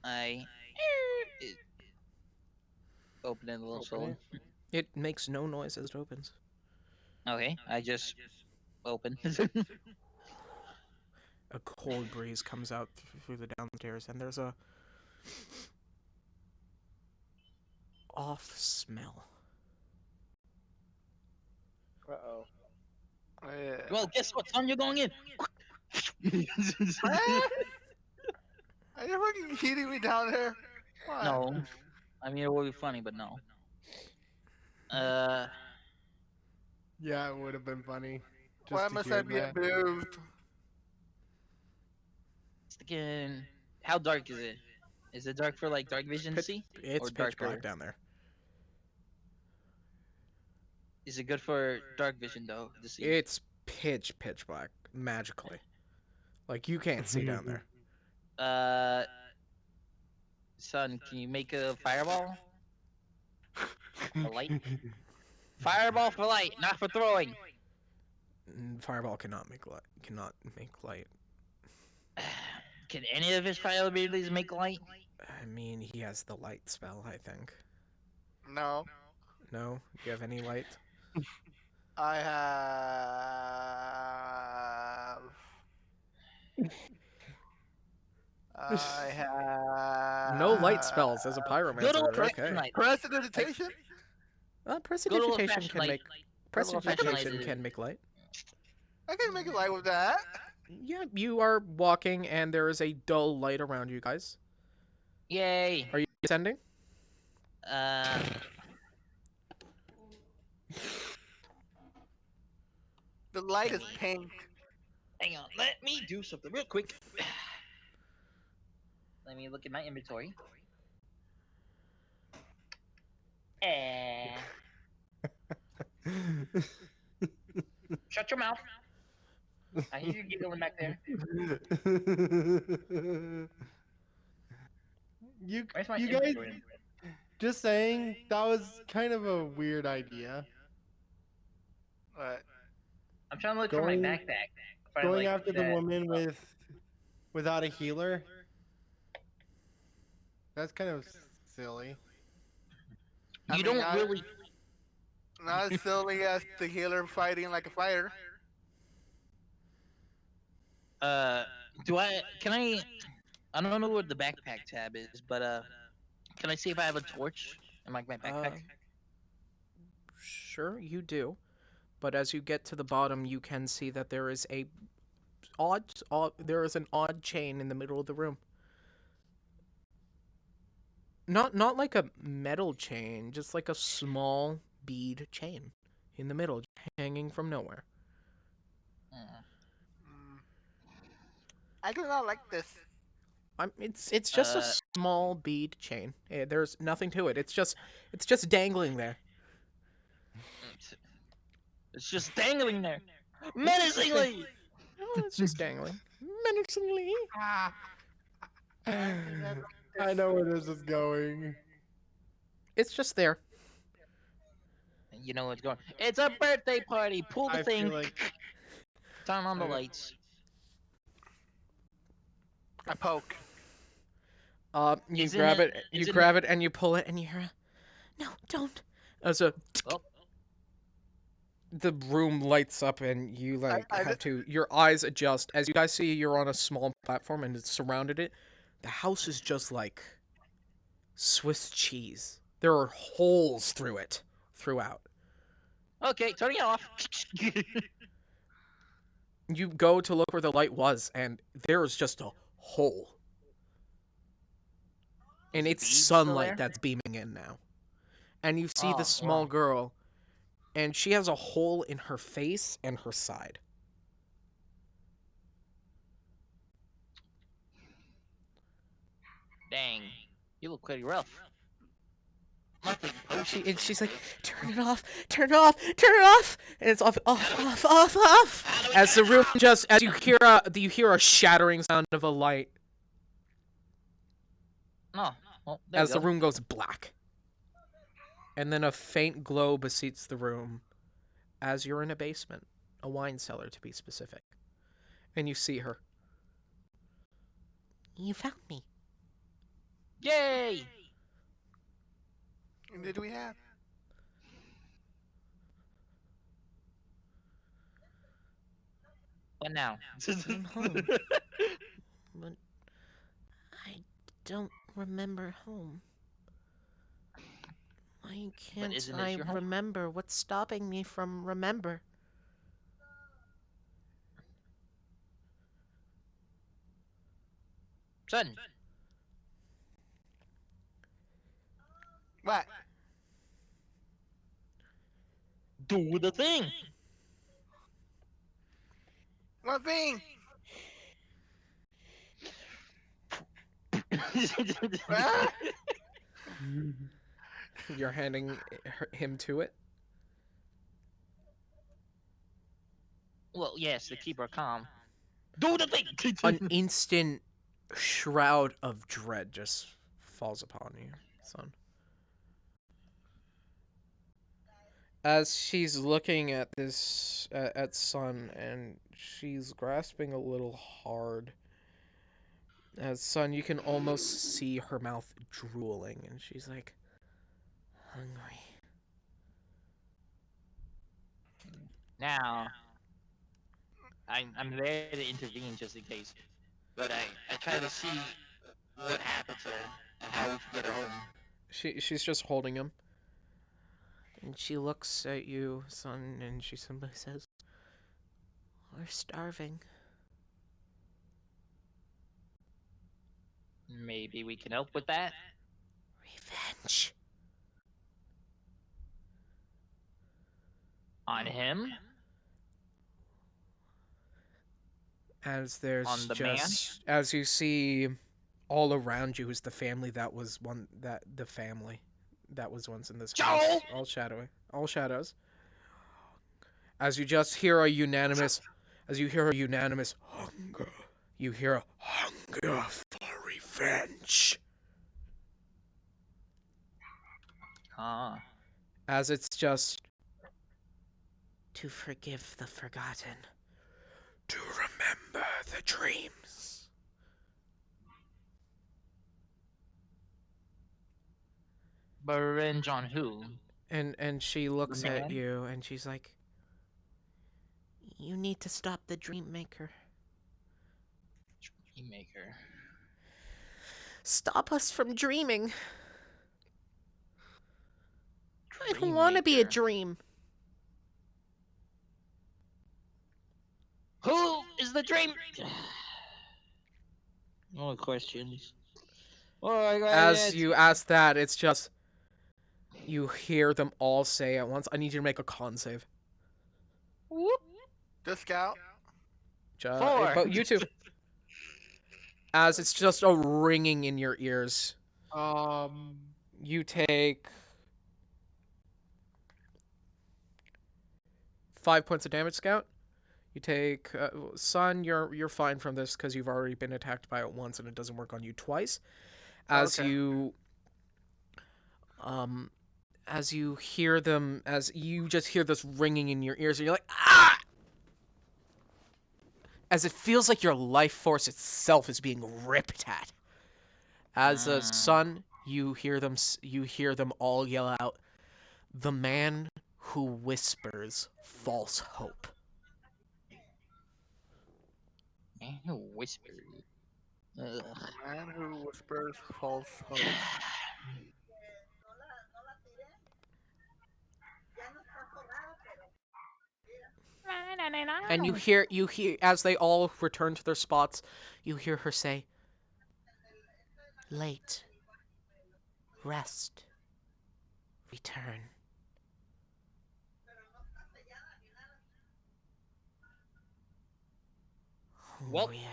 I open it a little slowly. It makes no noise as it opens. Okay, I just open. A cold breeze comes out through the downstairs, and there's a off smell. Uh-oh. Well, guess what, son? You're going in. Are you fucking kidding me down there? What? No, I mean it would be funny, but no. Yeah, it would have been funny. Why just to must hear I be that. abused? Again, how dark is it? Is it dark for like dark vision to see? It's Or pitch darker? black down there. Is it good for dark vision though to see? It's pitch black magically. Like you can't see down there. Son, can you make a fireball? A light? Fireball for light, not for throwing. Fireball cannot make light. Can any of his fire abilities make light? I mean, he has the light spell, I think. No. No? Do you have any light? I have. No light spells as a Good pyromancer. old-fashioned Okay. light. Prestidigitation? Prestidigitation old-fashioned can light. make Good old-fashioned light prestidigitation is- can make light. I can make a light with that. Yeah, you are walking and there is a dull light around you guys. Yay. Are you ascending? The light is Maybe. pink. Hang on, let me do something real quick. Let me look at my inventory. Shut your mouth. I hear you giggling back there. Where's my you guys inventory? just saying that was kind of a weird idea. But I'm trying to look for my Going- backpack. Find, Going like, after the that woman stuff. without a healer. That's kind of silly. I You mean, don't really. not as silly as the healer fighting like a fighter. Do I? Can I? I don't know what the backpack tab is, but can I see if I have a torch in my backpack? Sure, you do. But as you get to the bottom, you can see that there is an odd chain in the middle of the room. Not like a metal chain, just like a small bead chain in the middle, hanging from nowhere. I do not like this. It's just a small bead chain. There's nothing to it. It's just dangling there. It's just dangling there, menacingly. Oh, it's just dangling menacingly. I know where this is going. It's just there. You know what's going. It's a birthday party. Pull the I thing. feel like Turn on the I- lights. I poke. You Isn't grab it- it, you isn't grab it- it, and you pull it, and you hear no, don't. As a Oh, the room lights up, and you like I have to. Your eyes adjust as you guys see you're on a small platform, and it's surrounded it. The house is just like Swiss cheese. There are holes through it, throughout. okay, turning it off. You go to look where the light was, and there's just a hole. And Is it's Beads still sunlight there? that's beaming in now. And you see Oh, the small wow. girl, and she has a hole in her face and her side. Dang, you look pretty rough. Nothing. She's like, turn it off, turn it off, turn it off, and it's off, off, off, off. As the room as you hear a shattering sound of a light Oh, well, there as we the go. room goes black, and then a faint glow beseats the room, as you're in a basement, a wine cellar to be specific, and you see her. You found me. Yay! And did we have? What now? I'm home. But I don't remember home. Why can't isn't I this your home? remember? What's stopping me from remember? Son, What? do the thing. What thing? Ah! You're handing him to it. Well, yes, to keep her calm. Do the thing. An instant shroud of dread just falls upon you, son. As she's looking at this at Sun, and she's grasping a little hard. As Sun, you can almost see her mouth drooling, and she's like, hungry. Now, I'm there to intervene just in case. But I try to see what happened to her and how we can get her home. She's just holding him. And she looks at you, Son, and she simply says, we're starving. Maybe we can help with that. Revenge. On him? As there's On the just as you see all around you is the family that was once in this house. Joel! All shadowy. All shadows. As you just hear a unanimous hunger. You hear a hunger for revenge. As it's just to forgive the forgotten. To remember the dreams. But revenge on who? And she looks at man? you and she's like, you need to stop the dream maker. Dreammaker. Stop us from dreaming. I don't want to be a Dreammaker. dream. Who is the dream? More questions. As you ask that, it's just you hear them all say at once. I need you to make a con save. Just Scout. Four. But you two. As it's just a ringing in your ears. You take 5 points of damage, Scout. You take Son, you're fine from this because you've already been attacked by it once and it doesn't work on you twice. As Okay. you hear them, as you just hear this ringing in your ears, and you're like, ah! As it feels like your life force itself is being ripped at. As a Son, you hear them all yell out, the man who whispers false hope. Man who whispered. Ugh. Man who whispers false hope. And you hear as they all return to their spots, you hear her say, late, rest, return. Well- Hungrier.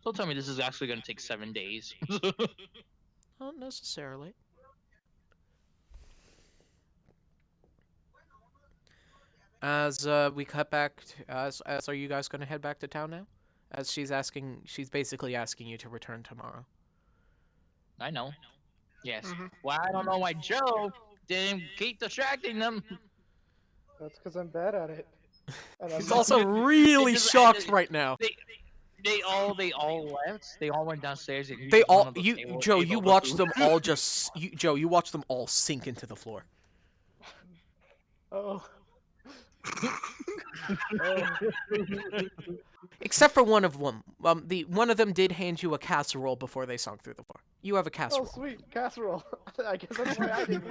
Don't tell me this is actually going to take 7 days. Not necessarily. As we cut back, as are you guys going to head back to town now? As she's basically asking you to return tomorrow. I know. Yes. Mhm. Well, I don't know why Joe didn't keep distracting them. That's because I'm bad at it. And I'm He's not- also really just- shocked right now. They all left. They all went downstairs. And They used one all, of the you, table- Joe, ate you all the watched food. them all just, Joe, you watched them all sink into the floor. Oh. Except for one of them. One of them did hand you a casserole before they sunk through the floor. You have a Oh, casserole. sweet casserole. I guess that's why I didn't.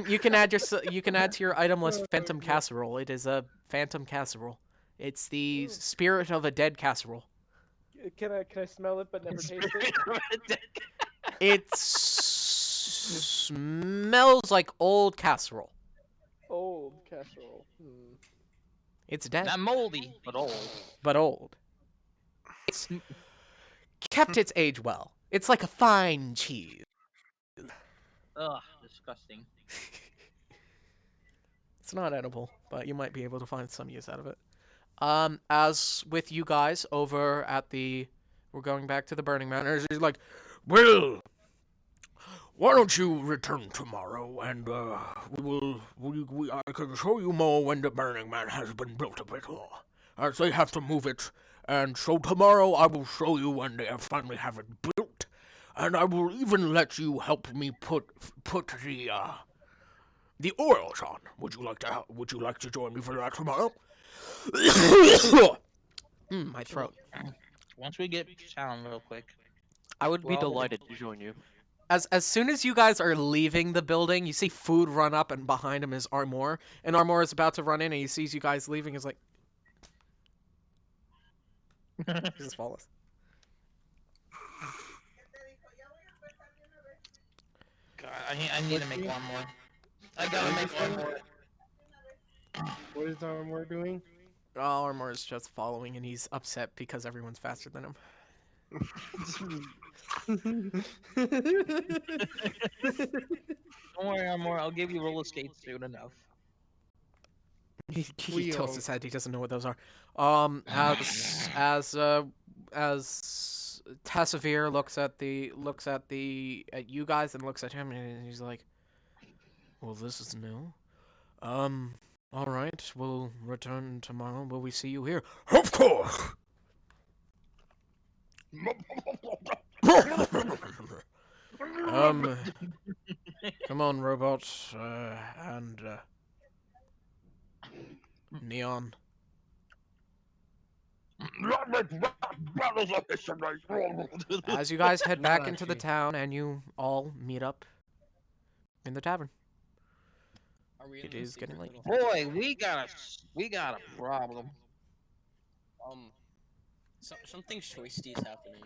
You can add to your item list phantom casserole. It is a phantom casserole. It's the spirit of a dead casserole. Can I smell it but never taste it? It smells like old casserole. Old casserole. It's dead, Not moldy, but old. but old. It's kept its age well. It's like a fine cheese. Ugh, disgusting. It's not edible, but you might be able to find some use out of it. As with you guys over at we're going back to the Burning Manor. He's like, well, why don't you return tomorrow and I can show you more when the Burning Man has been built a bit more, as they have to move it. And so tomorrow I will show you when they finally have it built, and I will even let you help me put the oils on. Would you like to join me for that tomorrow? My throat. Once we get sound real quick. I would be Well- delighted to join you. As soon as you guys are leaving the building, you see Food run up, and behind him is Armor. And Armor is about to run in, and he sees you guys leaving. He's like, he just follows. God, I need to make one more. I gotta make one more. What is Armor doing? Armor is just following, and he's upset because everyone's faster than him. Don't worry, Armor. I'll give you roller skates soon enough. He tilts Wheels. his head. He doesn't know what those are. As Tassavir looks at you guys and looks at him, and he's like, "Well, this is new. All right. We'll return tomorrow. Will we see you here? Of course." Come on, robot, and Neon. As you guys head back into the Flashy. town, and you all meet up in the tavern. Are we in It the is secret getting late. little Boy, we got a problem. Something shoisty's happening.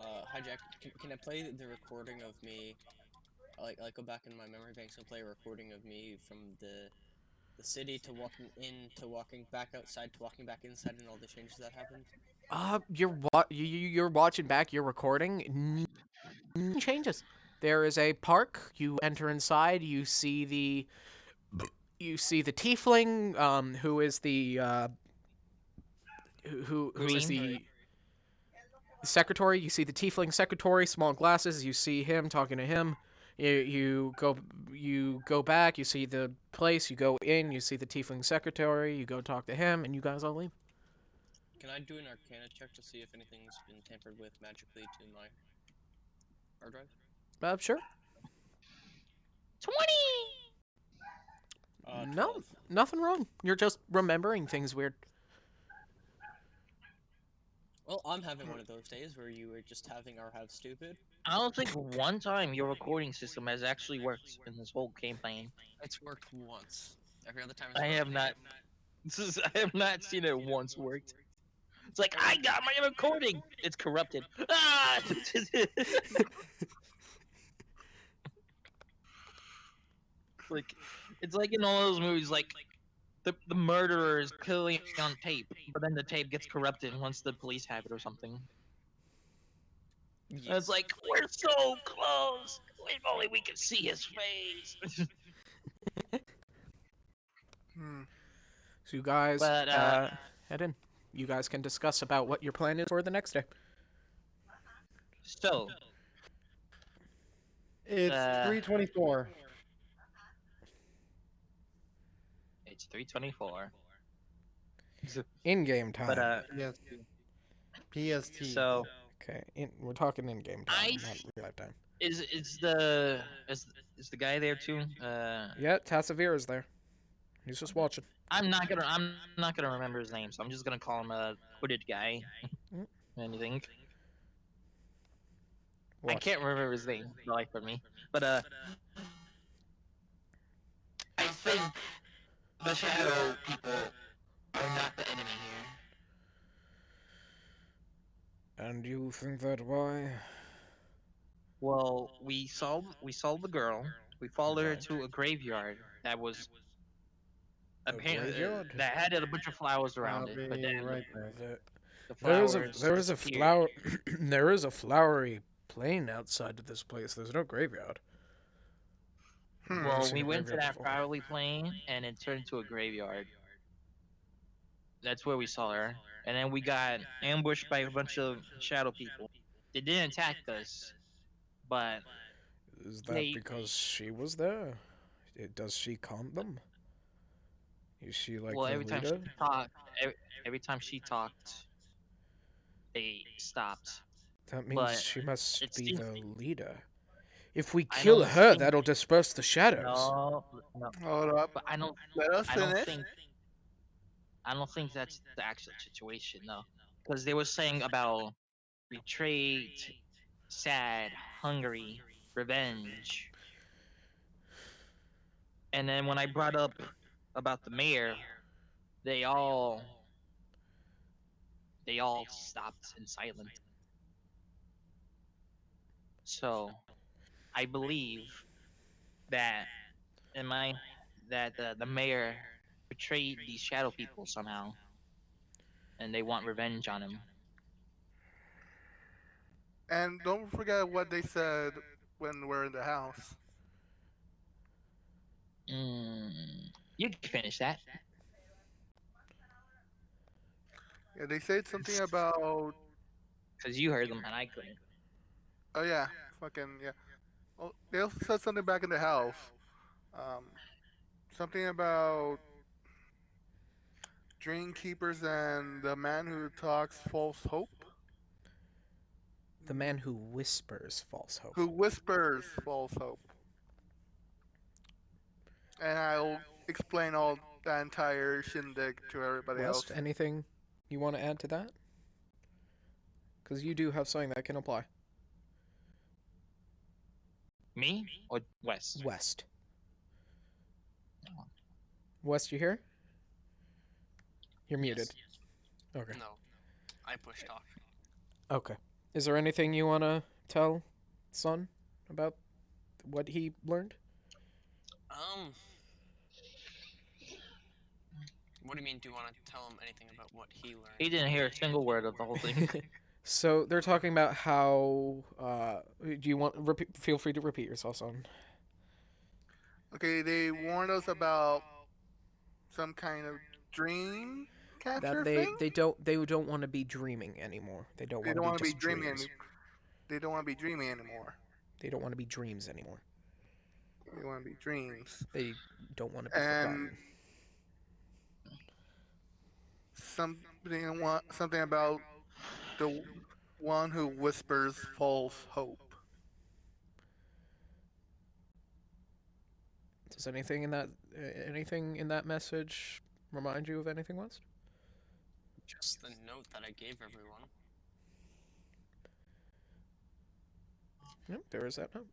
Hijack, can I play the recording of me? Like go back in my memory banks and play a recording of me from the city to walking in to walking back outside to walking back inside and all the changes that happened. You're watching back. You're recording. Changes. There is a park. You enter inside. You see the tiefling. Who is the who is Green. the secretary. You see the tiefling secretary, small glasses. You see him talking to him. You go back. You see the place. You go in. You see the tiefling secretary. You go talk to him, and you guys all leave. Can I do an Arcana check to see if anything's been tampered with magically to my hard drive? Sure. 20. No, 12. nothing wrong. You're just remembering things weird. Well, I'm having one of those days where you were just having our have stupid. I don't think one time your recording system has actually worked in this whole campaign. It's worked once. Every other time it's I have not. I have not seen it once worked. It's like I got my recording. It's corrupted. Ah! It's like in all those movies, like the murderer is killing on tape, but then the tape gets corrupted once the police have it or something. And it's like we're so close. If only we could see his face. So you guys But, head in. You guys can discuss about what your plan is for the next day. So It's 3:24. it's 3:24. In-game time. But PST. so Okay, we're talking in-game time, not real life time. is the guy there too? Yeah, Tassavir is there. He's just watching. I'm not gonna remember his name, so I'm just gonna call him a hooded guy. Anything. I What? can't remember his name, for the life of me. But I think the shadow people are not the enemy here. And you think that why? Well, we saw the girl. We followed her Right. to a graveyard that was apparently graveyard? that had a bunch of flowers around I'll it. But be then right back. the There flowers is a disappeared. flower. There is a flowery plain outside of this place. There's no graveyard. Well, seen we a went to graveyard that before. flowery plain, and it turned into a graveyard. That's where we saw her, and then we got ambushed by a bunch of shadow people. They didn't attack us, but Is that they because she was there? Does she calm them? Is she like well the every time leader? she talked, every time she talked, they stopped. That means but she must it be seems- the leader. If we I kill don't her, think- that'll disperse the shadows. No, Hold up. but I don't Let us finish. think that's the actual situation, though, because they were saying about betrayed, sad, hungry, revenge, and then when I brought up about the mayor, they all stopped in silence. So I believe that in my that the mayor betrayed these shadow people somehow, and they want revenge on him. And don't forget what they said when we're in the house. You can finish that. Yeah, they said something about. Because you heard them and I couldn't. Oh yeah, fucking yeah. Oh, they also said something back in the house. Um, something about dream keepers and the man who talks false hope. The man who whispers false hope. Who whispers false hope. And I'll explain all the entire shindig to everybody West, else. anything you want to add to that? Because you do have something that can apply. Me or West? West. West, you here? You're muted. Okay. No, I push talk. Okay. Is there anything you want to tell Son about what he learned? What do you mean? Do you want to tell him anything about what he learned? He didn't hear a single word of the whole thing. So they're talking about how. Do you want? Feel free to repeat yourself, Son. Okay, they warned us about some kind of dream catcher That thing. they don't want to be dreaming anymore. They don't want to be just dreaming. dreams. They don't want to be dreaming anymore. They don't want to be dreams anymore. They want to be dreams. They don't want to be forgotten. Something about the one who whispers false hope. Does anything in that message remind you of anything, West? Just the note that I gave everyone. Yep, there is that note.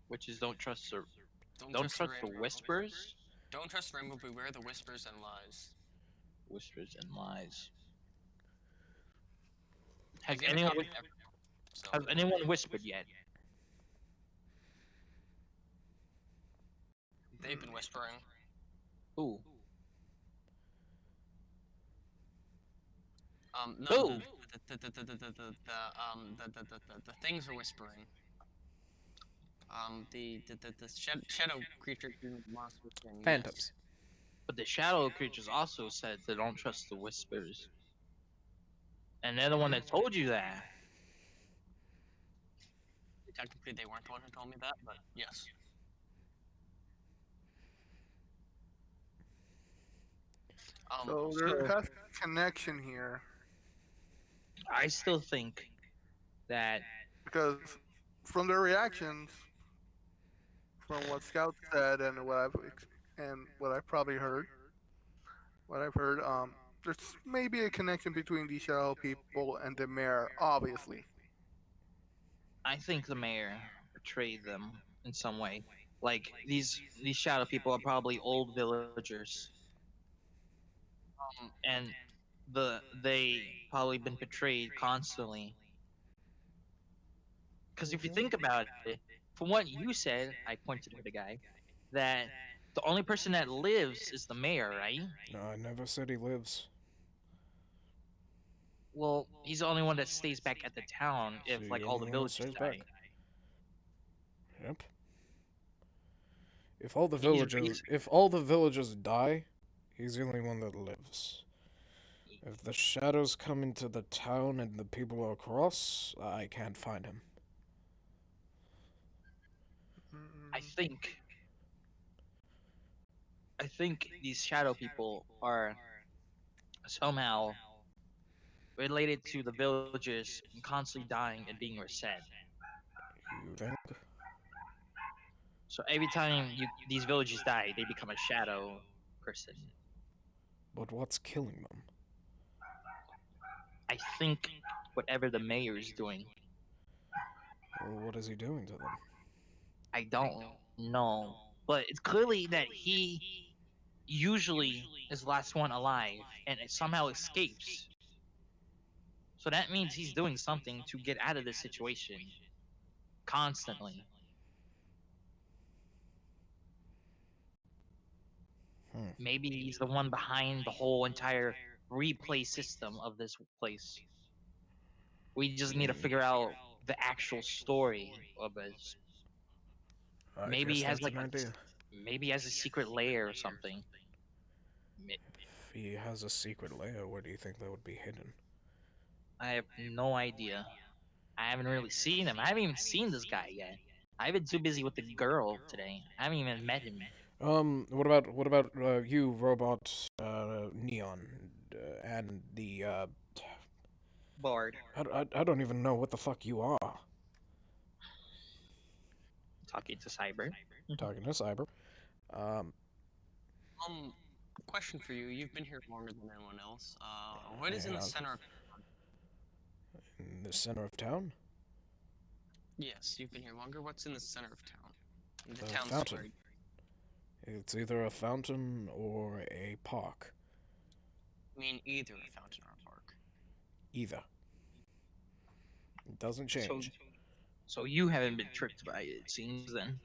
Which is don't trust the Rainbow. whispers. Don't trust Rainbow. Beware the whispers and lies. Whispers and lies. I Has gave a anyone copy to everyone, so- has anyone whispered yet? They've been whispering. Ooh. No, Who? the things are whispering. The shadow creature monster thing. yes. Phantoms. But the shadow creatures also said they don't trust the whispers. And they're the one that told you that. Technically, they weren't the one who told me that, but yes. So there has a connection here. I still think that Because from their reactions, from what Scout said and what I've probably heard, there's maybe a connection between these shadow people and the mayor. Obviously, I think the mayor betrayed them in some way. Like these shadow people are probably old villagers, and they probably been betrayed constantly. Because if you think about it, from what you said, I pointed to the guy, that the only person that lives is the mayor, right? No, I never said he lives. Well, he's the only one that stays back at the town if So like you're all the the one that villagers stays die. back. Yep. If all the villagers die, he's the only one that lives. If the shadows come into the town and the people are across, I can't find him. I think these shadow people are somehow related to the villagers constantly dying and being reset. You think? So every time these villagers die, they become a shadow person. But what's killing them? I think whatever the mayor is doing. Well, what is he doing to them? I don't know, but it's clearly that he usually is the last one alive and it somehow escapes. So that means he's doing something to get out of this situation. constantly. Hmm. Maybe he's the one behind the whole entire replay system of this place. We just need to figure out the actual story of this. I Maybe guess he has that's like an idea. maybe he has a secret lair or something. If he has a secret lair, where do you think that would be hidden? I have no idea. I haven't really seen him. I haven't even seen this guy yet. I've been too busy with the girl today. I haven't even met him. What about you, robot, Neon, and the Bard. I don't even know what the fuck you are. Talking to Cyber. Talking to Cyber. Um, Um, question for you. You've been here longer than anyone else. What is in the yeah, center of? in the center of town, Yes, you've been here longer. What's in the center of town? The the town fountain. square. It's either a fountain or a park. I mean, either a fountain or a park. Either. It doesn't So, change. so you haven't been tricked by it seems then.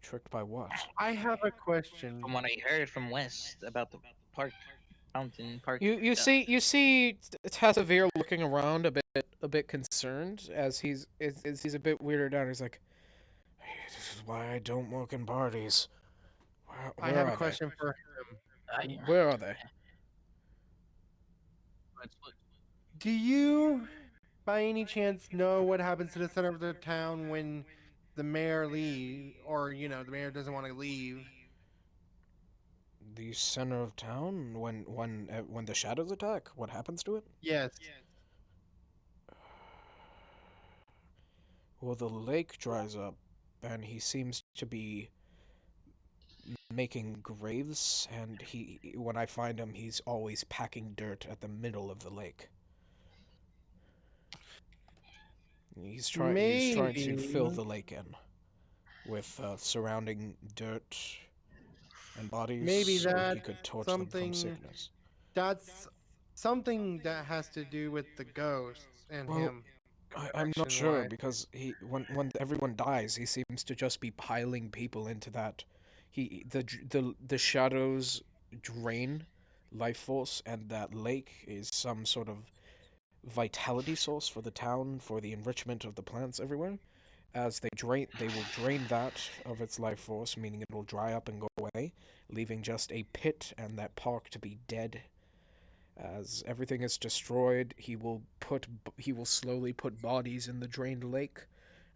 Tricked by what? I have a question. From what I heard from West about the park, fountain park. You see Tasavir looking around a bit concerned as he's a bit weirded out. He's like, "This is why I don't work in parties. I Where have a are question for him. they? Where are they?" Do you, by any chance, know what happens to the center of the town when the mayor leaves, or the mayor doesn't want to leave? The center of town when the shadows attack. What happens to it? Yes. Well, the lake dries up, and he seems to be making graves. And when I find him, he's always packing dirt at the middle of the lake. He's trying to fill Maybe. the lake in with surrounding dirt and bodies, Maybe so he that's could torch them from something. sickness. That's something that has to do with the ghosts and Well, him. I'm not sure Connection-wise. because when everyone dies, he seems to just be piling people into that. The shadows drain life force, and that lake is some sort of vitality source for the town, for the enrichment of the plants everywhere. As they will drain that of its life force, meaning it will dry up and go away, leaving just a pit and that park to be dead. As everything is destroyed, he will slowly put bodies in the drained lake,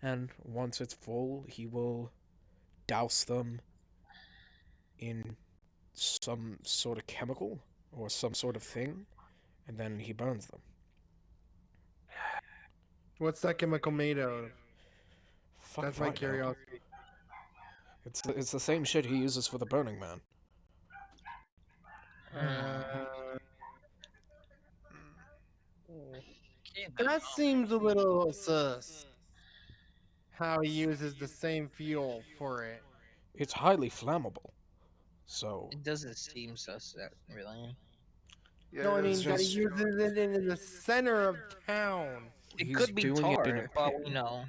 and once it's full, he will douse them in some sort of chemical or some sort of thing, and then he burns them. What's that chemical made of? Fuck That's if my I know. curiosity. It's the same shit he uses for the Burning Man. Okay, then, That seems a little sus. How he uses the same fuel for it. It's highly flammable, so It doesn't seem sus, really. Yeah, No, I It's mean that he just- uses it in the center of town. It he's could be doing it in a tar, for all pit. we know.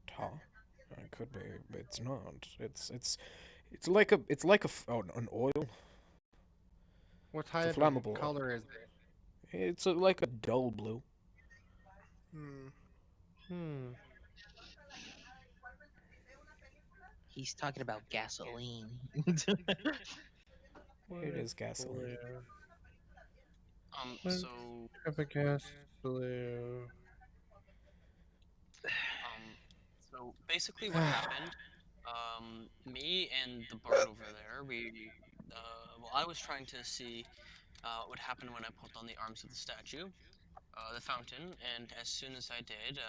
Tar? It could be, but it's not. It's like an oil. What It's a type of flammable oil. color is it? It's like a dull blue. Hmm. He's talking about gasoline. It is gasoline. So, Type of gas blue. so basically what happened, me and the bard over there, well, I was trying to see, what would happen when I pulled on the arms of the statue, the fountain, and as soon as I did,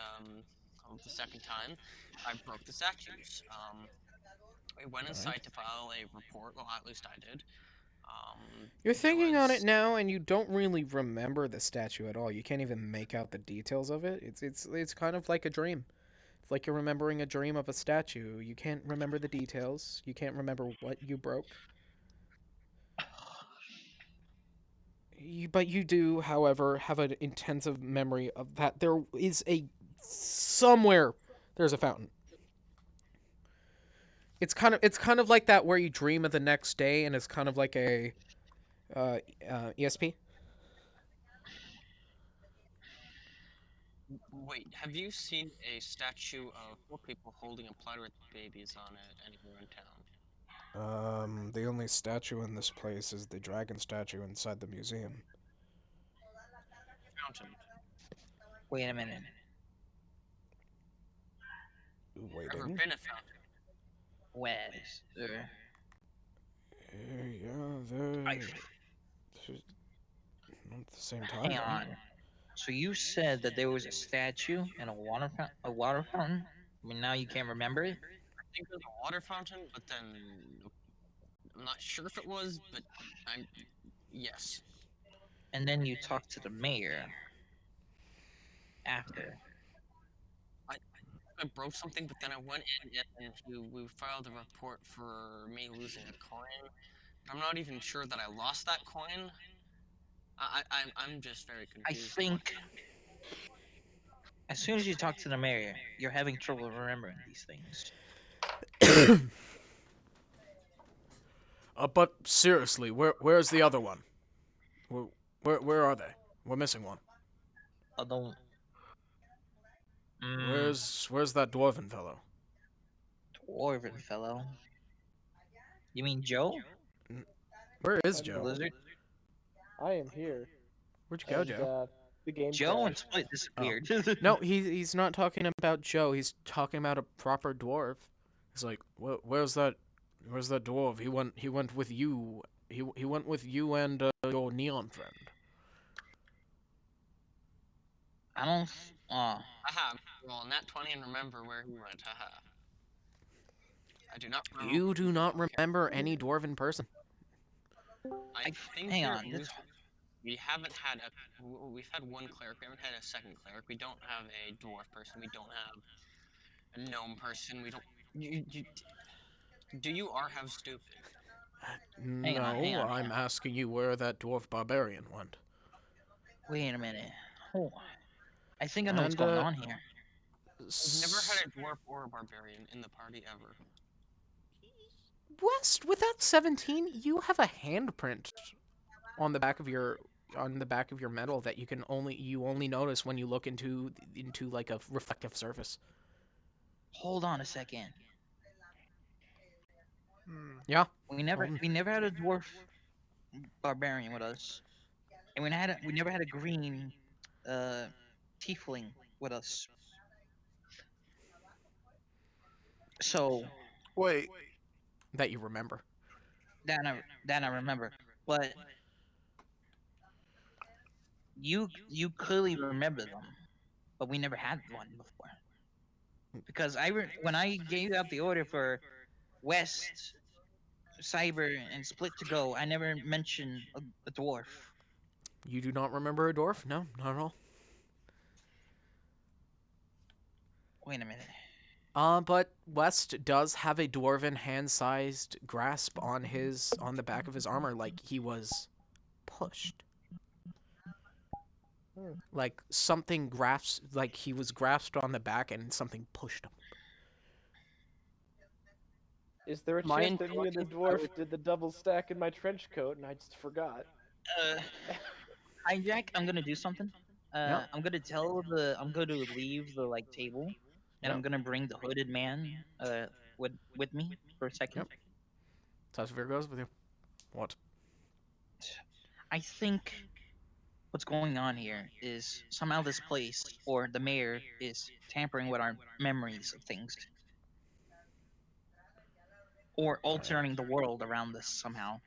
the second time, I broke the statues. I went inside to file a report, well, at least I did. You're There thinking on it was- now, and you don't really remember the statue at all. You can't even make out the details of it. It's kind of like a dream. It's like you're remembering a dream of a statue. You can't remember the details. You can't remember what you broke. But you do, however, have an intensive memory of that there is a somewhere there's a fountain. It's kind of like that where you dream of the next day, and it's kind of like a ESP. Wait, have you seen a statue of 4 people holding a platter with babies on it anywhere in town? The only statue in this place is the dragon statue inside the museum. Fountain. Wait a minute. Ever Waiting. been a fountain? Where's Yeah, they're I, not at the same time. hang on. So you said that there was a statue and a water fountain. I mean, now you can't remember it. I think it was a water fountain, but then I'm not sure if it was, but yes. And then you talked to the mayor after. I broke something, but then I went in and we filed a report for me losing a coin. I'm not even sure that I lost that coin. I'm just very I confused. think as soon as you talk to the mayor, you're having trouble remembering these things. But seriously, where's the other one? Where are they? We're missing one. I don't. Where's that dwarven fellow? Dwarven fellow. You mean Joe? Where is I'm Joe? Blizzard? I am here. Where'd you go, and, Joe? The game Joe and crashed. Split disappeared. No, he's not talking about Joe. He's talking about a proper dwarf. He's like, where's that dwarf? He went with you. He went with you and your neon friend. I don't. Haha. Well, nat 20 and remember where he went. Haha. I do not remember. You do not remember any dwarven person. I think hang there on. is- We haven't had we've had one cleric. We haven't had a second cleric. We don't have a dwarf person. We don't have a gnome person. We don't. Do you have stupid? Hang No, on, hang on, I'm asking you where that dwarf barbarian went. Wait a minute. Hold on. I think I know what's And, going on here. We've never had a dwarf or a barbarian in the party ever. West, with that 17, you have a handprint on the back of your medal that you only notice when you look into like a reflective surface. Hold on a second. Yeah. We never had a dwarf barbarian with us, and we never had a green tiefling with us. So Wait, That you remember. that I remember, but you clearly remember them, but we never had one before. Because when I gave out the order for West, Cyber, and Split to go, I never mentioned a dwarf. You do not remember a dwarf? No, not at all. Wait a minute. But West does have a dwarven hand-sized grasp on the back of his armor, like he was pushed. Like something like he was grasped on the back and something pushed him. Is there a My chance that me and the dwarf did the double stack in my trench coat and I just forgot? Hijack, I'm gonna do something. Yeah. I'm gonna leave the table, and Yeah. I'm gonna bring the hooded man with me for a second. Yep. Tasvir goes with you. What? I think what's going on here is somehow this place or the mayor is tampering with our memories of things. Or altering the world around us somehow.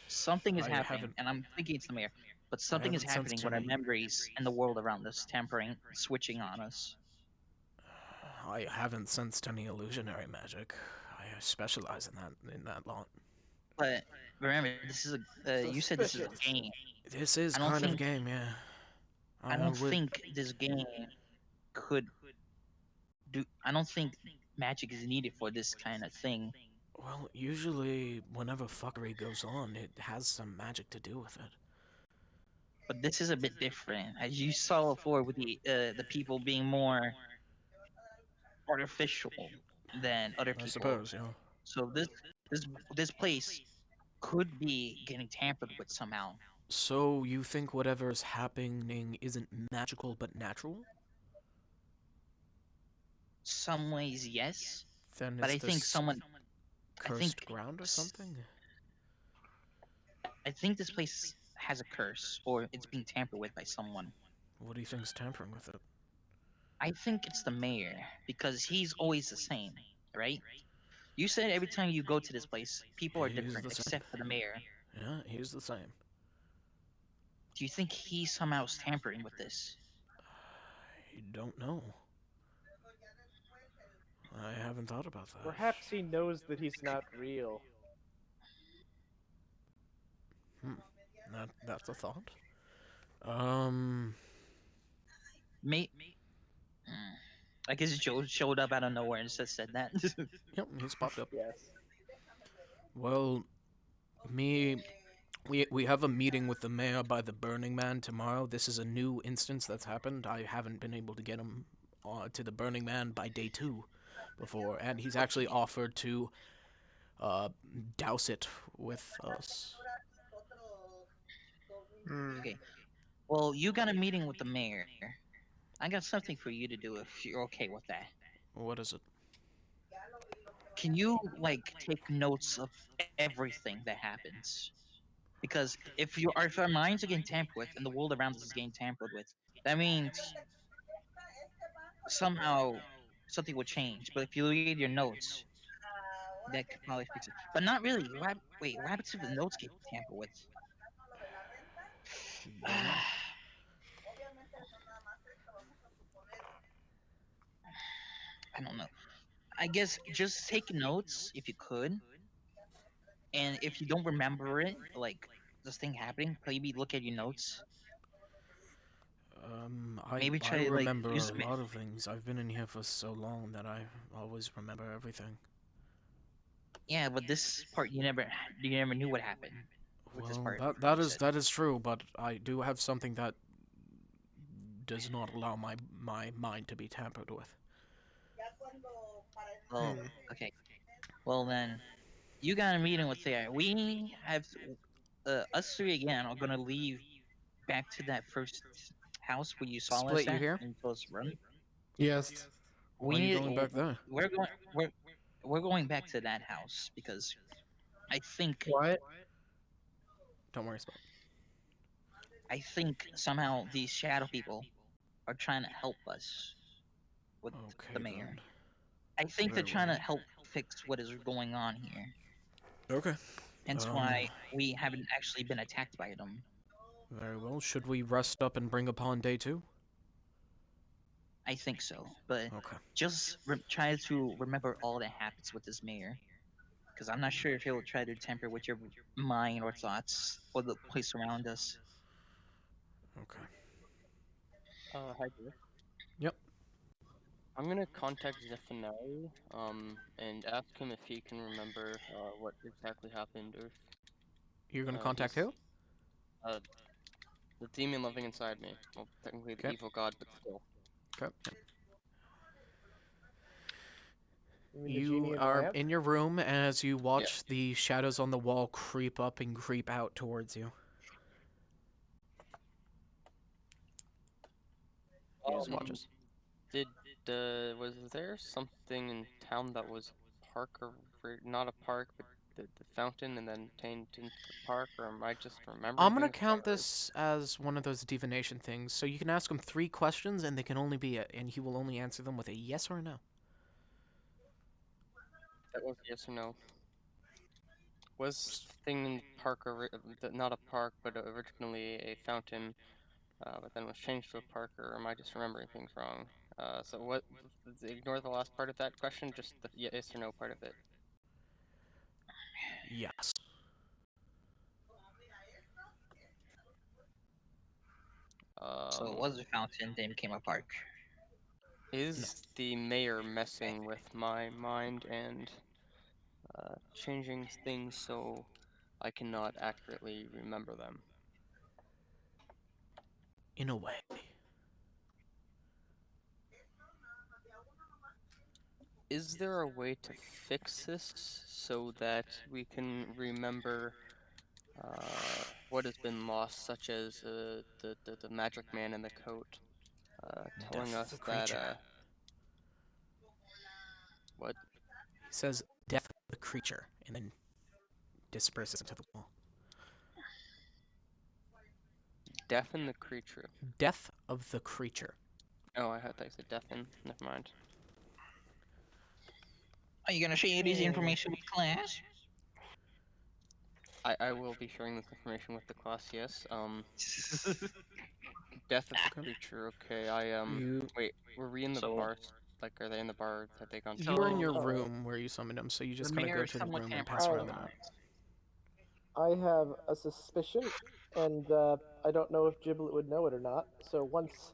Something is I happening, haven't- and I'm thinking it's the mayor. But something is haven't sensed happening with our any- memories and the world around us, tampering, switching on us. I haven't sensed any illusionary magic. I specialize in that lot. But remember, this is you said this is a game. This is I don't kind of a think- game, yeah. I don't think this game could do. I don't think magic is needed for this kind of thing. Well, usually whenever fuckery goes on, it has some magic to do with it. but this is a bit different. As you saw before with the people being more artificial than other I people. suppose, yeah. So this this place could be getting tampered with somehow. So you think whatever's happening isn't magical but natural? Some ways, yes, Then but is I think this someone. I think cursed ground or s- something? I think this place has a curse, or it's being tampered with by someone. What do you think's tampering with it? I think it's the mayor because he's always the same, right? You said every time you go to this place, people are He's different the same. except for the mayor. Yeah, he's the same. Do you think he somehow is tampering with this? I don't know. I haven't thought about that. Perhaps he knows that he's not real. That's a thought. Um, May. Mm. I guess Joe showed up out of nowhere and just said that. yep, he's popped up. Yes. Well, we have a meeting with the mayor by the Burning Man tomorrow. This is a new instance that's happened. I haven't been able to get him to the Burning Man by day 2 before, and he's actually offered to douse it with us. Okay. Well, you got a meeting with the mayor. I got something for you to do if you're okay with that. What is it? Can you like take notes of everything that happens? Because if our minds are getting tampered with and the world around us is getting tampered with, that means somehow something will change. But if you read your notes, that could probably fix it. But not really. Wait, what happens if the notes get tampered with? Don't know. I don't know. I guess just take notes if you could, and if you don't remember it, like this thing happening, maybe look at your notes. Maybe I try to like remember use a lot of things. I've been in here for so long that I always remember everything. Yeah, but this part you never knew what happened with this Well, part. that you is said. that is true, but I do have something that does not allow my mind to be tampered with. Well, okay. Well then, you got a meeting with there. We have us three again are gonna leave back to that first house where you saw us Split, you at here? and told us to run. Yes. Why We are you need. going back there? We're going back to that house because I think What? Don't worry, Split. I think somehow these shadow people are trying to help us with Okay, the mayor. then. I think they're Very trying well. to help fix what is going on here. Okay. Hence why we haven't actually been attacked by them. Very well. Should we rest up and bring upon day 2? I think so, but Okay. just try to remember all that happens with this mayor, because I'm not sure if he'll try to tamper with your mind or thoughts or the place around us. Okay. Hi, Jeff. Yep. I'm gonna contact Zephaniah, and ask him if he can remember, what exactly happened, or if, You're gonna contact he's, who? the demon living inside me. Well, technically the Okay. evil god, but still. Okay. You mean the genie You in the are lamp? in your room as you watch the shadows on the wall creep up and creep out towards you. He just watches. Did was there something in town that was a park or not a park, but the fountain, and then turned into the park, or am I just remembering? I'm gonna things count or- this as one of those divination things. So you can ask him 3 questions, and they can only be and he will only answer them with a yes or a no. That was yes or no. Was the thing in the park not a park, but originally a fountain, but then was changed to a park, or am I just remembering things wrong? So what? Ignore the last part of that question, just the yes or no part of it. Yes. So it was a fountain, then became a park. Is the mayor messing with my mind and changing things so I cannot accurately remember them? in a way. Is there a way to fix this so that we can remember what has been lost, such as the magic man in the coat telling Death of us the that creature. what? He says death of the creature and then disperses into the wall. Deafen the creature. Death of the creature. Oh, I thought you said deafen. Never mind. Are you gonna share this information with class? I will be sharing this information with the class. Yes. Death of the creature. Okay. Wait. Were we in the So- bar? Like, are they in the bar? Have they gone? You were in your So- room where you summoned him, so you just The kind of mayor go is to the somewhat room and pass around the compromised. note. I have a suspicion, and I don't know if Giblet would know it or not. So once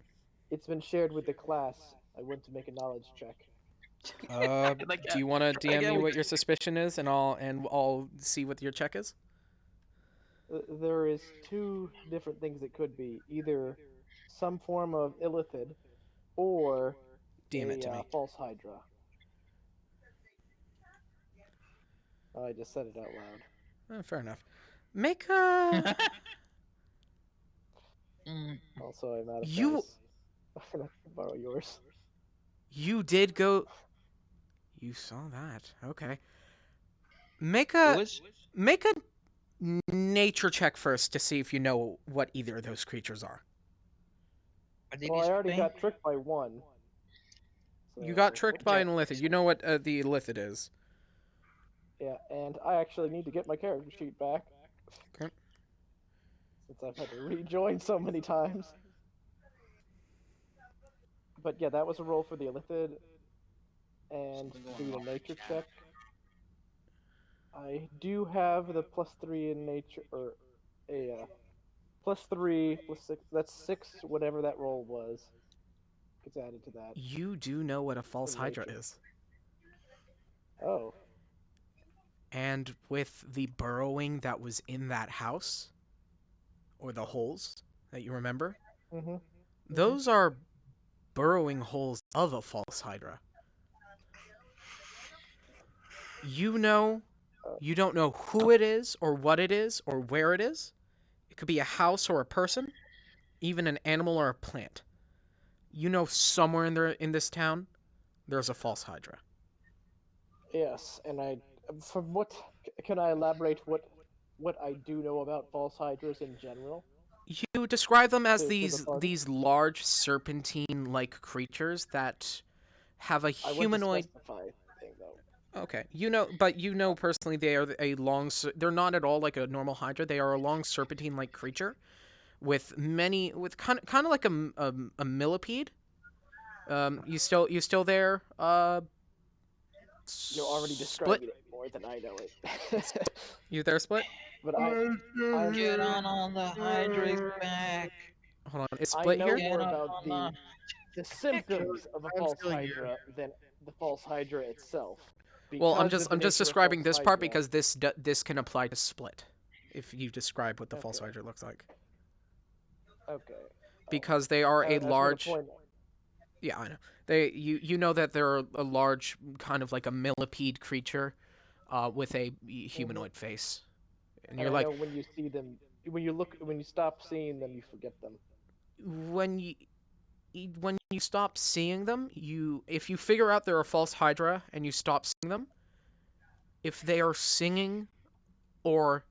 it's been shared with the class, I want to make a knowledge check. Do you want to DM me what your suspicion is, and I'll see what your check is? There is two different things it could be: either some form of illithid, or DM it to me. false hydra. I just said it out loud. Fair enough. Make a. Also, I'm out of You- dice. I'm gonna borrow yours. You did go. You saw that. Okay. Make Who a is? nature check first to see if you know what either of those creatures are. What did Well, you I already say? got tricked by one. You got So, tricked by an illithid. You know what the illithid is. Yeah, and I actually need to get my character sheet back. Okay. Since I've had to rejoin so many times. But yeah, that was a roll for the illithid. And doing a nature check. I do have the +3 in nature, or a +3, +6. That's 6, whatever that roll was. Gets added to that. You do know what a false In hydra nature. is. Oh. And with the burrowing that was in that house, or the holes that you remember, Mm-hmm. those are burrowing holes of a false hydra. You don't know who it is, or what it is, or where it is. It could be a house or a person, even an animal or a plant. You know somewhere in this town, there's a false hydra. Yes, and from what can I elaborate what I do know about false hydras in general? You describe them as To the these party? large serpentine-like creatures that have a I want to humanoid. specify thing though. Okay, but you know personally they are a long. They're not at all like a normal hydra. They are a long serpentine-like creature with kind of like a millipede. You still there? You're already describing it more than I know it. You there, Split? But I'm Get on the hydra's back. Hold on, is I Split know here? more Get about on the symptoms of a I'm false still here. hydra than the false hydra itself. Well, I'm Because just of the nature of describing false this part hydra. because this can apply to Split, if you describe what the false Okay. hydra looks like. Okay. Because they are I a just wanna large. point- Yeah, I know. You know that they're a large kind of like a millipede creature, with a humanoid face, and you're I like know when you see them, when you stop seeing them, you forget them. when you stop seeing them, if you figure out they're a false hydra and you stop seeing them, if they are singing or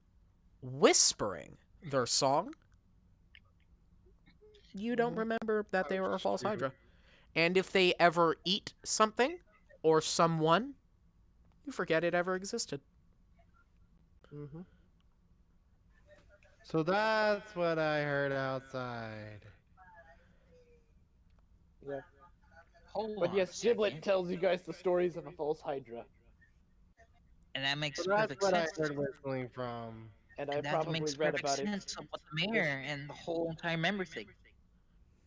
whispering their song, you don't remember that they were a false hydra. And if they ever eat something or someone, you forget it ever existed. Mm-hmm. So that's what I heard outside. Yeah. Hold But on yes, a Giblet second. tells you guys the stories of a false hydra, And that makes So that's perfect what I sense. heard whistling from. and I And that probably makes read perfect about it. sense of what the mayor and the whole entire member thing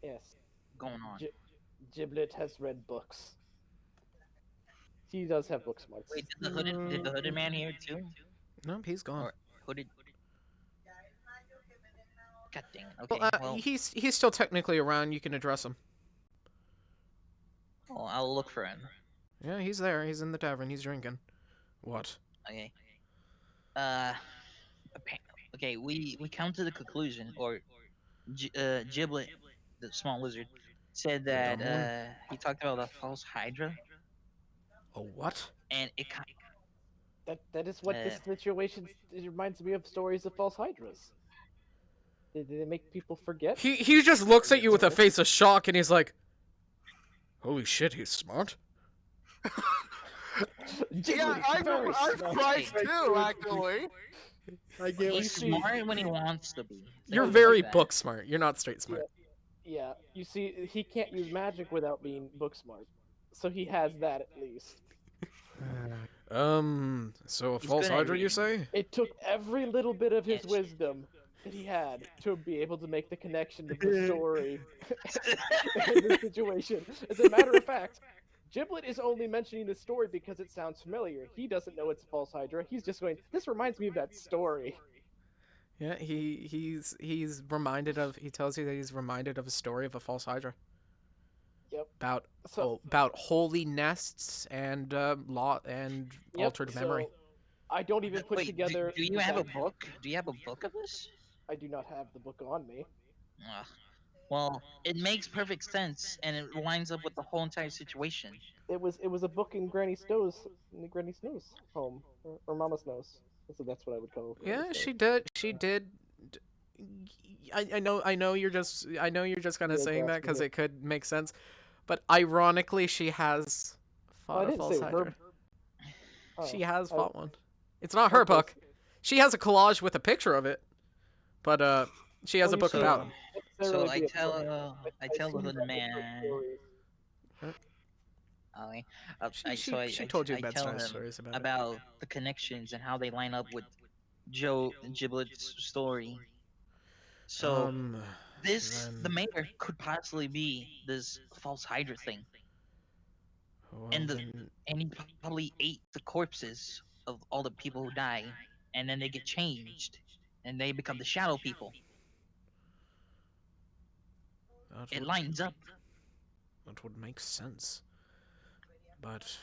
Yes. going on. Giblet has read books. He does have book smarts. Wait, did the hooded man here too? Nope, he's gone. Or hooded? God dang it. Okay, Well, well, he's still technically around. You can address him. I'll look for him. Yeah, he's there. He's in the tavern. He's drinking. What? Okay. Okay, we come to the conclusion, or Giblet, the small lizard, said The that dumb one? he talked about a false Hydra, A what? and it kind That is what this situation it reminds me of stories of false hydras. They make people forget. He just looks at you with a face of shock, and he's like, "Holy shit, he's smart." Yeah, I'm surprised too, actually. he's smart when he wants to be. You're Think very about that. book smart. You're not straight smart. Yeah, you see, he can't use magic without being book smart, so he has that at least. So a He's false good at Hydra, you reading. say? It took every little bit of his Yes. wisdom that he had to be able to make the connection to the story in this situation. As a matter of fact, Giblet is only mentioning this story because it sounds familiar. He doesn't know it's a false Hydra. He's just going, this reminds me of that story. Yeah, he's reminded of. He tells you that he's reminded of a story of a false Hydra. Yep. About holy nests and altered memory. So I don't even put Wait, together. do you have a book? Do you have a book of this? I do not have the book on me. Ugh. Well, it makes perfect sense, and it lines up with the whole entire situation. It was a book in Granny Snow's home, or Mama Snow's. So that's what I would call. Granny Yeah, Snow's. she did. She did. I know you're just kind of Yeah, saying that because grasping it could make sense, but ironically, she has I fought a didn't false say Hydra. her. Oh, She has I- fought one. It's not her okay, book. She has a collage with a picture of it, but she has Well, a you book see, about him. So necessarily I be a tell book. I tell the see hood that in man. stories. Okay. She told you I bad tell him stories about it. about the connections and how they line up with Joe Giblet's story. So the then- mayor could possibly be this false Hydra thing, well, and then- he probably ate the corpses of all the people who die, and then they get changed, and they become the shadow people. that It would- lines up. That would make sense. But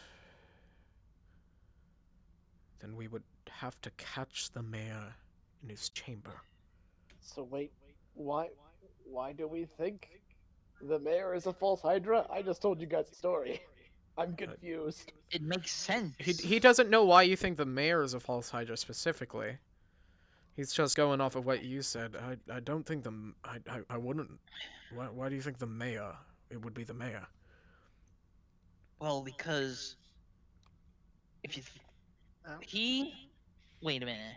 then we would have to catch the mayor in his chamber. So wait, why do we think the mayor is a false Hydra? I just told you guys a story. I'm confused. It makes sense. He doesn't know why you think the mayor is a false Hydra specifically. He's just going off of what you said. I don't think I wouldn't. Why do you think the mayor? It would be the mayor. Well, because if you wait a minute.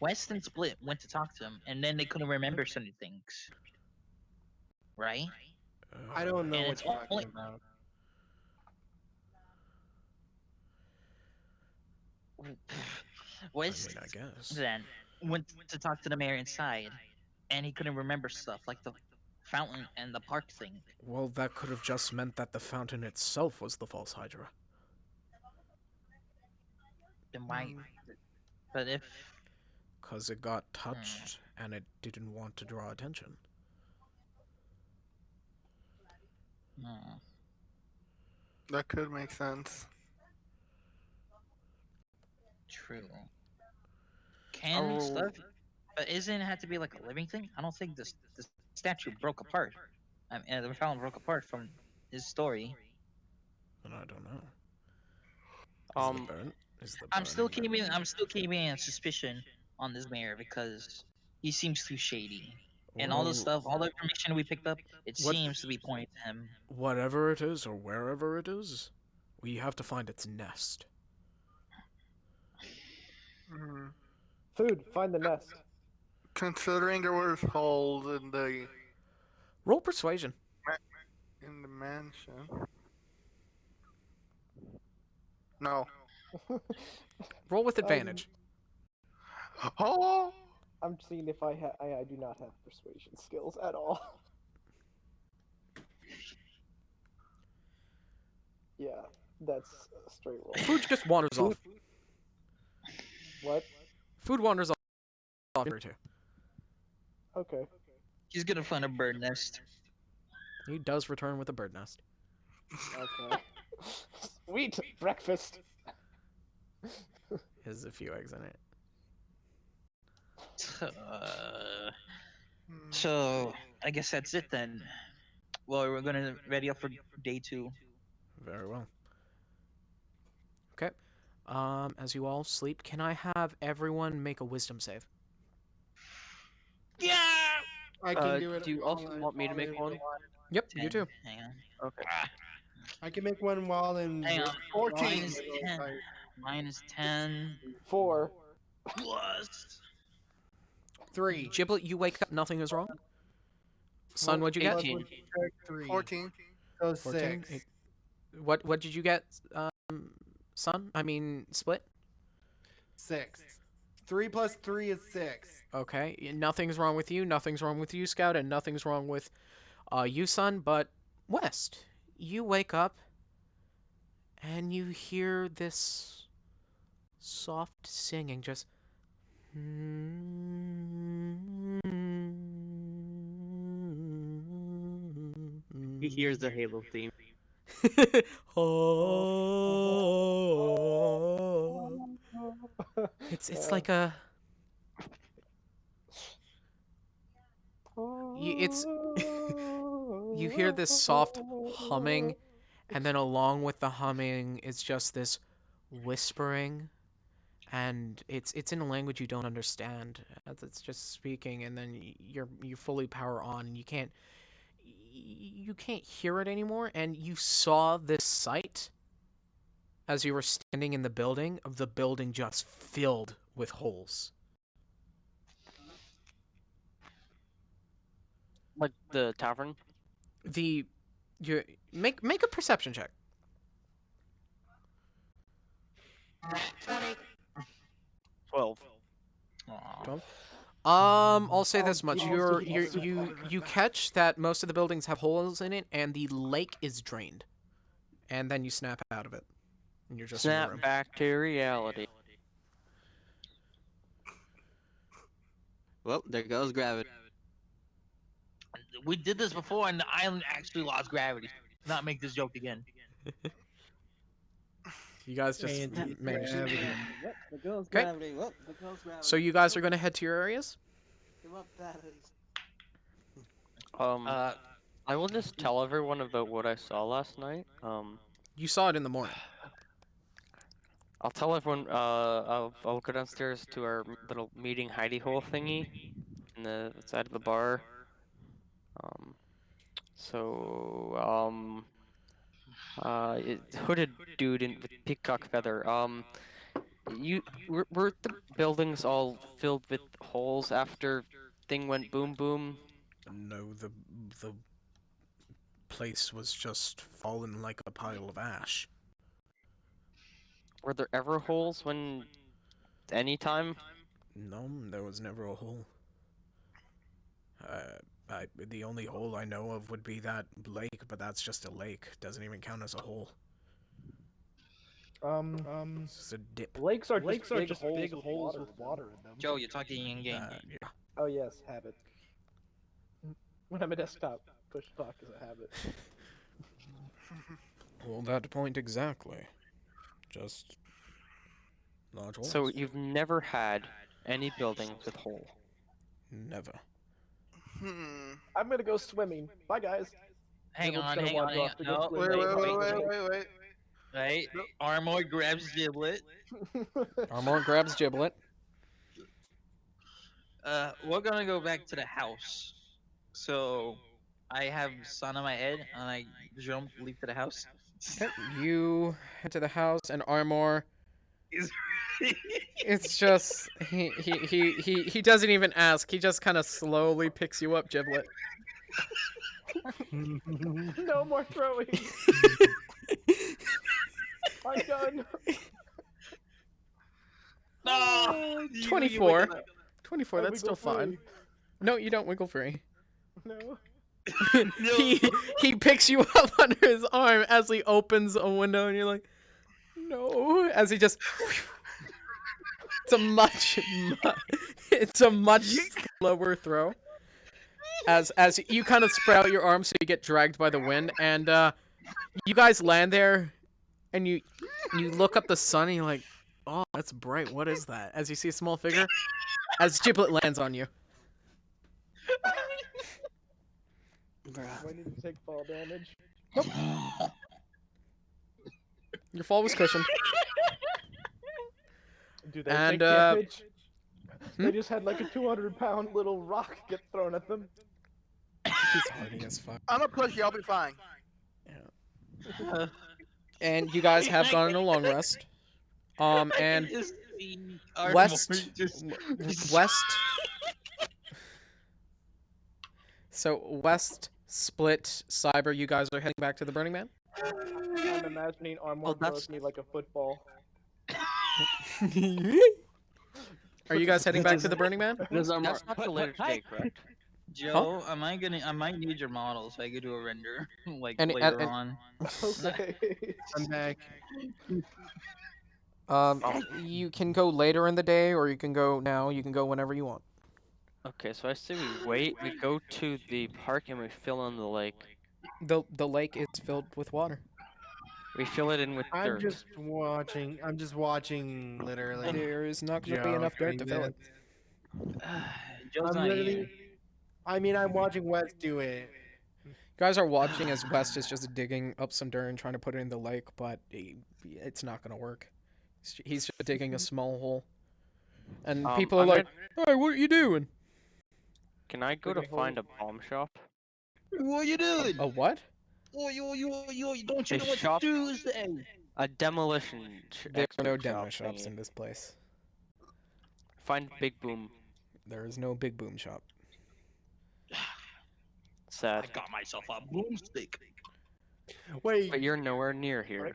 West and Split went to talk to him, and then they couldn't remember certain things, right? I don't know And what it's you're talking only- about. West I guess. then went to talk to the mayor inside, and he couldn't remember stuff like the fountain and the park thing. Well, that could have just meant that the fountain itself was the false Hydra. Then why? But if Because it got touched and it didn't want to draw attention. That could make sense. True. Can Oh. stuff? But isn't it have to be like a living thing? I don't think the statue broke apart. I mean, the fountain broke apart from his story. And I don't know. Is the I'm still burning keeping a suspicion on this mayor because he seems too shady. And all the Well, stuff, all the information we picked up, it What- seems to be pointing to him. Whatever it is or wherever it is, we have to find its nest. Food, find the nest. Considering there was holes in the Roll persuasion. mansion. No. Roll with advantage. Oh. I'm seeing if I do not have persuasion skills at all. Yeah, that's a straight roll. Food just wanders off. What? Food wanders off here too. Okay. He's gonna find a bird nest. He does return with a bird nest. Okay. Sweet breakfast. Has a few eggs in it. So I guess that's it then. Well, we're gonna ready up for day 2. Very well. Okay. As you all sleep, can I have everyone make a wisdom save? Yeah. I can do it. Do you also want me to make one? Yep, you 10. too. Hang on. Okay. I can make one while in. Hang on. 14. Mine is 10. Mine is 10 4. plus. 3. Giblet, you wake up, nothing is wrong. Son, what'd you get? 18. 3. 14. So 14. 6. What did you get, son? I mean, Split? 6. 3 plus 3 is 6. Okay, nothing's wrong with you, nothing's wrong with you, Scout, and nothing's wrong with you, son, but West, you wake up and you hear this soft singing just He hears the Halo theme. Oh. It's like a it's you hear this soft humming, and then along with the humming is just this whispering, and it's in a language you don't understand. It's just speaking, and then you fully power on, and you can't hear it anymore. And you saw this sight as you were standing in the building, of the building just filled with holes. Like the tavern? You make a perception check. 12. Aw. I'll say this much: you catch that most of the buildings have holes in it, and the lake is drained, and then you snap out of it, and you're just in your Snap room. back to reality. Well, there goes gravity. We did this before, and the island actually lost gravity. Not make this joke again. You guys just Anti- managed to. gravity. Yep, the girl's Okay. gravity. Whoop, the girl's gravity. So you guys are gonna head to your areas. Give up batteries. I will just tell everyone about what I saw last night. You saw it in the morning. I'll tell everyone. I'll go downstairs to our little meeting hidey hole thingy, in the side of the bar. Hooded dude with peacock feather. Were the buildings all filled with holes after thing went boom boom? No, the place was just fallen like a pile of ash. Were there ever holes when any time? No, there was never a hole. The only hole I know of would be that lake, but that's just a lake. Doesn't even count as a hole. It's just a dip. Lakes are just big holes with water in them. Joe, you're talking in game. Yeah. Oh yes, habit. When I'm a desktop, push talk is a habit. Well, that point exactly. Just large holes. So you've never had any buildings with hole? Never. I'm gonna go swimming. Bye guys. Hang Everyone's on, gonna hang on, walk hang on. off to go No, swim. Wait. Right? Armor grabs Giblet. Armor grabs Giblet. We're gonna go back to the house. So, I have sun on my head, and I jump, leap to the house. Okay, you head to the house, and Armor. Is- It's just he doesn't even ask. He just kind of slowly picks you up, Giblet. No more throwing. I'm done. No! 24. 24. I That's still wiggle fine. free. No, you don't wiggle free. No. He picks you up under his arm as he opens a window, and you're like, no. As he just. It's a much slower throw. as you kind of spread out your arms so you get dragged by the wind, and you guys land there, and you look up the sun and you're like, oh, that's bright. What is that? As you see a small figure, as Giblet lands on you. Do I need to take fall damage? Your fall was cushioned. Do they And, take damage? They hmm? just had like a 200-pound little rock get thrown at them. He's hardy as fuck. I'm a pushy. I'll be fine. And you guys have gone on a long rest. And West. So West, Split, Cyber, you guys are heading back to the Burning Man? I'm imagining Armor throws me like a football. Are you guys heading back to the Burning Man? That's not for later today, correct? Joe, I might need your model so I could do a render like And- later and- on. Okay. I'm back. You can go later in the day, or you can go now. You can go whenever you want. Okay, so I say we wait, we go to the park and we fill in the lake. The lake is filled with water. We fill it in with I'm dirt. just watching. I'm just watching, literally. There is not going to be Joe enough dirt to doing fill it. Joe's I'm not literally. here. I mean, I'm watching Wes do it. You guys are watching as West is just digging up some dirt and trying to put it in the lake, but it's not going to work. He's just digging a small hole. And people are I'm like, hey, what are you doing? Can I go to find a bomb shop? What you doing? A what? Oh, you don't A you know what shop? to do? Say? A demolition. There are no expert demo shop shops thingy. in this place. Find Big Boom. There is no big boom shop. Sad. I got myself a boomstick. Wait, But you're nowhere near here.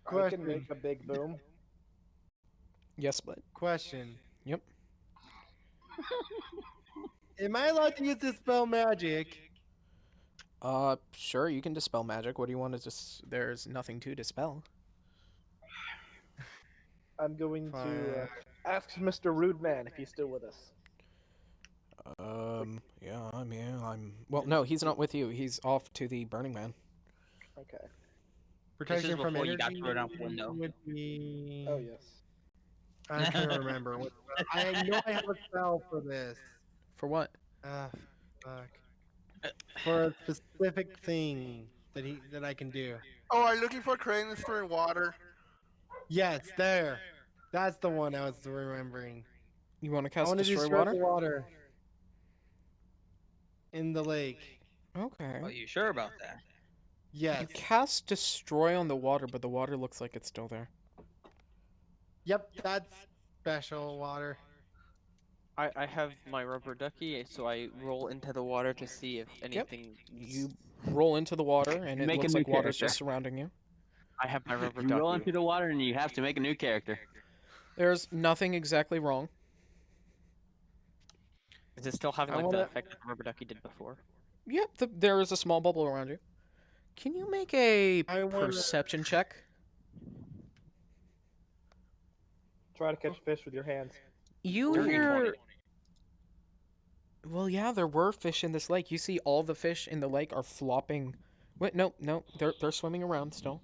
I Question. can make a big boom. Yes, but question. Yep. Am I allowed to use this spell magic? Sure, you can dispel magic. What do you want to just? There's nothing to dispel. I'm going to Fine. ask Mr. Rude Man if he's still with us. Yeah, I'm. Well, no, he's not with you. He's off to the Burning Man. Okay. Protection from before you energy got thrown out the window. would be. Oh yes. I can't remember. I know I have a spell for this. For what? Ah, fuck. For a specific thing that I can do. Oh, are you looking for cranes storing water? Yes, there. That's the one I was remembering. You want to I cast want to destroy destroy water? the water in the lake. Okay. Are you sure about that? Yes. You cast destroy on the water, but the water looks like it's still there. Yep, that's special water. I have my rubber ducky, so I roll into the water to see if anything. You roll into the water, and it Make a looks new like water's character. just surrounding you. I have my rubber You ducky. roll into the water and you have to make a new character. There's nothing exactly wrong. Is it still having I like the wanna- effect that rubber ducky did before? Yep, there is a small bubble around you. Can you make a I wanna- perception check? Try to catch fish with your hands. You Dirty hear... 20. Well, yeah, there were fish in this lake. You see all the fish in the lake are flopping. Wait, no, they're swimming around still.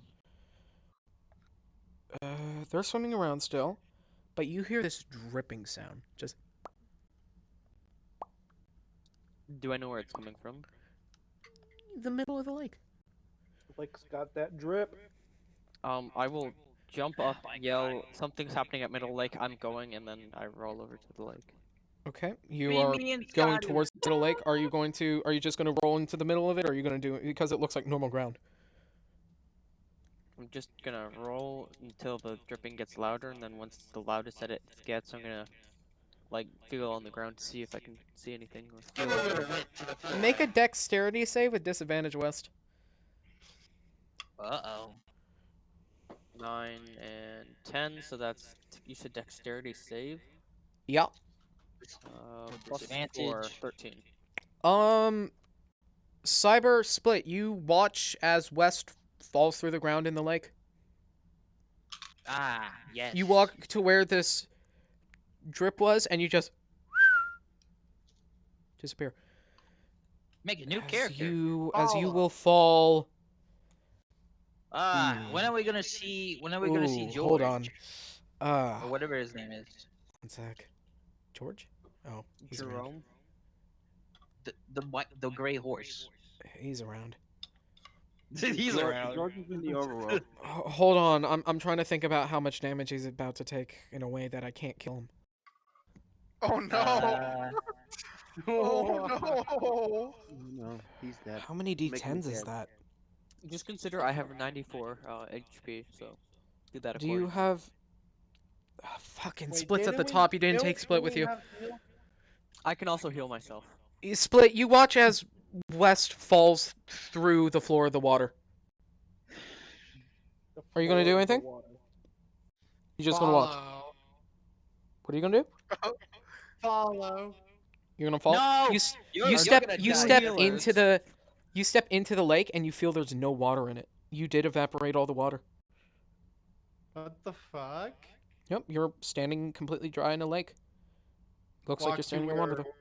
They're swimming around still, but you hear this dripping sound. Just Do I know where it's coming from? the middle of the lake. Lake's got that drip. I will jump up, yell, something's happening at middle lake, I'm going, and then I roll over to the lake. Okay, you are going towards the middle lake. Are you just going to roll into the middle of it, or are you going to do it because it looks like normal ground? I'm just gonna roll until the dripping gets louder, and then once the loudest that it gets, I'm gonna like feel on the ground to see if I can see anything. Or feel it. Make a dexterity save with disadvantage, West. Uh-oh. 9 and 10, so that's you said dexterity save. Yeah. Plus Advantage. 4, 13. Cyber Split, you watch as West falls through the ground in the lake. Ah, yes. You walk to where this drip was, and you just disappear. Make a new as character. you will fall. When are we gonna see? When are we gonna see Ooh, George? hold on. Or whatever his name is. One sec. George? Oh, he's around. Jerome. The gray horse. He's around. He's around. George is in the overworld. Hold on, I'm trying to think about how much damage he's about to take in a way that I can't kill him. Oh no! Oh no! No, he's dead. How many Make me D10s is dead. that? Just consider I have 94 HP, so do that Do you accordingly. have fucking Wait, splits at the didn't we- top? You didn't don't take split we with you. have heal? I can also heal myself. Split. You watch as West falls through the floor of the water. Are you gonna do anything? You just gonna watch? Follow. What are you gonna do? Follow. You're gonna fall. No! You step into the lake and you feel there's no water in it. You did evaporate all the water. What the fuck? Yep, you're standing completely dry in a lake. Looks like Walk you're to standing in water. where-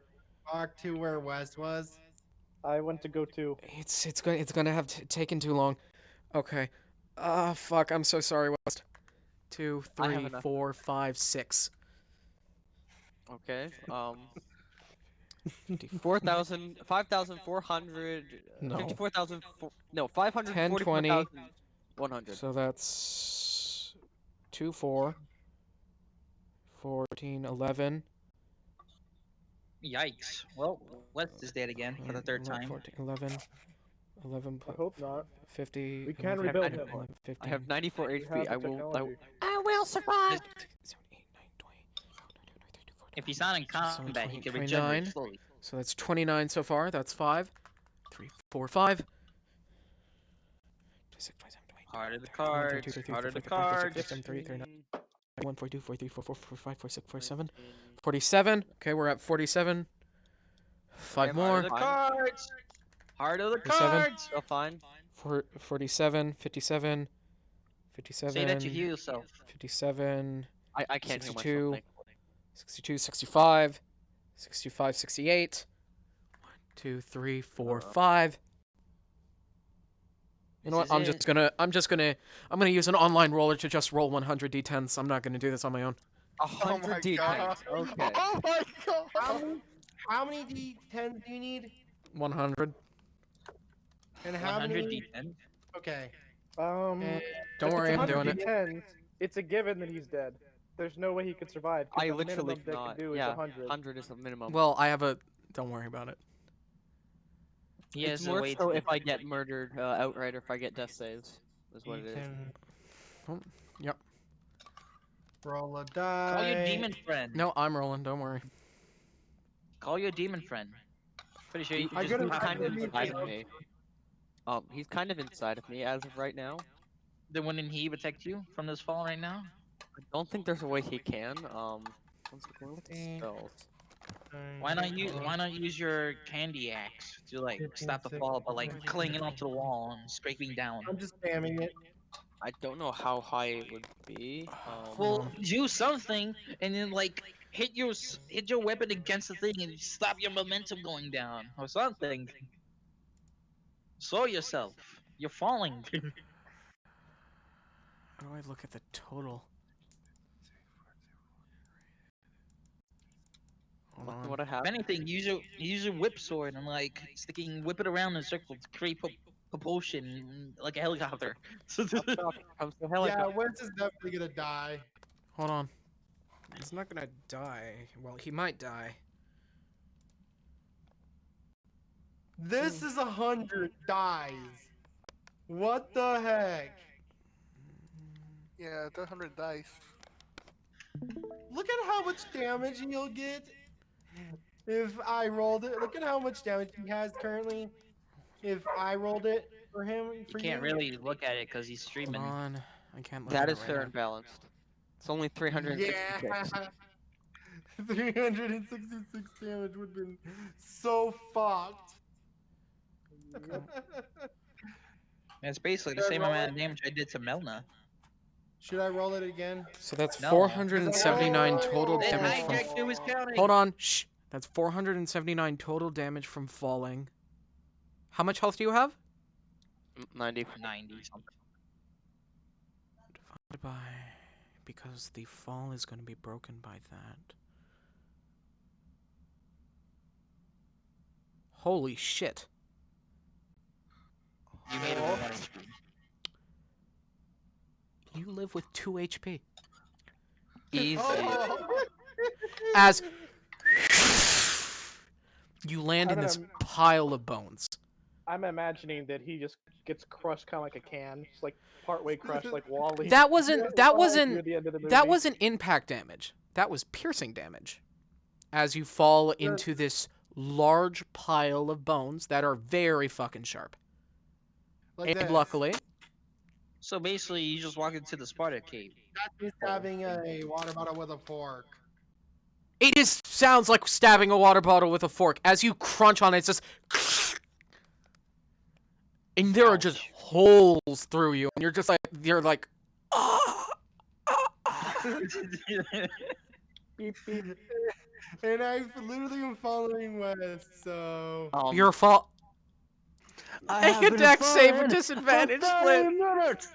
Walk to where West was. I went to go to. It's gonna have taken too long. Okay. Fuck. I'm so sorry, West. 2, I have 3, enough. 4, 5, 6. Okay. 5,400. No. 54,000. No, 10, 20. 544,100. So that's 2, 4, 14, 11. Yikes. Well, West is dead again for the third time. 14, 11. 11. I hope not. 50. We can 11, rebuild 11, him. 11, 15. I have 94 We HP. have the I will technology. survive. 7, 8, 9, 20, If he's not in combat, he can 29. regenerate slowly. So that's 29 so far. That's 5. 3, 4, 5. 26, 27, 28, Heart of the 31, 32, cards. 33, Heart of the 34, 35, cards. 36, 37, 39, 41, 42, 43, 44, 45, 46, 47. 47. Okay, we're at 47. 5 Heart more. of the cards. Heart of the 47. cards. Still fine. 47, 57, 57, Say that you heal yourself. 57, I can't heal 62, myself. 62, 65, 65, 68. 1, 2, 3, 4, 5. You know what? This I'm is just gonna use an online roller to just roll 100 d10s. I'm not gonna do this on my own. 100 my D10s. God. Okay. Oh my god! How many D10s do you need? 100. And how 100 many? D10. Okay. Don't if worry, it's I'm doing 100 it. D10s, it's a given that he's dead. There's no way he could survive. 'cause I the literally minimum they cannot. can do is Yeah, 100. 100 is the minimum. Well, I have a. Don't worry about it. He It's has a more way so to. if I get murdered outright or if I get death saves. Is what it is. D10. Roll a die. Call your demon friend. No, I'm rolling. Don't worry. Call your demon friend. Pretty sure you can I just gotta- do I Kind gotta of need inside to- of me. He's kind of inside of me as of right now. Then wouldn't he protect you from this fall right now? I don't think there's a way he can. One second, look at Eh. spells. Why not use your candy axe to like 15, stop the 16, fall, but like 17, clinging onto the wall and scraping down? I'm just spamming it. I don't know how high it would be. Well, do something and then like hit your weapon against the thing and stop your momentum going down or something. Slow yourself. You're falling. How do I look at the total? Hold Look at on. what I If have. anything, use your whip sword and like whip it around in a circle to create propulsion like a helicopter. Comes the Yeah, helicopter. Wentz is definitely gonna die. Hold on. He's not gonna die. Well, he might die. This is 100 dies. What the heck? Yeah, 100 dice. Look at how much damage he'll get if I rolled it. Look at how much damage he has currently. If I rolled it for him, You can't really look at it because he's Hold streaming. on. I can't look That at is it fair right and balanced. It's only 366. Yeah. 366 damage would have been so fucked. It's basically the Should I same roll amount it? of damage I did to Melna. Should I roll it again? now. So that's No. 479 total Then damage Hijack from. two is counting. Hold on. Shh. That's 479 total damage from falling. How much health do you have? 90. 90 something. Divided by... Because the fall is going to be broken by that. Holy shit. You made it with 1 HP. You live with 2 HP. Easy. Oh, As you land in I this don't know. pile of bones. I'm imagining that he just gets crushed kind of like a can, just like partway crushed, like Wally. That wasn't Near the end of the that movie. wasn't impact damage. That was piercing damage. As you fall into this large pile of bones that are very fucking sharp. Like And this. luckily, So basically, you just walk into the Sparta cave. That's me stabbing a water bottle with a fork. it just sounds like stabbing a water bottle with a fork. As you crunch on it, it's just... And there are just Ouch. holes through you. And you're like... "Ah, ah, ah." Beep, beep. And I literally am following West, so. Your fault. Make a been dex save with falling disadvantage, for Split. 30 minutes.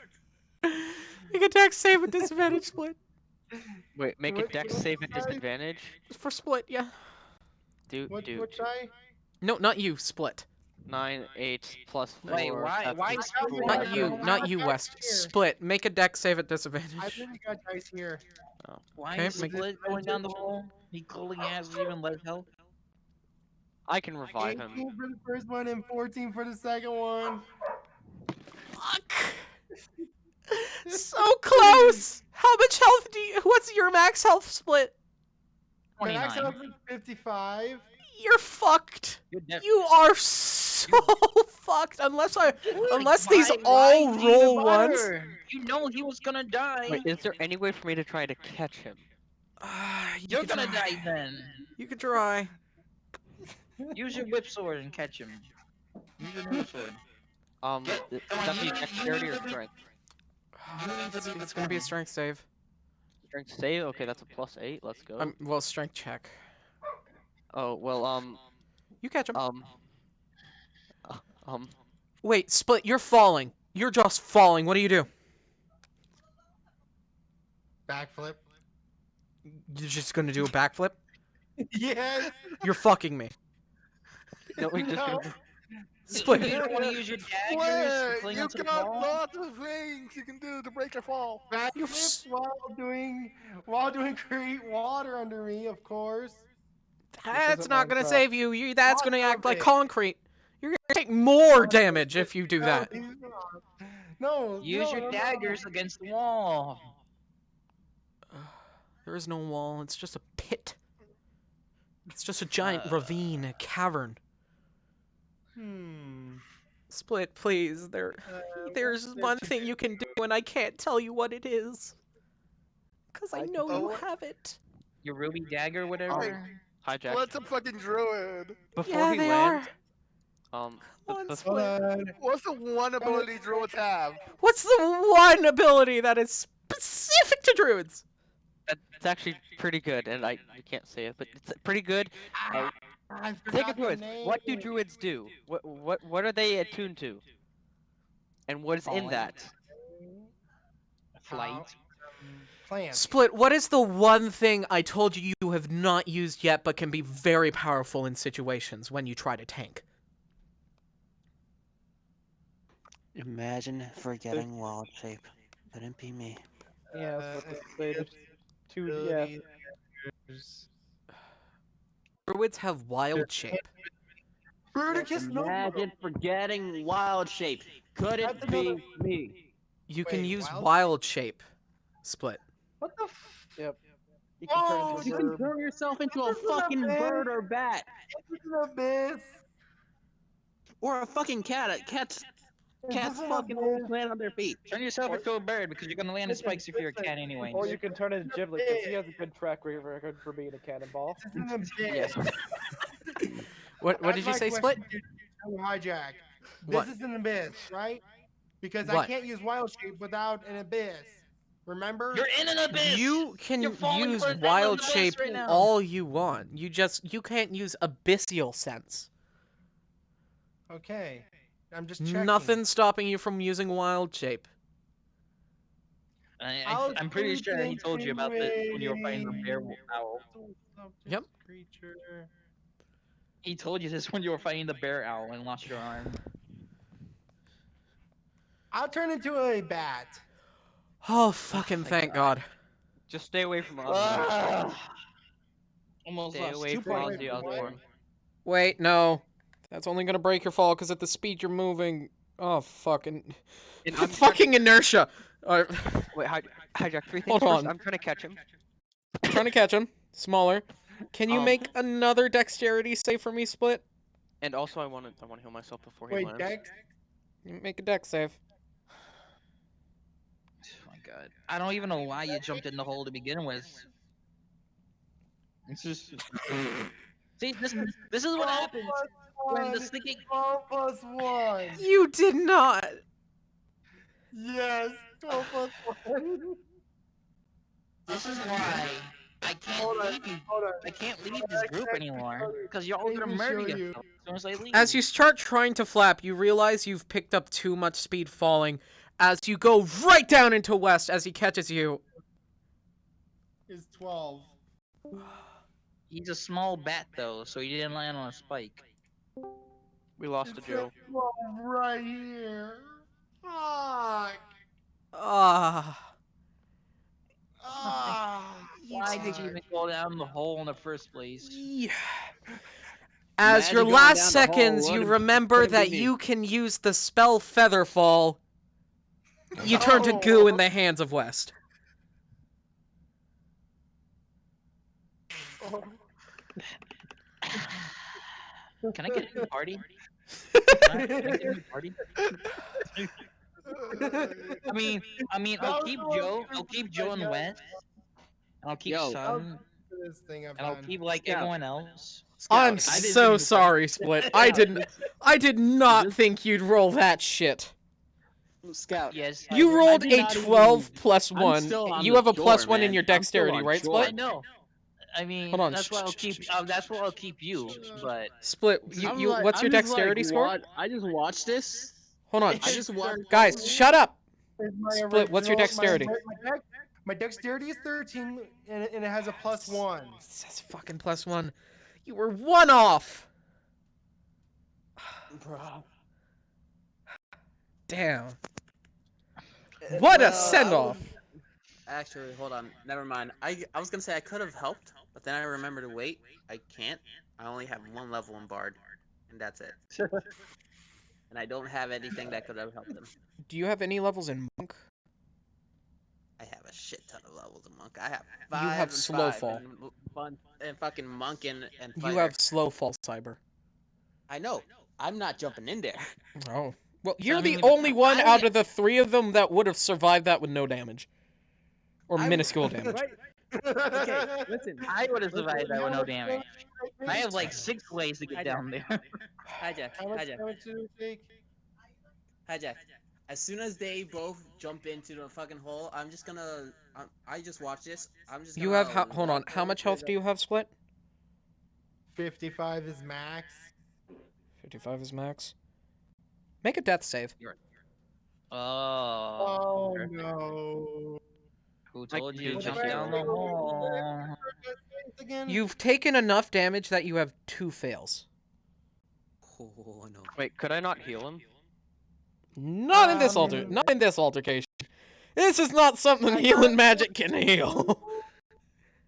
Make a dex save with disadvantage, Split. Wait, make a What- dex what save at die? disadvantage? For Split, yeah. Dude, What dude. die? No, not you, Split. 9, 8 plus 4. Wait, why that's is four. Not you, Why not am you, I West. here? Split. Make a dex save at I disadvantage. literally got dice here. Why Okay, is make- Split going down the hole? He clearly has even less health. I can revive 18 him. for the first one and 14 for the second one. Fuck. So close. How much health do you? What's your max health, Split? Max 29. health is 55. You're fucked. You're def- You are so fucked. Unless these Why all leave roll the ones. butter? You know he was gonna die. Wait, is there any way for me to try to catch him? You're could gonna try. die then. You could try. Use your whip sword and catch him. Use your whip sword. Does that be dexterity or strength? It's gonna be a strength save. Strength save? Okay, that's a +8. Let's go. Well, strength check. Oh, well, You catch him. Wait, Split. You're falling. You're just falling. What do you do? Backflip. You're just gonna do a backflip? Yes. You're fucking me. no, we just No. gonna... Split. You don't want to use your daggers to Wait, cling you onto the got wall? lots of things you can do to break a fall. Backflip while doing create water under me, of course. That's isn't not gonna Minecraft. save you. That's gonna act like Minecraft. concrete. You're gonna take more damage if you do that. No. Use no, your no, no. daggers against the wall. There is no wall. It's just a pit. It's just a giant Uh. ravine, a cavern. Split, please. There's one thing you can do, and I can't tell you what it is. Cause I know you have it. Your ruby dagger, whatever. Hijack. What's a fucking druid? Before Yeah, we they land, Come on, the- Hold Split. on. What's the one ability druids have? What's the one ability that is specific to druids? It's actually pretty good, and I can't say it, but it's pretty good. I Take forgot it the druids. What do name. druids do? What are they attuned to? And what is in Falling. that? Flight. Plants. Split, what is the one thing I told you you have not used yet but can be very powerful in situations when you try to tank? Imagine forgetting wild shape. Couldn't be me. Yeah, that's what they say. There's two. Yeah. Druids have wild shape. Bruticus, no. Imagine forgetting wild shape. Couldn't That's be another- me. You can Wait, use wild- wild shape. Split. What the Yep. You can turn Oh, into You a can bird. turn yourself into a This is a fucking man. bird or bat. This is abyss. Or a fucking cat. Cats This is fucking abyss. always land on their feet. Turn yourself into a bird because you're gonna land in spikes if you're a cat anyway. Or you can turn into Giblet because he has a good track record for being a cannonball. This is an abyss. Yes. What That's did you my say, question Split? to you, Hijack. What? This is an abyss, right? Because I What? can't use wild shape without an abyss. Remember? You're in an abyss. You can You're falling use for an wild abyss shape right now. all you want. You can't use abyssal sense. Okay. I'm just checking. Nothing's stopping you from using wild shape. I'm pretty sure he told you about this when you were fighting the bear owl. Yep. Creature. He told you this when you were fighting the bear owl and lost your arm. I'll turn into a bat. Oh, fucking thank God. Just stay away from Ozzy. Almost Stay lost away 2 from points. Ozzy Osbourne. Wait, no. That's only gonna break your fall, because at the speed you're moving... Oh, fucking... fucking inertia! Wait, hijack 3 things Hold first. on. I'm trying to catch him. Trying to catch him. Smaller. Can you make another dexterity save for me, Split? And also, I want to heal myself before he Wait, lands. Dex? Make a dex save. Oh my God. I don't even know why you jumped in the hole to begin with. It's just... See, this is what happens when the sticky... 12 plus 1. You did not! Yes, 12 plus 1. This is why I can't leave you. I can't leave this group anymore because you're all gonna murder yourself as soon as I leave. As you start trying to flap, you realize you've picked up too much speed falling as you go right down into West as he catches you. Is 12. He's a small bat though, so he didn't land on a spike. We lost to Joe. 12 right here. Fuck. Why did you even go down the hole in the first place? Yeah. As Imagine your going last down the seconds, hole, you would've- remember could've that been me. you can use the spell Featherfall. You turn to goo in the hands of West. Can I get a new party? Can I get a new party? I mean, I'll keep Joe and West, and I'll keep Yo. Sun, This thing I've and I'll done. keep like Scout. everyone else. I'm Scout, I didn't so even- sorry, Split. I did not think you'd roll that shit. Scout. Yes. You I rolled did a not 12 even- plus I'm 1. still on You the have a plus shore, 1 in man. your I'm still dexterity, on right, shore. I Split? know. I mean, Hold on. that's why I'll keep. That's why I'll keep you. But Split, I'm what's your I'm just dexterity like, score? what? I just watched this. Hold on. I just watched. Guys, shut up! Is my Split, what's your original- dexterity? My dexterity is 13, and it has a plus 1. It says fucking plus 1. You were 1 off! Bro. Damn. What a Well, send-off! Actually, hold on. Never mind. I was gonna say I could have helped, but then I remembered to wait. I can't. I only have 1 level in Bard, and that's it. And I don't have anything that could have helped them. Do you have any levels in Monk? I have a shit ton of levels in Monk. I have You 5 have and slow 5 fall. and fucking Monk and You Fighter. have slow fall, Cyber. I know. I'm not jumping in there. Oh. Well, you're mean, the only one I out would- of the 3 of them that would have survived that with no damage. Or I would- minuscule damage. Right. Okay, listen. I would have survived that with no damage. I have like 6 ways to get I down there. Hijack. How much Hijack. damage did it take? Hijack. As soon as they both jump into the fucking hole, I'm just gonna. I just watch this. I'm just. You gonna have, hold on, walk how over much to health the- do you have, Split? 55 is max. 55 is max. Make a death save. Oh Perfect. no. Who told you to What jump am I down the doing? hole? Again? You've taken enough damage that you have 2 fails. Oh no. Wait, could I not heal him? Not in this altercation. This is not something healing magic can heal.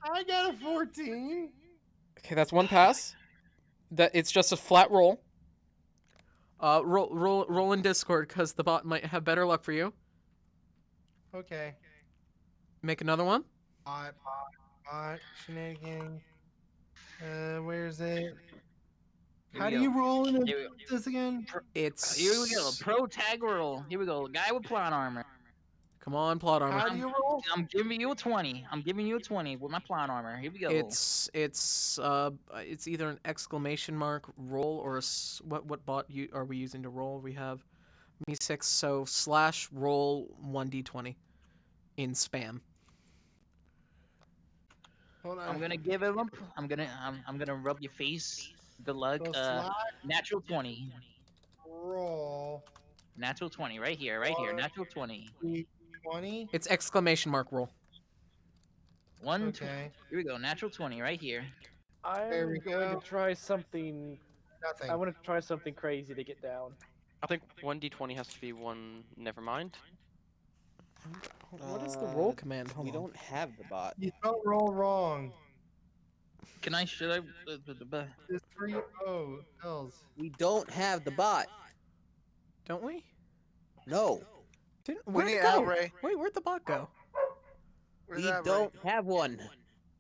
I got a 14. Okay, that's 1 pass. That it's just a flat roll. Roll in Discord because the bot might have better luck for you. Okay. Make another one. Bot, shenanigans. Where's it? Here How we do you go. roll in Here we- this again? It's Here we go. Pro tag roll. Here we go. Guy with plot armor. Come on, plot armor. How do you roll? I'm giving you a 20. I'm giving you a 20 with my plot armor. Here we go. It's either an exclamation mark roll or what bot are we using to roll? We have me6, so / roll 1d20 in spam. Hold on. I'm gonna give him. I'm gonna rub your face. Good luck. So slide. Natural 20. roll. Natural 20, right here, right here. Natural 20. 20. It's exclamation mark roll. Okay. Here we go. Natural 20, right here. There I'm we going go. to try something. Nothing. I want to try something crazy to get down. I think 1d20 has to be one. Never mind. What is the roll command? Hold We on. don't have the bot. You don't roll wrong. Should I? There's 3 pills. We don't have the bot. Don't we? No. Where'd need it go? Ray. Wait, where'd the bot go? Where's We that, don't have one.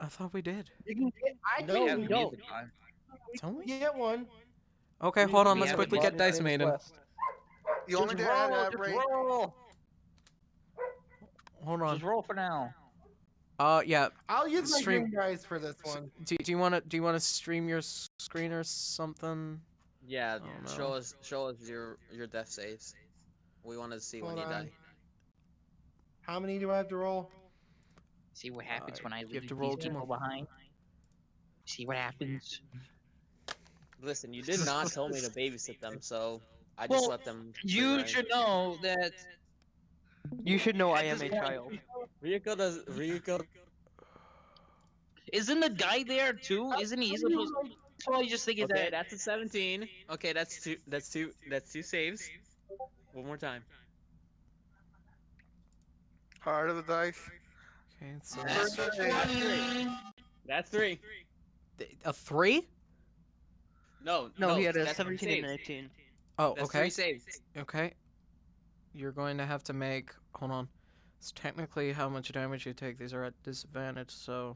I thought we did. You can get. I No, can we get, don't. Don't we? get one. Okay, We hold need on. to Let's have quickly a get bot. Dice His name's Maiden. West. The only thing I have, Ray. roll. Hold on. Just roll for now. Yeah. I'll use my Stream- green dice for this one. Do you wanna stream your screen or something? Yeah, Oh, show no. us your death saves. We want to see when Hold you on. die. How many do I have to roll? See what happens when I you have leave to roll these 2 people more. behind. See what happens. Listen, you did not tell me to babysit them, so I just Well, let them. You free should know that. You should know I At am this a point- child. Ryuko. Isn't the guy there too? Isn't he? He's supposed. So I just thinking Okay, that. that's a 17. Okay, that's two. That's two saves. One more time. Heart of the dice. Okay, so That's three. That's three. a 3? No, No, he had a that's 17 three and an saves. 18. Oh, That's okay. 3 saves. Okay. You're going to have to make. Hold on. It's technically how much damage you take. These are at disadvantage, so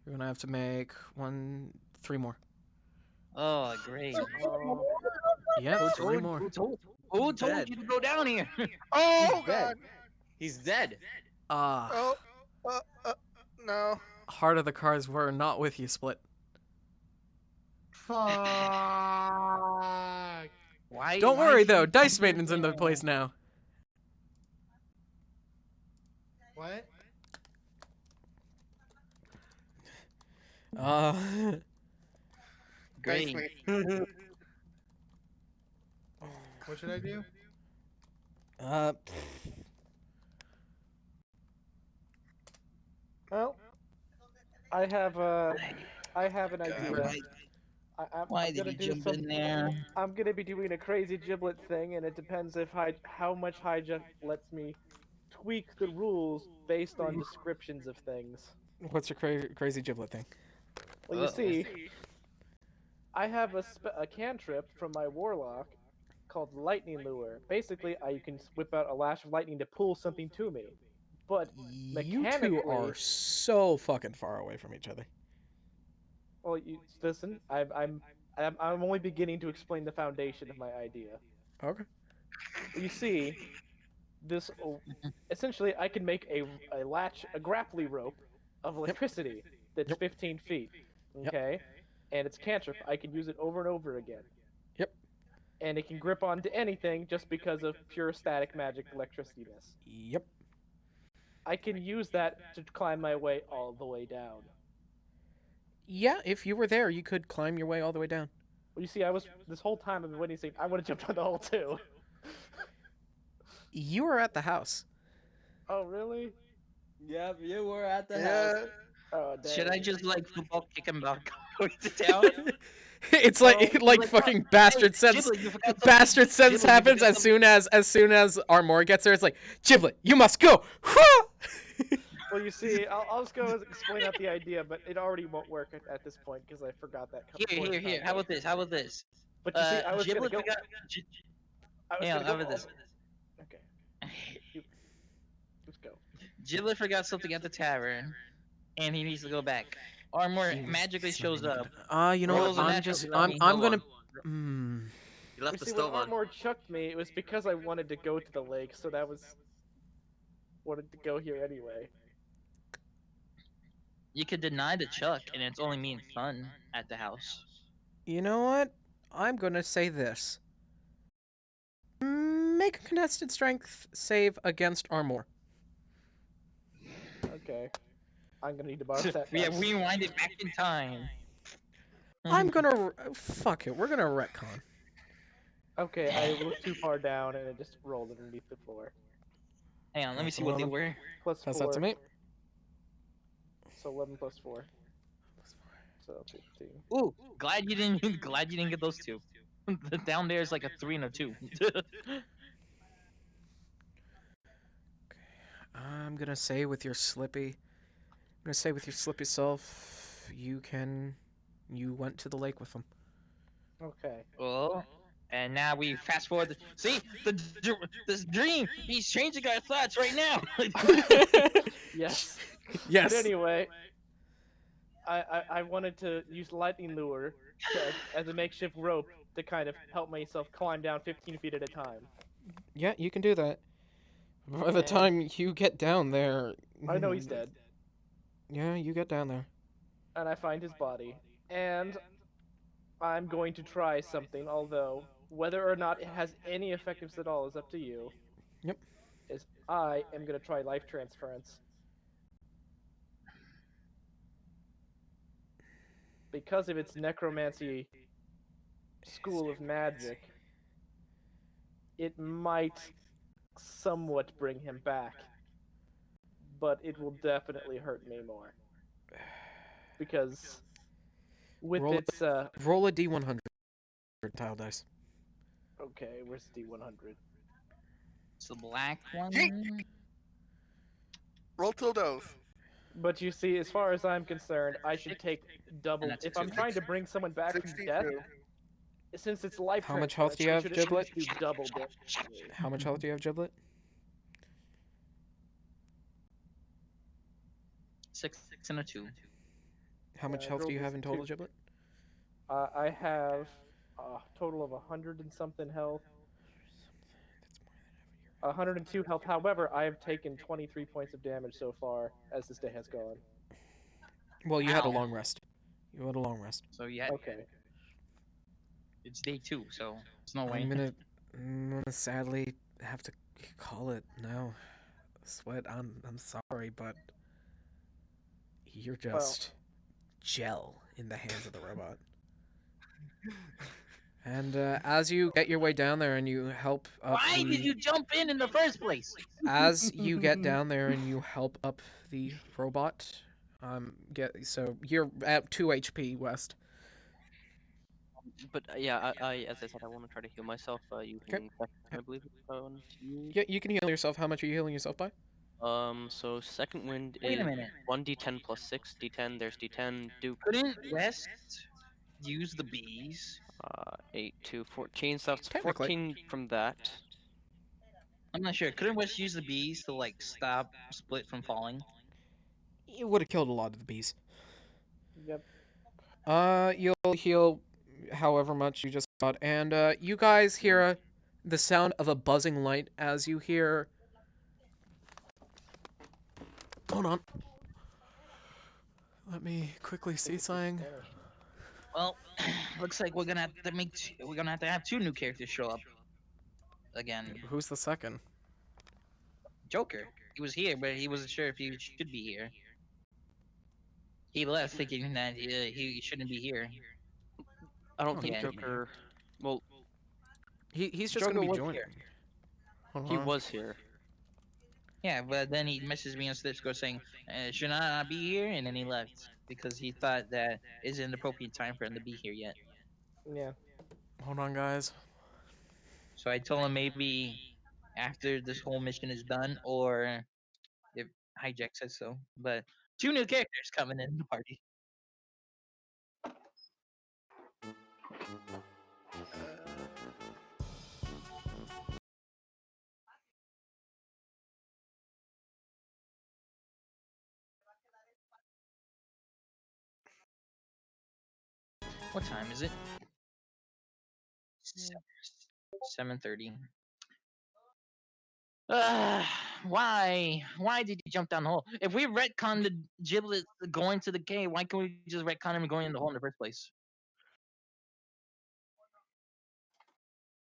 you're gonna have to make 3 more. Oh, great. Yeah, 3 more. Who told Dead. you to go down here? Oh He's dead. God! He's dead. Oh, no. Heart of the cards were not with you, Split. Fuck. Why? Don't why worry should though, you Dice do Maiden's in the that? place now. What? Dice Great. mate. What should I do? Well, I have an idea. I'm Why did gonna you do jump something. in there? I'm gonna be doing a crazy giblet thing, and it depends if how much hijack lets me tweak the rules based on descriptions of things. What's your crazy giblet thing? Well, you see, I have a cantrip from my warlock called Lightning Lure. Basically, you can whip out a lash of lightning to pull something to me. But You two mechanically, are so fucking far away from each other. well, you listen. I'm only beginning to explain the foundation of my idea. Okay. You see, this essentially I can make a grappling rope of electricity that's 15 feet. Yep. Okay, and it's cantrip. I can use it over and over again. Yep. And it can grip onto anything just because of pure static magic electricityness. Yep. I can use that to climb my way all the way down. Yeah, if you were there, you could climb your way all the way down. Well, you see, this whole time I've been waiting, saying I want to jump down the hole too. You were at the house. Oh really? Yep, you were at the Yeah. house. Oh, dang. Should I just like football kick him back going to town? It's like like, fucking bastard sense. Giblet, you forgot something. Bastard sense Giblet, you happens forgot as soon as Armor gets there. It's like, Giblet, you must go. Well, you see, I'll just go and explain out the idea, but it already won't work at this point because I forgot that. Here. How about this? How about this? But you see, I was Giblet gonna go. forgot. I was How gonna about go. this? Okay. Let's go. Giblet forgot something at the tavern, and he needs to go back. Armor magically shows up. You know what? Rolls a I'm natural just, 20. I'm Hold gonna. on. You left You the see, when stove on. Armor chucked me, it was because I wanted to go to the lake, so that was wanted to go here anyway. You could deny the chuck, and it's only mean fun at the house. You know what? I'm gonna say this. Make a contested strength save against Armor. Okay. I'm gonna need to borrow that. Yeah, dice. rewind it back in time. I'm gonna fuck it. We're gonna retcon. Okay, I looked too far down and it just rolled underneath the floor. Hang on, let me That's see what they 11. were. Plus Pass 4. that to me. So 11 plus 4. So 15. Ooh, glad you didn't. Glad you didn't get those two. The down there is like a 3 and a 2. I'm gonna say with your slippy self, you went to the lake with them. Okay. Oh, and now we fast forward. See this dream. He's changing our thoughts right now. Yes. Yes. But anyway, I wanted to use lightning lure as a makeshift rope to kind of help myself climb down 15 feet at a time. Yeah, you can do that. By the And- time you get down there, I know he's dead. Yeah, you get down there. And I find his body. And I'm going to try something, although whether or not it has any effectiveness at all is up to you. Yep. Is I am going to try life transference. Because of its necromancy school of magic, it might somewhat bring him back. But it will definitely hurt me more. Because with Roll its roll a d100 tile dice. okay, where's the D100? It's the black one. Roll tildos. But you see, as far as I'm concerned, I should take double. And that's a If I'm 2. trying to bring someone back from death, 62. since it's life How much health do you transference, have, I should at Giblet? least do double damage. How much health do you have, Giblet? 6 and a 2. How much I health do rolled you have this in total, 2. Giblet? I have a total of 100 and something health. 102 health. However, I have taken 23 points of damage so far as this day has gone. Well, you had a Ow. long rest. You had a long rest. So yeah, Okay. it's day 2, so it's no way. I'm gonna sadly have to call it now. Sweat, I'm sorry, but you're just gel in the hands of the robot. And as you get your way down there and you help up Why did you jump in the first place? as you get down there and you help up the robot, so you're at 2 HP, West. But yeah, I as I said, I want to try to heal myself using Dex, I believe it's on to use. Yeah, you can heal yourself. How much are you healing yourself by? So second wind Wait a is minute. 1d10 plus 6, d10, there's d10, Duke, Couldn't West use the bees? 8 to 14, so that's Technically. 14 from that. I'm not sure. Couldn't West use the bees to like stop Split from falling? You would have killed a lot of the bees. Yep. You'll heal however much you just got, and you guys hear the sound of a buzzing light as you hear. Hold on. Let me quickly see something. Well, looks like we're gonna have to have 2 new characters show up again. Who's the second? Joker. He was here, but he wasn't sure if he should be here. He left thinking that he shouldn't be here. I don't think yeah. Joker. Well, He's just Joker gonna be was joining. here. he was here. Yeah, but then he messaged me on Discord saying, should I not be here? And then he left because he thought that isn't an appropriate time for him to be here yet. Yeah. Hold on, guys. So I told him maybe after this whole mission is done, or if Hijack says so. But 2 new characters coming in the party. What time is it? 7:30. Why? Why did you jump down the hole? If we retconned the giblet going to the cave, why can't we just retcon him going in the hole in the first place?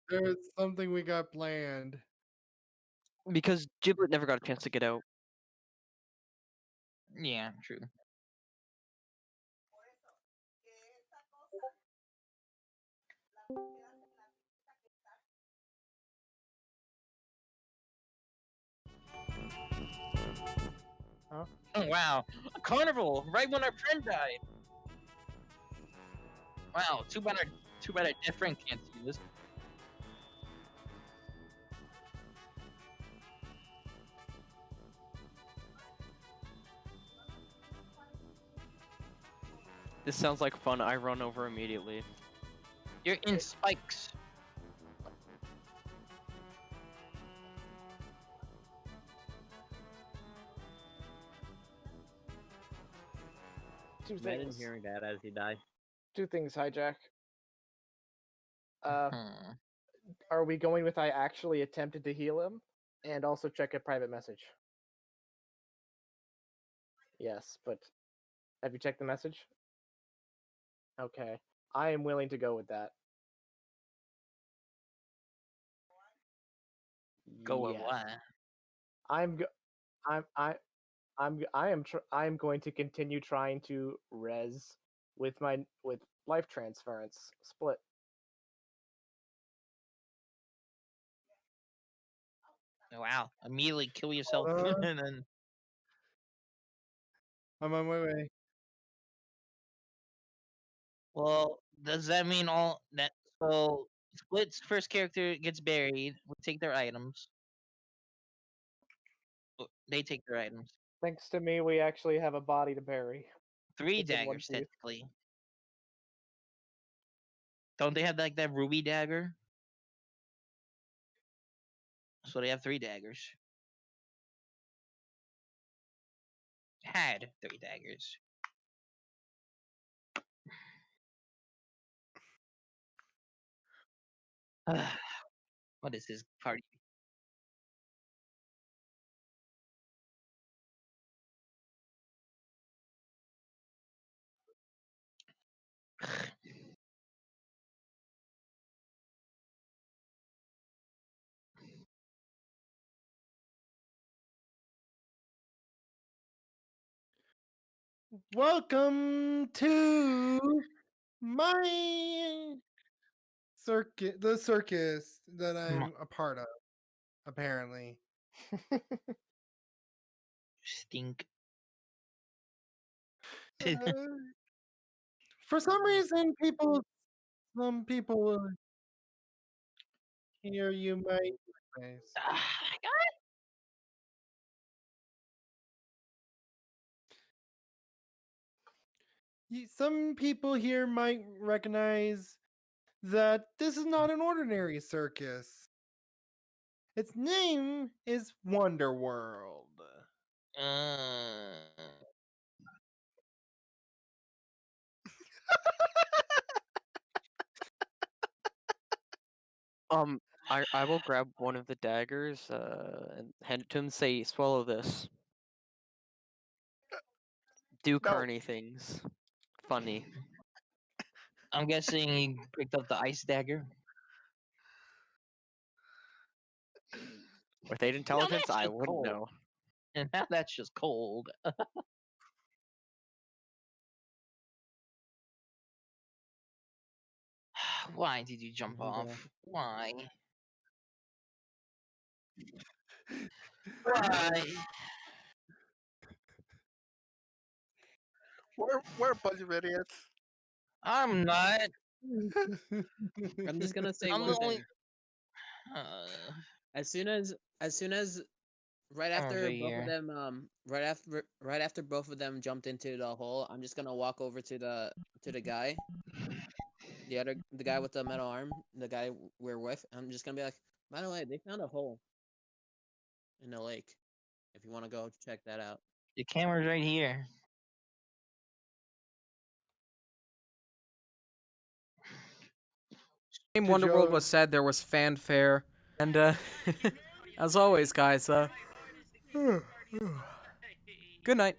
There's something we got planned. Because Giblet never got a chance to get out. Yeah, true. Huh? Oh, wow. A carnival! Right when our friend died! Wow, too bad our dead friend can't see this. This sounds like fun. I run over immediately. You're in spikes. Two Imagine things. hearing that as he died. Two things, Hijack. Hmm. Are we going with I actually attempted to heal him? And also check a private message. Yes, but have you checked the message? Okay. I am willing to go with that. Go with Yes. what? I'm go- I am going to continue trying to res with life transference split. Wow. Immediately kill yourself and then I'm on my way. well, does that mean all that so Split's first character gets buried, we take their items. They take their items. Thanks to me, we actually have a body to bury. 3 It's in one daggers piece. technically. Don't they have like that ruby dagger? So they have 3 daggers. Had 3 daggers. What is this party? Welcome to my the circus that I'm a part of, apparently. Stink. For some reason, some people here you might recognize. Some people here might recognize that this is not an ordinary circus. Its name is Wonder World. I will grab one of the daggers, and hand it to him and say, swallow this. Do carny things. Funny. I'm guessing he picked up the ice dagger. With 8 intelligence, I wouldn't cold. know. And now that's just cold. Why did you jump off? Why? Why? We're a bunch of idiots. I'm not. I'm just gonna say I'm one the thing. only. As soon as right I'm after over both here. of them right after both of them jumped into the hole, I'm just gonna walk over to the guy. The guy with the metal arm, the guy we're with. I'm just gonna be like, by the way, they found a hole in the lake. If you want to go check that out. The camera's right here. Game Wonderworld was said, there was fanfare, and as always, guys, good night.